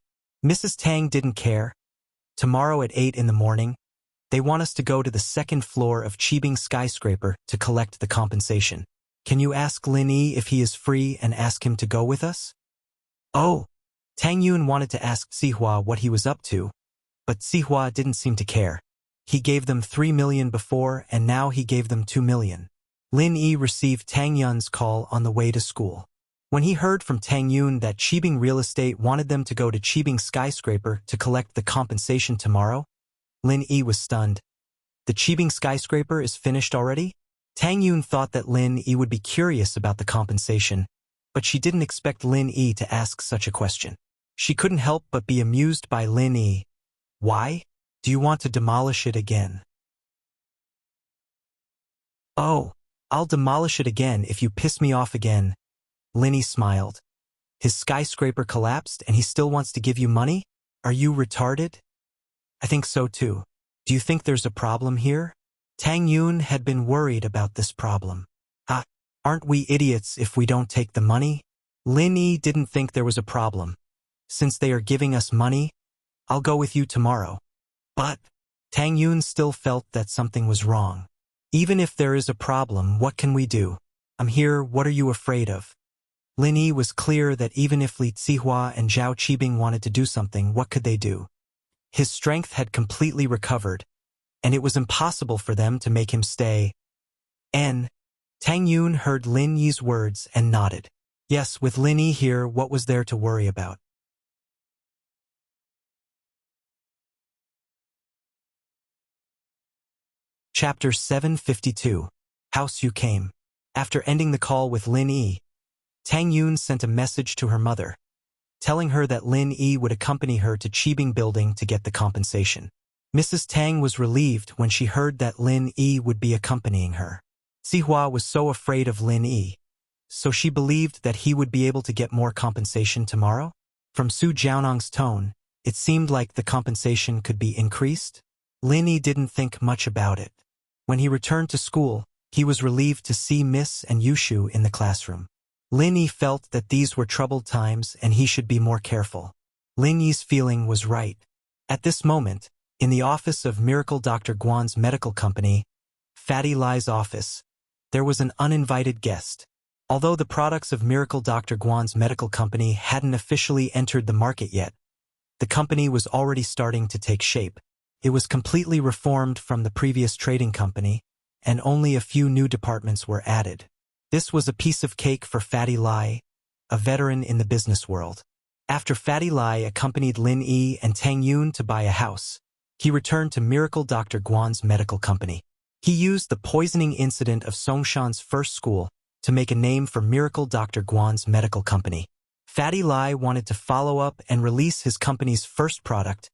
Mrs. Tang didn't care. Tomorrow at 8 in the morning, they want us to go to the second floor of Qibing skyscraper to collect the compensation. Can you ask Lin Yi if he is free and ask him to go with us? Oh, Tang Yun wanted to ask Zihua what he was up to, but Zihua didn't seem to care. He gave them 3 million before and now he gave them 2 million. Lin Yi received Tang Yun's call on the way to school. When he heard from Tang Yun that Qibing Real Estate wanted them to go to Qibing skyscraper to collect the compensation tomorrow, Lin Yi was stunned. The Qibing skyscraper is finished already? Tang Yun thought that Lin Yi would be curious about the compensation, but she didn't expect Lin Yi to ask such a question. She couldn't help but be amused by Lin Yi. Why? Do you want to demolish it again? Oh, I'll demolish it again if you piss me off again. Lin Yi smiled. His skyscraper collapsed and he still wants to give you money? Are you retarded? I think so too. Do you think there's a problem here? Tang Yun had been worried about this problem. Aren't we idiots if we don't take the money? Lin Yi didn't think there was a problem. Since they are giving us money, I'll go with you tomorrow. But Tang Yun still felt that something was wrong. Even if there is a problem, what can we do? I'm here, what are you afraid of? Lin Yi was clear that even if Li Zihua and Zhao Qibing wanted to do something, what could they do? His strength had completely recovered, and it was impossible for them to make him stay. Tang Yun heard Lin Yi's words and nodded. Yes, with Lin Yi here, what was there to worry about? Chapter 752. House You Came. After ending the call with Lin Yi, Tang Yun sent a message to her mother, telling her that Lin Yi would accompany her to Qibing Building to get the compensation. Mrs. Tang was relieved when she heard that Lin Yi would be accompanying her. Zihua was so afraid of Lin Yi, so she believed that he would be able to get more compensation tomorrow? From Su Jiaonang's tone, it seemed like the compensation could be increased. Lin Yi didn't think much about it. When he returned to school, he was relieved to see Miss and Yushu in the classroom. Lin Yi felt that these were troubled times and he should be more careful. Lin Yi's feeling was right. At this moment, in the office of Miracle Dr. Guan's medical company, Fatty Lai's office, there was an uninvited guest. Although the products of Miracle Dr. Guan's medical company hadn't officially entered the market yet, the company was already starting to take shape. It was completely reformed from the previous trading company, and only a few new departments were added. This was a piece of cake for Fatty Lai, a veteran in the business world. After Fatty Lai accompanied Lin Yi and Tang Yun to buy a house, he returned to Miracle Dr. Guan's medical company. He used the poisoning incident of Songshan's first school to make a name for Miracle Dr. Guan's medical company. Fatty Lai wanted to follow up and release his company's first product,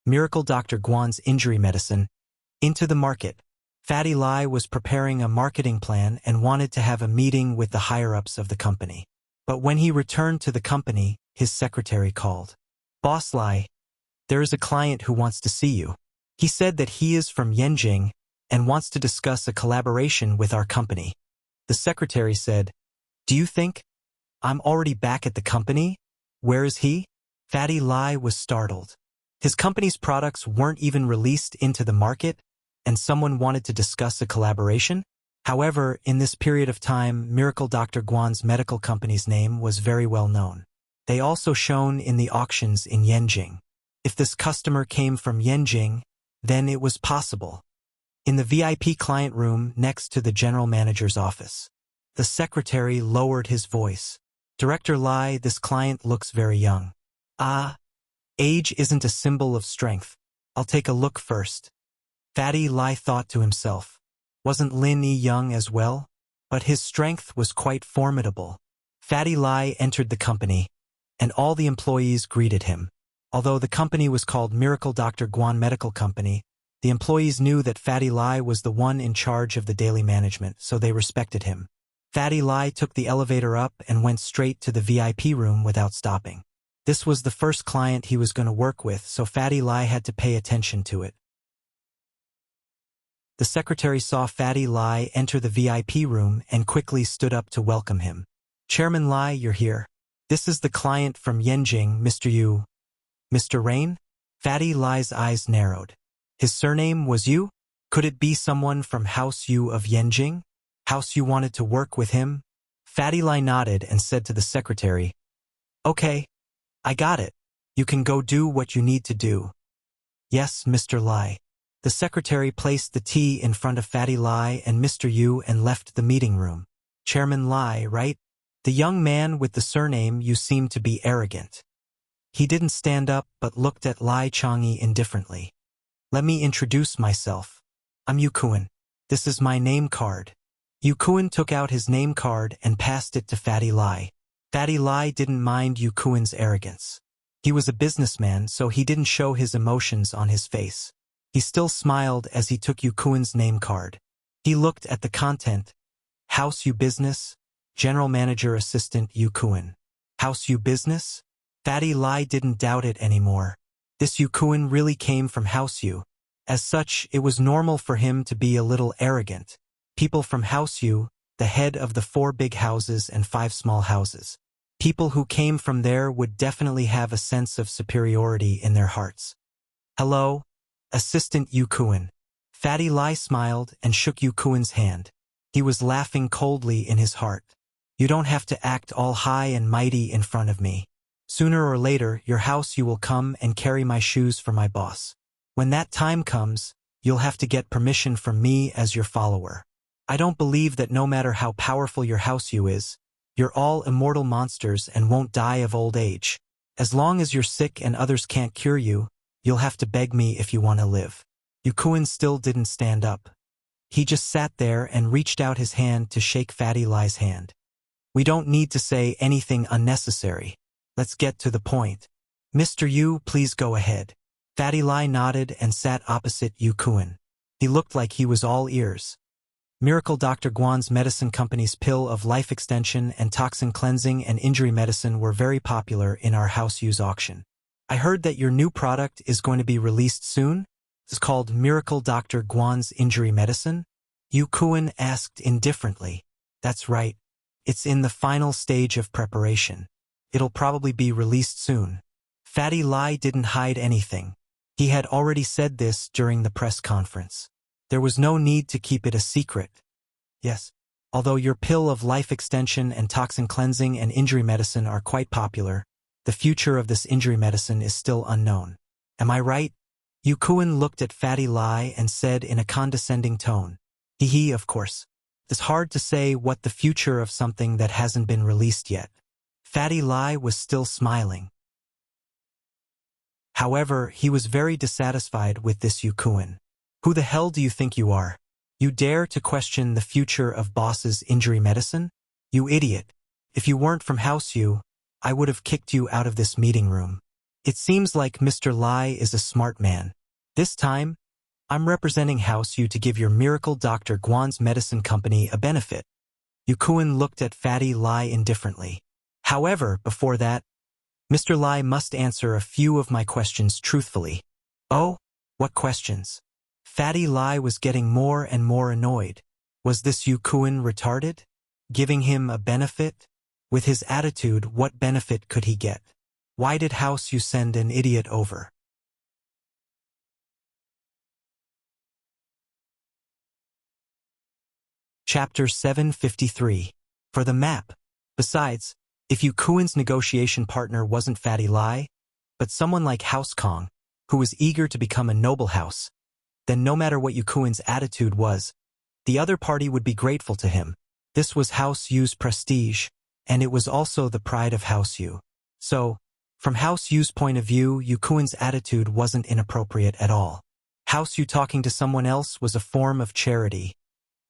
Miracle Dr. Guan's injury medicine, into the market. Fatty Lai was preparing a marketing plan and wanted to have a meeting with the higher-ups of the company. But when he returned to the company, his secretary called. "Boss Lai, there is a client who wants to see you. He said that he is from Yanjing and wants to discuss a collaboration with our company." The secretary said, "Do you think I'm already back at the company? Where is he?" Fatty Lai was startled. His company's products weren't even released into the market, and someone wanted to discuss a collaboration? However, in this period of time, Miracle Dr. Guan's medical company's name was very well known. They also shone in the auctions in Yanjing. If this customer came from Yanjing, then it was possible. In the VIP client room next to the general manager's office, the secretary lowered his voice. "Director Lai, this client looks very young." Age isn't a symbol of strength. I'll take a look first." Fatty Lai thought to himself. Wasn't Lin Yi young as well? But his strength was quite formidable. Fatty Lai entered the company, and all the employees greeted him. Although the company was called Miracle Dr. Guan Medical Company, the employees knew that Fatty Lai was the one in charge of the daily management, so they respected him. Fatty Lai took the elevator up and went straight to the VIP room without stopping. This was the first client he was going to work with, so Fatty Lai had to pay attention to it. The secretary saw Fatty Lai enter the VIP room and quickly stood up to welcome him. "Chairman Lai, you're here. This is the client from Yanjing, Mr. Yu." "Mr. Rain?" Fatty Lai's eyes narrowed. His surname was Yu? Could it be someone from House Yu of Yanjing? House Yu wanted to work with him? Fatty Lai nodded and said to the secretary, "Okay, I got it. You can go do what you need to do." "Yes, Mr. Lai." The secretary placed the tea in front of Fatty Lai and Mr. Yu and left the meeting room. "Chairman Lai, right?" The young man with the surname Yu seemed to be arrogant. He didn't stand up but looked at Lai Changyi indifferently. "Let me introduce myself. I'm Yu Kuan. This is my name card." Yu Kuan took out his name card and passed it to Fatty Lai. Fatty Lai didn't mind Yu Kuan's arrogance. He was a businessman, so he didn't show his emotions on his face. He still smiled as he took Yu Kuan's name card. He looked at the content. "House Yu Business, General Manager Assistant Yu Kuan." "House Yu Business?" Fatty Lai didn't doubt it anymore. This Yu Kuan really came from House Yu. As such, it was normal for him to be a little arrogant. People from House Yu, the head of the 4 big houses and 5 small houses. People who came from there would definitely have a sense of superiority in their hearts. "Hello, Assistant Yu Kuan." Fatty Lai smiled and shook Yu Kuan's hand. He was laughing coldly in his heart. You don't have to act all high and mighty in front of me. Sooner or later, your house you will come and carry my shoes for my boss. When that time comes, you'll have to get permission from me as your follower. I don't believe that no matter how powerful your house you is, you're all immortal monsters and won't die of old age. As long as you're sick and others can't cure you, you'll have to beg me if you want to live. Yukuin still didn't stand up. He just sat there and reached out his hand to shake Fatty Lai's hand. We don't need to say anything unnecessary. Let's get to the point. Mr. Yu, please go ahead. Fatty Lai nodded and sat opposite Yukuin. He looked like he was all ears. Miracle Dr. Guan's medicine company's pill of life extension and toxin cleansing and injury medicine were very popular in our house use auction. I heard that your new product is going to be released soon? It's called Miracle Dr. Guan's injury medicine? Yukuin asked indifferently. That's right. It's in the final stage of preparation. It'll probably be released soon. Fatty Lai didn't hide anything. He had already said this during the press conference. There was no need to keep it a secret. Yes, although your pill of life extension and toxin cleansing and injury medicine are quite popular, the future of this injury medicine is still unknown. Am I right? Yukuin looked at Fatty Lai and said in a condescending tone. Hee, of course. It's hard to say what the future of something that hasn't been released yet. Fatty Lai was still smiling. However, he was very dissatisfied with this Yukuin. Who the hell do you think you are? You dare to question the future of boss's injury medicine? You idiot. If you weren't from House U, I would have kicked you out of this meeting room. It seems like Mr. Lai is a smart man. This time, I'm representing House U to give your Miracle Dr. Guan's medicine company a benefit. Yukuin looked at Fatty Lai indifferently. However, before that, Mr. Lai must answer a few of my questions truthfully. Oh, what questions? Fatty Lai was getting more and more annoyed. Was this Yukuin retarded? Giving him a benefit? With his attitude, what benefit could he get? Why did House U send an idiot over? Chapter 753. For the map. Besides, if Yukuin's negotiation partner wasn't Fatty Lai, but someone like House Kong, who was eager to become a noble house, then no matter what Yukuin's attitude was, the other party would be grateful to him. This was House U's prestige, and it was also the pride of House U. So, from House U's point of view, Yukuin's attitude wasn't inappropriate at all. House U talking to someone else was a form of charity,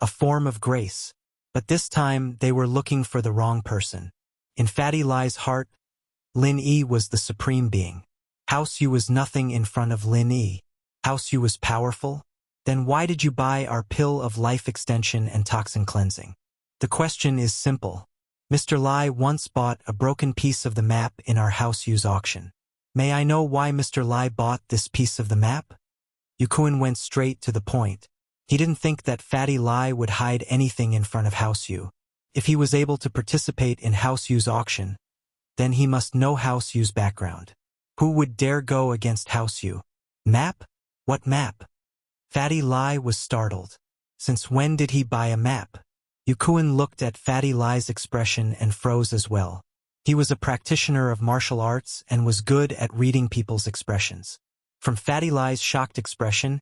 a form of grace. But this time, they were looking for the wrong person. In Fatty Lai's heart, Lin Yi was the supreme being. House U was nothing in front of Lin Yi. House U was powerful? Then why did you buy our pill of life extension and toxin cleansing? The question is simple. Mr. Lai once bought a broken piece of the map in our House U's auction. May I know why Mr. Lai bought this piece of the map? Yukuin went straight to the point. He didn't think that Fatty Lai would hide anything in front of House U. If he was able to participate in House U's auction, then he must know House U's background. Who would dare go against House U? Map? What map? Fatty Lai was startled. Since when did he buy a map? Yukuin looked at Fatty Lai's expression and froze as well. He was a practitioner of martial arts and was good at reading people's expressions. From Fatty Lai's shocked expression,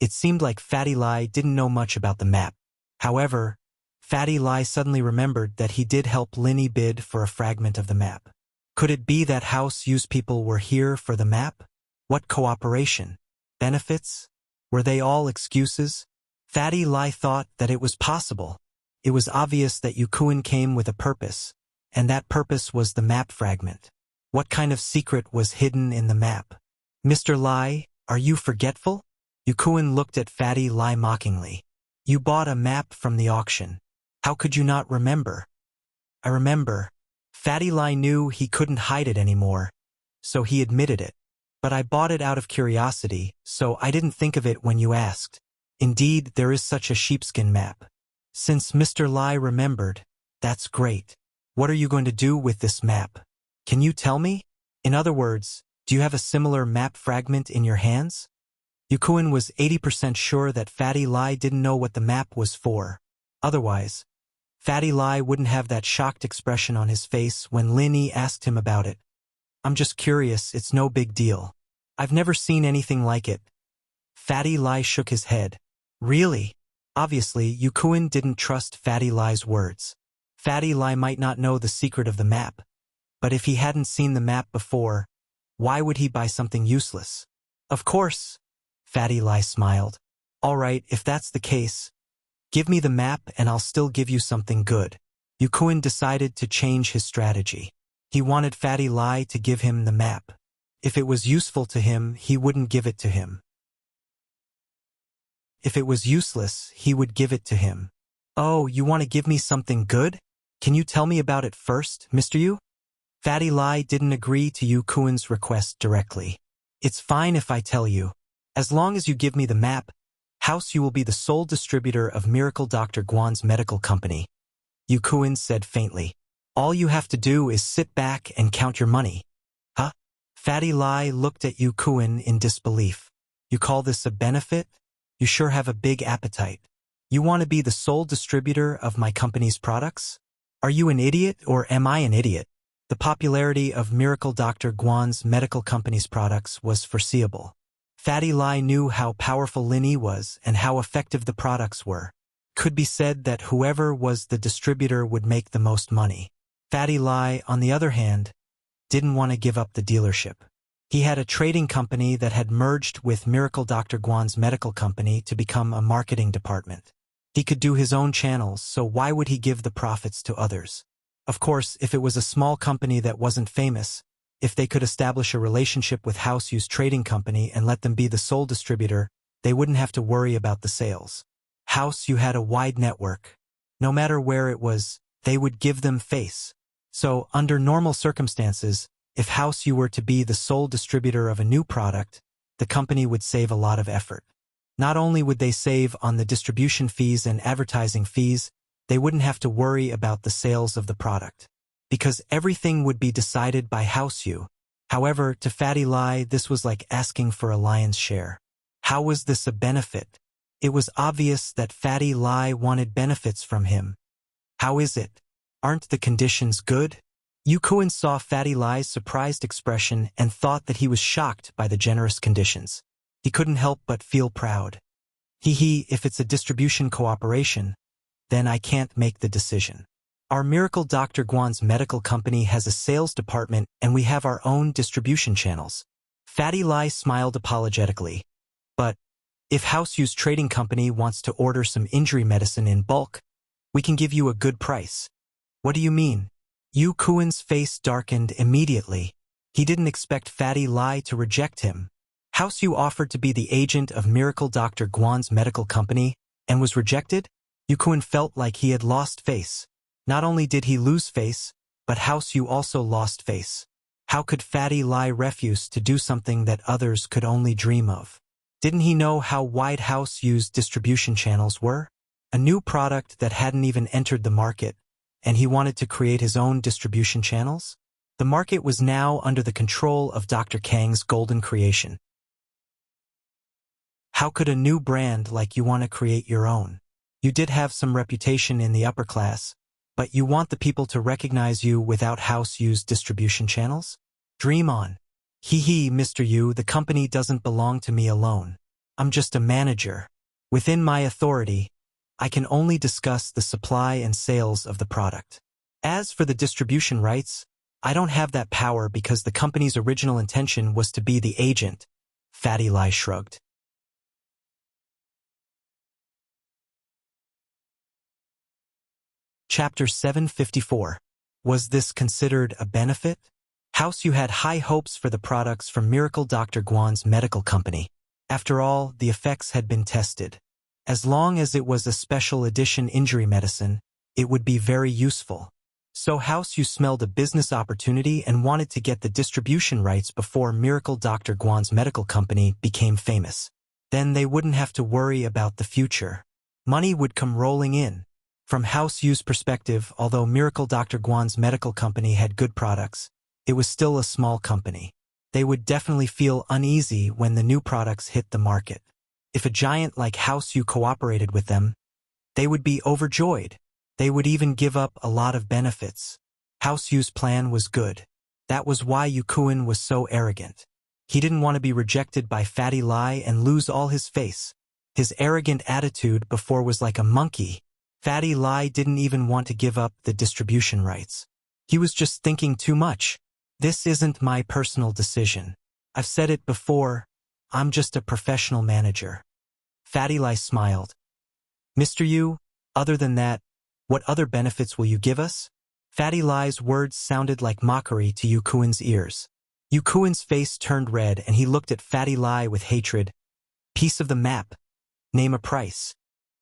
it seemed like Fatty Lai didn't know much about the map. However, Fatty Lai suddenly remembered that he did help Lin Yi bid for a fragment of the map. Could it be that House U's people were here for the map? What cooperation? Benefits? Were they all excuses? Fatty Lai thought that it was possible. It was obvious that Yukuin came with a purpose, and that purpose was the map fragment. What kind of secret was hidden in the map? Mr. Lai, are you forgetful? Yukuin looked at Fatty Lai mockingly. You bought a map from the auction. How could you not remember? I remember. Fatty Lai knew he couldn't hide it anymore, so he admitted it. But I bought it out of curiosity, so I didn't think of it when you asked. Indeed, there is such a sheepskin map. Since Mr. Lai remembered, that's great. What are you going to do with this map? Can you tell me? In other words, do you have a similar map fragment in your hands? Yukuin was 80% sure that Fatty Lai didn't know what the map was for. Otherwise, Fatty Lai wouldn't have that shocked expression on his face when Lin Yi asked him about it. I'm just curious, it's no big deal. I've never seen anything like it. Fatty Lai shook his head. Really? Obviously, Yu Kuan didn't trust Fatty Lai's words. Fatty Lai might not know the secret of the map, but if he hadn't seen the map before, why would he buy something useless? Of course, Fatty Lai smiled. All right, if that's the case, give me the map and I'll still give you something good. Yu Kuan decided to change his strategy. He wanted Fatty Lai to give him the map. If it was useful to him, he wouldn't give it to him. If it was useless, he would give it to him. Oh, you want to give me something good? Can you tell me about it first, Mr. Yu? Fatty Lai didn't agree to Yu Kuan's request directly. It's fine if I tell you. As long as you give me the map, House Yu will be the sole distributor of Miracle Dr. Guan's medical company. Yu Kuan said faintly. All you have to do is sit back and count your money. Huh? Fatty Lai looked at Yu Kuan in disbelief. You call this a benefit? You sure have a big appetite. You want to be the sole distributor of my company's products? Are you an idiot or am I an idiot? The popularity of Miracle Dr. Guan's medical company's products was foreseeable. Fatty Lai knew how powerful Lin Yi was and how effective the products were. Could be said that whoever was the distributor would make the most money. Fatty Lai, on the other hand, didn't want to give up the dealership. He had a trading company that had merged with Miracle Dr. Guan's medical company to become a marketing department. He could do his own channels, so why would he give the profits to others? Of course, if it was a small company that wasn't famous, if they could establish a relationship with House Yu's trading company and let them be the sole distributor, they wouldn't have to worry about the sales. House Yu had a wide network. No matter where it was, they would give them face. So, under normal circumstances, if House Yu were to be the sole distributor of a new product, the company would save a lot of effort. Not only would they save on the distribution fees and advertising fees, they wouldn't have to worry about the sales of the product. Because everything would be decided by House Yu. However, to Fatty Lai, this was like asking for a lion's share. How was this a benefit? It was obvious that Fatty Lai wanted benefits from him. How is it? Aren't the conditions good? Yu Kuan saw Fatty Lai's surprised expression and thought that he was shocked by the generous conditions. He couldn't help but feel proud. If it's a distribution cooperation, then I can't make the decision. Our Miracle Dr. Guan's medical company has a sales department and we have our own distribution channels. Fatty Lai smiled apologetically. But, if House Yu's trading company wants to order some injury medicine in bulk, we can give you a good price. What do you mean? Yu Kuan's face darkened immediately. He didn't expect Fatty Lai to reject him. House Yu offered to be the agent of Miracle Dr. Guan's medical company and was rejected? Yu Kuan felt like he had lost face. Not only did he lose face, but House Yu also lost face. How could Fatty Lai refuse to do something that others could only dream of? Didn't he know how wide House Yu's distribution channels were? A new product that hadn't even entered the market, and he wanted to create his own distribution channels? The market was now under the control of Dr. Kang's golden creation. How could a new brand like you want to create your own? You did have some reputation in the upper class, but you want the people to recognize you without House Yu's distribution channels? Dream on. Mr. Yu, the company doesn't belong to me alone. I'm just a manager. Within my authority, I can only discuss the supply and sales of the product. As for the distribution rights, I don't have that power because the company's original intention was to be the agent. Fatty Lai shrugged. Chapter 754. Was this considered a benefit? House Yu had high hopes for the products from Miracle Dr. Guan's medical company. After all, the effects had been tested. As long as it was a special edition injury medicine, it would be very useful. So House Yu smelled a business opportunity and wanted to get the distribution rights before Miracle Dr. Guan's medical company became famous. Then they wouldn't have to worry about the future. Money would come rolling in. From House Yu's perspective, although Miracle Dr. Guan's medical company had good products, it was still a small company. They would definitely feel uneasy when the new products hit the market. If a giant like House Yu cooperated with them, they would be overjoyed. They would even give up a lot of benefits. House Yu's plan was good. That was why Yukuin was so arrogant. He didn't want to be rejected by Fatty Lai and lose all his face. His arrogant attitude before was like a monkey. Fatty Lai didn't even want to give up the distribution rights. He was just thinking too much. This isn't my personal decision. I've said it before, I'm just a professional manager. Fatty Lai smiled. Mr. Yu, other than that, what other benefits will you give us? Fatty Lai's words sounded like mockery to Yukuin's ears. Yukuin's face turned red and he looked at Fatty Lai with hatred. Piece of the map. Name a price.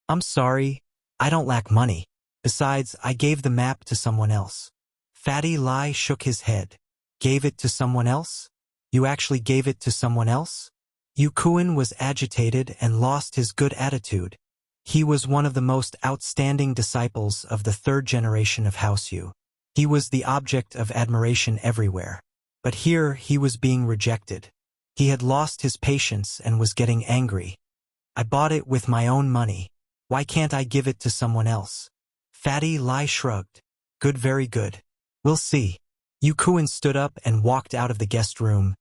I'm sorry, I don't lack money. Besides, I gave the map to someone else. Fatty Lai shook his head. Gave it to someone else? You actually gave it to someone else? Yukuin was agitated and lost his good attitude. He was one of the most outstanding disciples of the third generation of House Yu. He was the object of admiration everywhere. But here he was being rejected. He had lost his patience and was getting angry. I bought it with my own money. Why can't I give it to someone else? Fatty Lai shrugged. Good, very good. We'll see. Yukuin stood up and walked out of the guest room.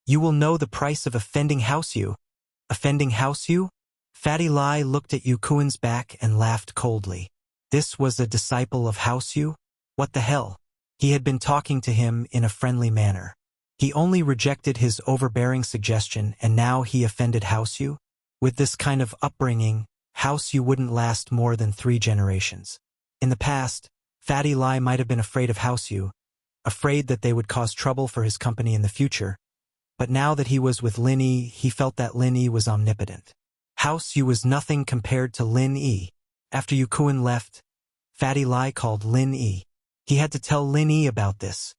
You will know the price of offending House Yu. Offending House Yu? Fatty Lai looked at Yukuin's back and laughed coldly. This was a disciple of House Yu? What the hell? He had been talking to him in a friendly manner. He only rejected his overbearing suggestion and now he offended House Yu? With this kind of upbringing, House Yu wouldn't last more than 3 generations. In the past, Fatty Lai might have been afraid of House Yu, afraid that they would cause trouble for his company in the future. But now that he was with Lin Yi, he felt that Lin Yi was omnipotent. House Yu was nothing compared to Lin Yi. After Yukuin left, Fatty Lai called Lin Yi. He had to tell Lin Yi about this.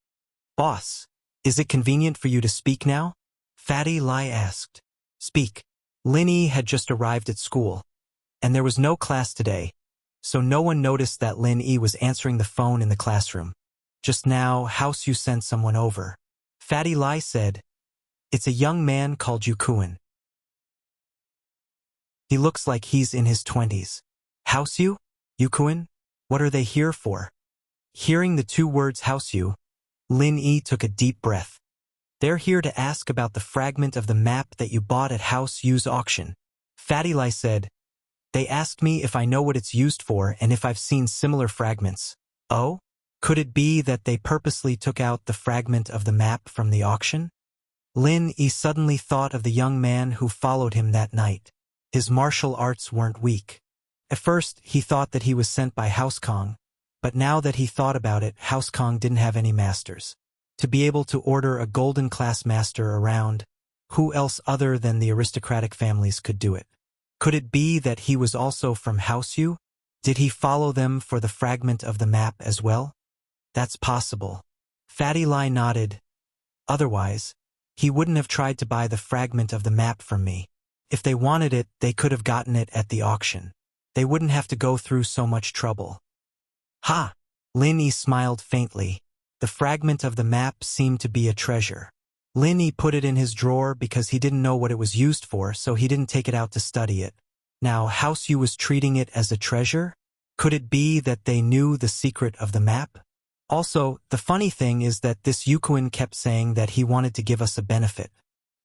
Boss, is it convenient for you to speak now? Fatty Lai asked. Speak. Lin Yi had just arrived at school, and there was no class today, so no one noticed that Lin Yi was answering the phone in the classroom. Just now, House Yu sent someone over. Fatty Lai said, It's a young man called Yukuin. He looks like he's in his 20s. House Yu? Yukuin? What are they here for? Hearing the 2 words House Yu, Lin Yi took a deep breath. They're here to ask about the fragment of the map that you bought at House Yu's auction. Fatty Lai said, They asked me if I know what it's used for and if I've seen similar fragments. Oh? Could it be that they purposely took out the fragment of the map from the auction? Lin Yi suddenly thought of the young man who followed him that night. His martial arts weren't weak. At first, he thought that he was sent by House Kong, but now that he thought about it, House Kong didn't have any masters. To be able to order a golden class master around, who else other than the aristocratic families could do it? Could it be that he was also from House Yu? Did he follow them for the fragment of the map as well? That's possible. Fatty Lai nodded. Otherwise, he wouldn't have tried to buy the fragment of the map from me. If they wanted it, they could have gotten it at the auction. They wouldn't have to go through so much trouble. Ha! Lin Yi smiled faintly. The fragment of the map seemed to be a treasure. Lin Yi put it in his drawer because he didn't know what it was used for, so he didn't take it out to study it. Now, House Yu was treating it as a treasure? Could it be that they knew the secret of the map? Also, the funny thing is that this Yukuin kept saying that he wanted to give us a benefit.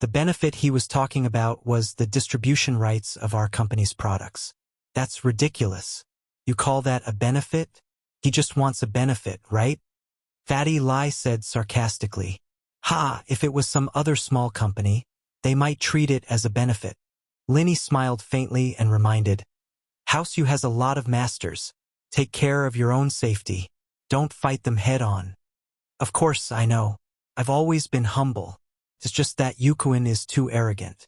The benefit he was talking about was the distribution rights of our company's products. That's ridiculous. You call that a benefit? He just wants a benefit, right? Fatty Lai said sarcastically. Ha, if it was some other small company, they might treat it as a benefit. Lin Yi smiled faintly and reminded, House Yu has a lot of masters. Take care of your own safety. Don't fight them head on. Of course, I know. I've always been humble. It's just that Yukuin is too arrogant.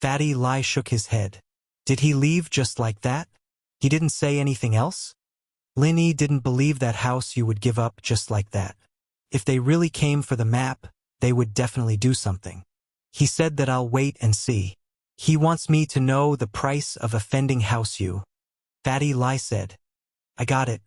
Fatty Lai shook his head. Did he leave just like that? He didn't say anything else? Lin Yi didn't believe that House Yu would give up just like that. If they really came for the map, they would definitely do something. He said that I'll wait and see. He wants me to know the price of offending House Yu. Fatty Lai said. I got it.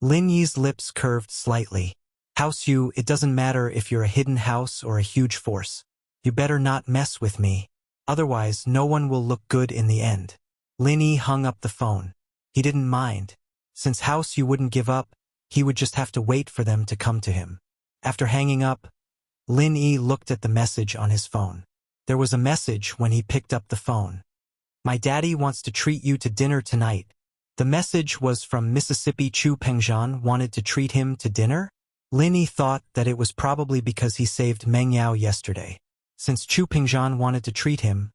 Lin Yi's lips curved slightly. House Yu, it doesn't matter if you're a hidden house or a huge force. You better not mess with me. Otherwise, no one will look good in the end. Lin Yi hung up the phone. He didn't mind. Since House you wouldn't give up, he would just have to wait for them to come to him. After hanging up, Lin Yi looked at the message on his phone. There was a message when he picked up the phone. My daddy wants to treat you to dinner tonight. The message was from Mississippi. Chu Pengzhan wanted to treat him to dinner? Lin Yi thought that it was probably because he saved Meng Yao yesterday. Since Chu Pengzhan wanted to treat him,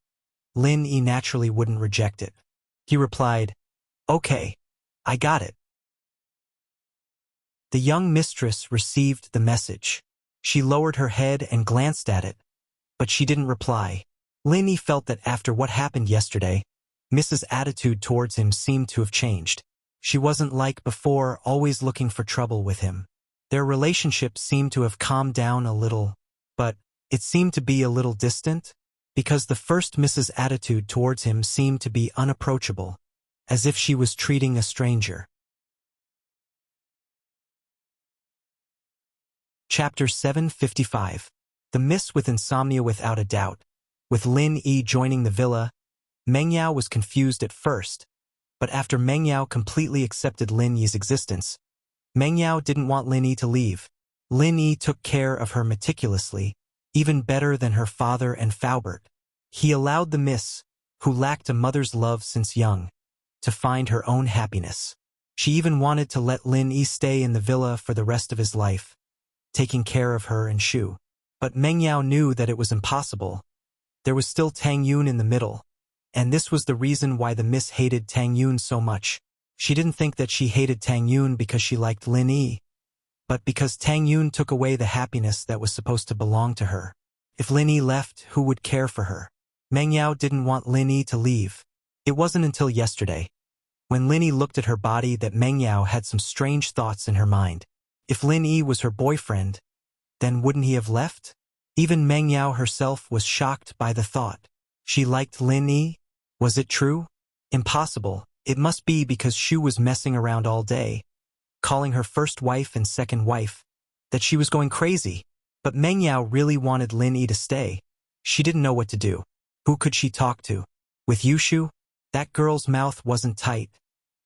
Lin Yi naturally wouldn't reject it. He replied, "Okay, I got it." The young mistress received the message. She lowered her head and glanced at it, but she didn't reply. Lin Yi felt that after what happened yesterday, Mrs. attitude towards him seemed to have changed. She wasn't like before, always looking for trouble with him. Their relationship seemed to have calmed down a little, but it seemed to be a little distant, because the first Mrs. attitude towards him seemed to be unapproachable, as if she was treating a stranger. Chapter 755. The Miss with Insomnia. Without a doubt, with Lin Yi joining the villa, Meng Yao was confused at first, but after Meng Yao completely accepted Lin Yi's existence, Meng Yao didn't want Lin Yi to leave. Lin Yi took care of her meticulously, even better than her father and Faubert. He allowed the miss, who lacked a mother's love since young, to find her own happiness. She even wanted to let Lin Yi stay in the villa for the rest of his life, taking care of her and Shu. But Meng Yao knew that it was impossible. There was still Tang Yun in the middle, and this was the reason why the miss hated Tang Yun so much. She didn't think that she hated Tang Yun because she liked Lin Yi, but because Tang Yun took away the happiness that was supposed to belong to her. If Lin Yi left, who would care for her? Meng Yao didn't want Lin Yi to leave. It wasn't until yesterday, when Lin Yi looked at her body, that Meng Yao had some strange thoughts in her mind. If Lin Yi was her boyfriend, then wouldn't he have left? Even Meng Yao herself was shocked by the thought. She liked Lin Yi? Was it true? Impossible. It must be because Shu was messing around all day, calling her first wife and second wife, that she was going crazy. But Meng Yao really wanted Lin Yi to stay. She didn't know what to do. Who could she talk to? With Yushu? That girl's mouth wasn't tight,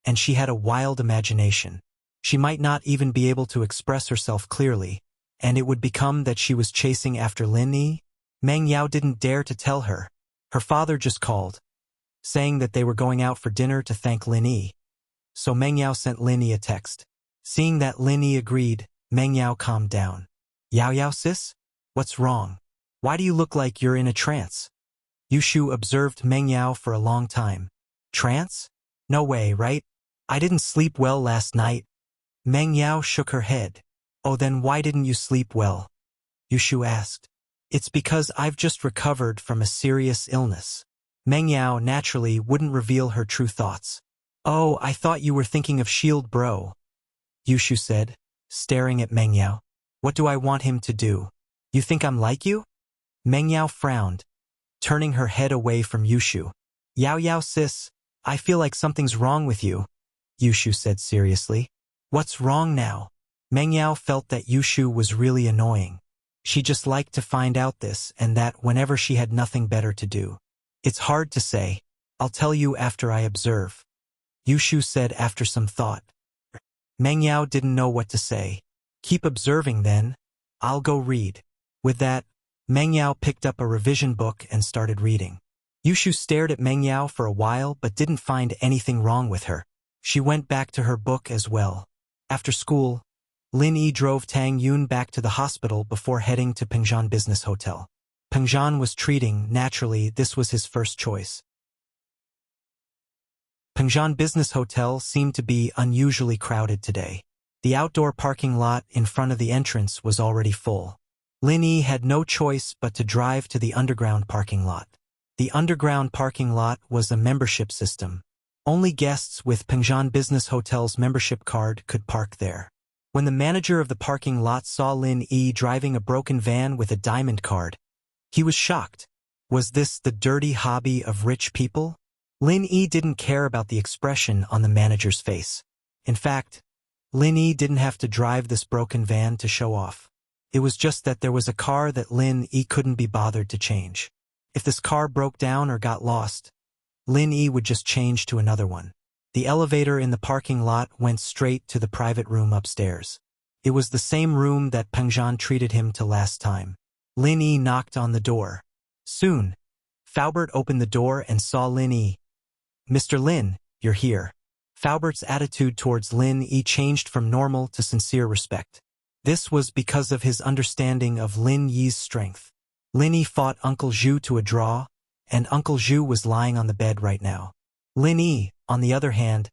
and she had a wild imagination. She might not even be able to express herself clearly, and it would become that she was chasing after Lin Yi. Meng Yao didn't dare to tell her. Her father just called, saying that they were going out for dinner to thank Lin Yi. So Meng Yao sent Lin Yi a text. Seeing that Lin Yi agreed, Meng Yao calmed down. Yao Yao sis? What's wrong? Why do you look like you're in a trance? Yushu observed Meng Yao for a long time. Trance? No way, right? I didn't sleep well last night. Meng Yao shook her head. Oh, then why didn't you sleep well? Yushu asked. It's because I've just recovered from a serious illness. Meng Yao naturally wouldn't reveal her true thoughts. Oh, I thought you were thinking of Shield Bro, Yushu said, staring at Meng Yao. What do I want him to do? You think I'm like you? Meng Yao frowned, turning her head away from Yushu. Yao Yao sis, I feel like something's wrong with you, Yushu said seriously. What's wrong now? Meng Yao felt that Yushu was really annoying. She just liked to find out this and that whenever she had nothing better to do. It's hard to say. I'll tell you after I observe, Yushu said after some thought. Meng Yao didn't know what to say. Keep observing then. I'll go read. With that, Meng Yao picked up a revision book and started reading. Yushu stared at Meng Yao for a while but didn't find anything wrong with her. She went back to her book as well. After school, Lin Yi drove Tang Yun back to the hospital before heading to Pengzhan Business Hotel. Pengzhan was treating, naturally this was his first choice. Pengzhan Business Hotel seemed to be unusually crowded today. The outdoor parking lot in front of the entrance was already full. Lin Yi had no choice but to drive to the underground parking lot. The underground parking lot was a membership system. Only guests with Pengzhan Business Hotel's membership card could park there. When the manager of the parking lot saw Lin Yi driving a broken van with a diamond card, he was shocked. Was this the dirty hobby of rich people? Lin Yi didn't care about the expression on the manager's face. In fact, Lin Yi didn't have to drive this broken van to show off. It was just that there was a car that Lin Yi couldn't be bothered to change. If this car broke down or got lost, Lin Yi would just change to another one. The elevator in the parking lot went straight to the private room upstairs. It was the same room that Pengzhan treated him to last time. Lin Yi knocked on the door. Soon, Faubert opened the door and saw Lin Yi. "Mr. Lin, you're here." Faubert's attitude towards Lin Yi changed from normal to sincere respect. This was because of his understanding of Lin Yi's strength. Lin Yi fought Uncle Zhu to a draw, and Uncle Zhu was lying on the bed right now. Lin Yi, on the other hand,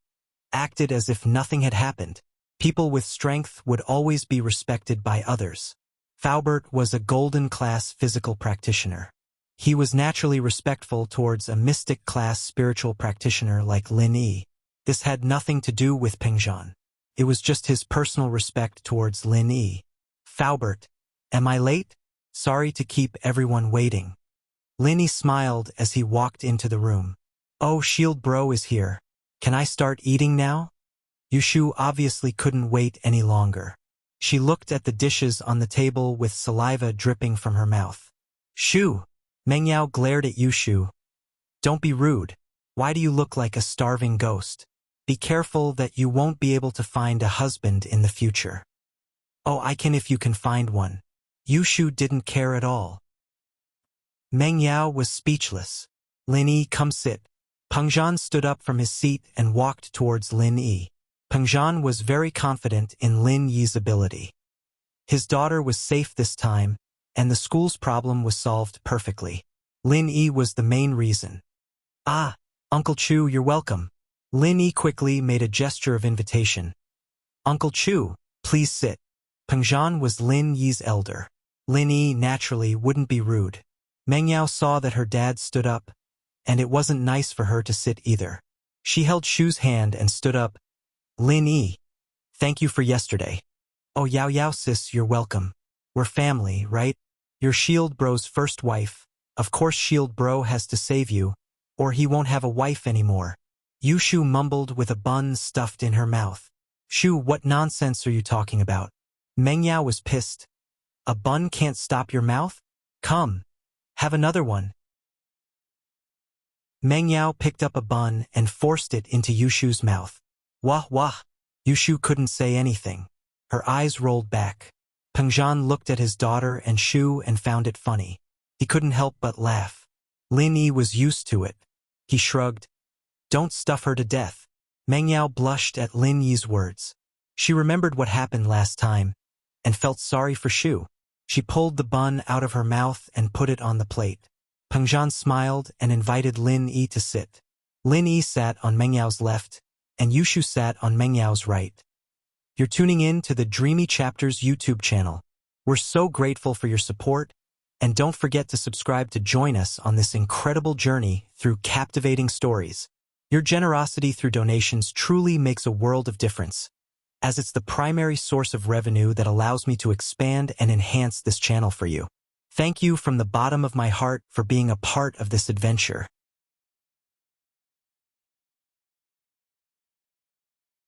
acted as if nothing had happened. People with strength would always be respected by others. Faubert was a golden-class physical practitioner. He was naturally respectful towards a mystic-class spiritual practitioner like Lin Yi. This had nothing to do with Pengzhan. It was just his personal respect towards Lin Yi. "Faubert, am I late? Sorry to keep everyone waiting." Lin Yi smiled as he walked into the room. "Oh, Shield Bro is here. Can I start eating now?" Yushu obviously couldn't wait any longer. She looked at the dishes on the table with saliva dripping from her mouth. "Shu!" Meng Yao glared at Yushu. "Don't be rude. Why do you look like a starving ghost? Be careful that you won't be able to find a husband in the future." "Oh, I can if you can find one." Yushu didn't care at all. Meng Yao was speechless. "Lin Yi, come sit." Pengzhan stood up from his seat and walked towards Lin Yi. Pengzhan was very confident in Lin Yi's ability. His daughter was safe this time, and the school's problem was solved perfectly. Lin Yi was the main reason. "Ah, Uncle Chu, you're welcome." Lin Yi quickly made a gesture of invitation. "Uncle Chu, please sit." Pengzhan was Lin Yi's elder. Lin Yi naturally wouldn't be rude. Meng Yao saw that her dad stood up, and it wasn't nice for her to sit either. She held Shu's hand and stood up. "Lin Yi, thank you for yesterday." "Oh, Yao Yao sis, you're welcome. We're family, right? You're Shield Bro's first wife. Of course Shield Bro has to save you, or he won't have a wife anymore." Yushu mumbled with a bun stuffed in her mouth. "Shu, what nonsense are you talking about?" Meng Yao was pissed. "A bun can't stop your mouth? Come, have another one." Meng Yao picked up a bun and forced it into Yushu's mouth. "Wah wah." Yushu couldn't say anything. Her eyes rolled back. Pengzhan looked at his daughter and Shu and found it funny. He couldn't help but laugh. Lin Yi was used to it. He shrugged. "Don't stuff her to death." Meng Yao blushed at Lin Yi's words. She remembered what happened last time and felt sorry for Shu. She pulled the bun out of her mouth and put it on the plate. Pengzhan smiled and invited Lin Yi to sit. Lin Yi sat on Meng Yao's left, and Yushu sat on Meng Yao's right. You're tuning in to the Dreamy Chapters YouTube channel. We're so grateful for your support, and don't forget to subscribe to join us on this incredible journey through captivating stories. Your generosity through donations truly makes a world of difference, as it's the primary source of revenue that allows me to expand and enhance this channel for you. Thank you from the bottom of my heart for being a part of this adventure.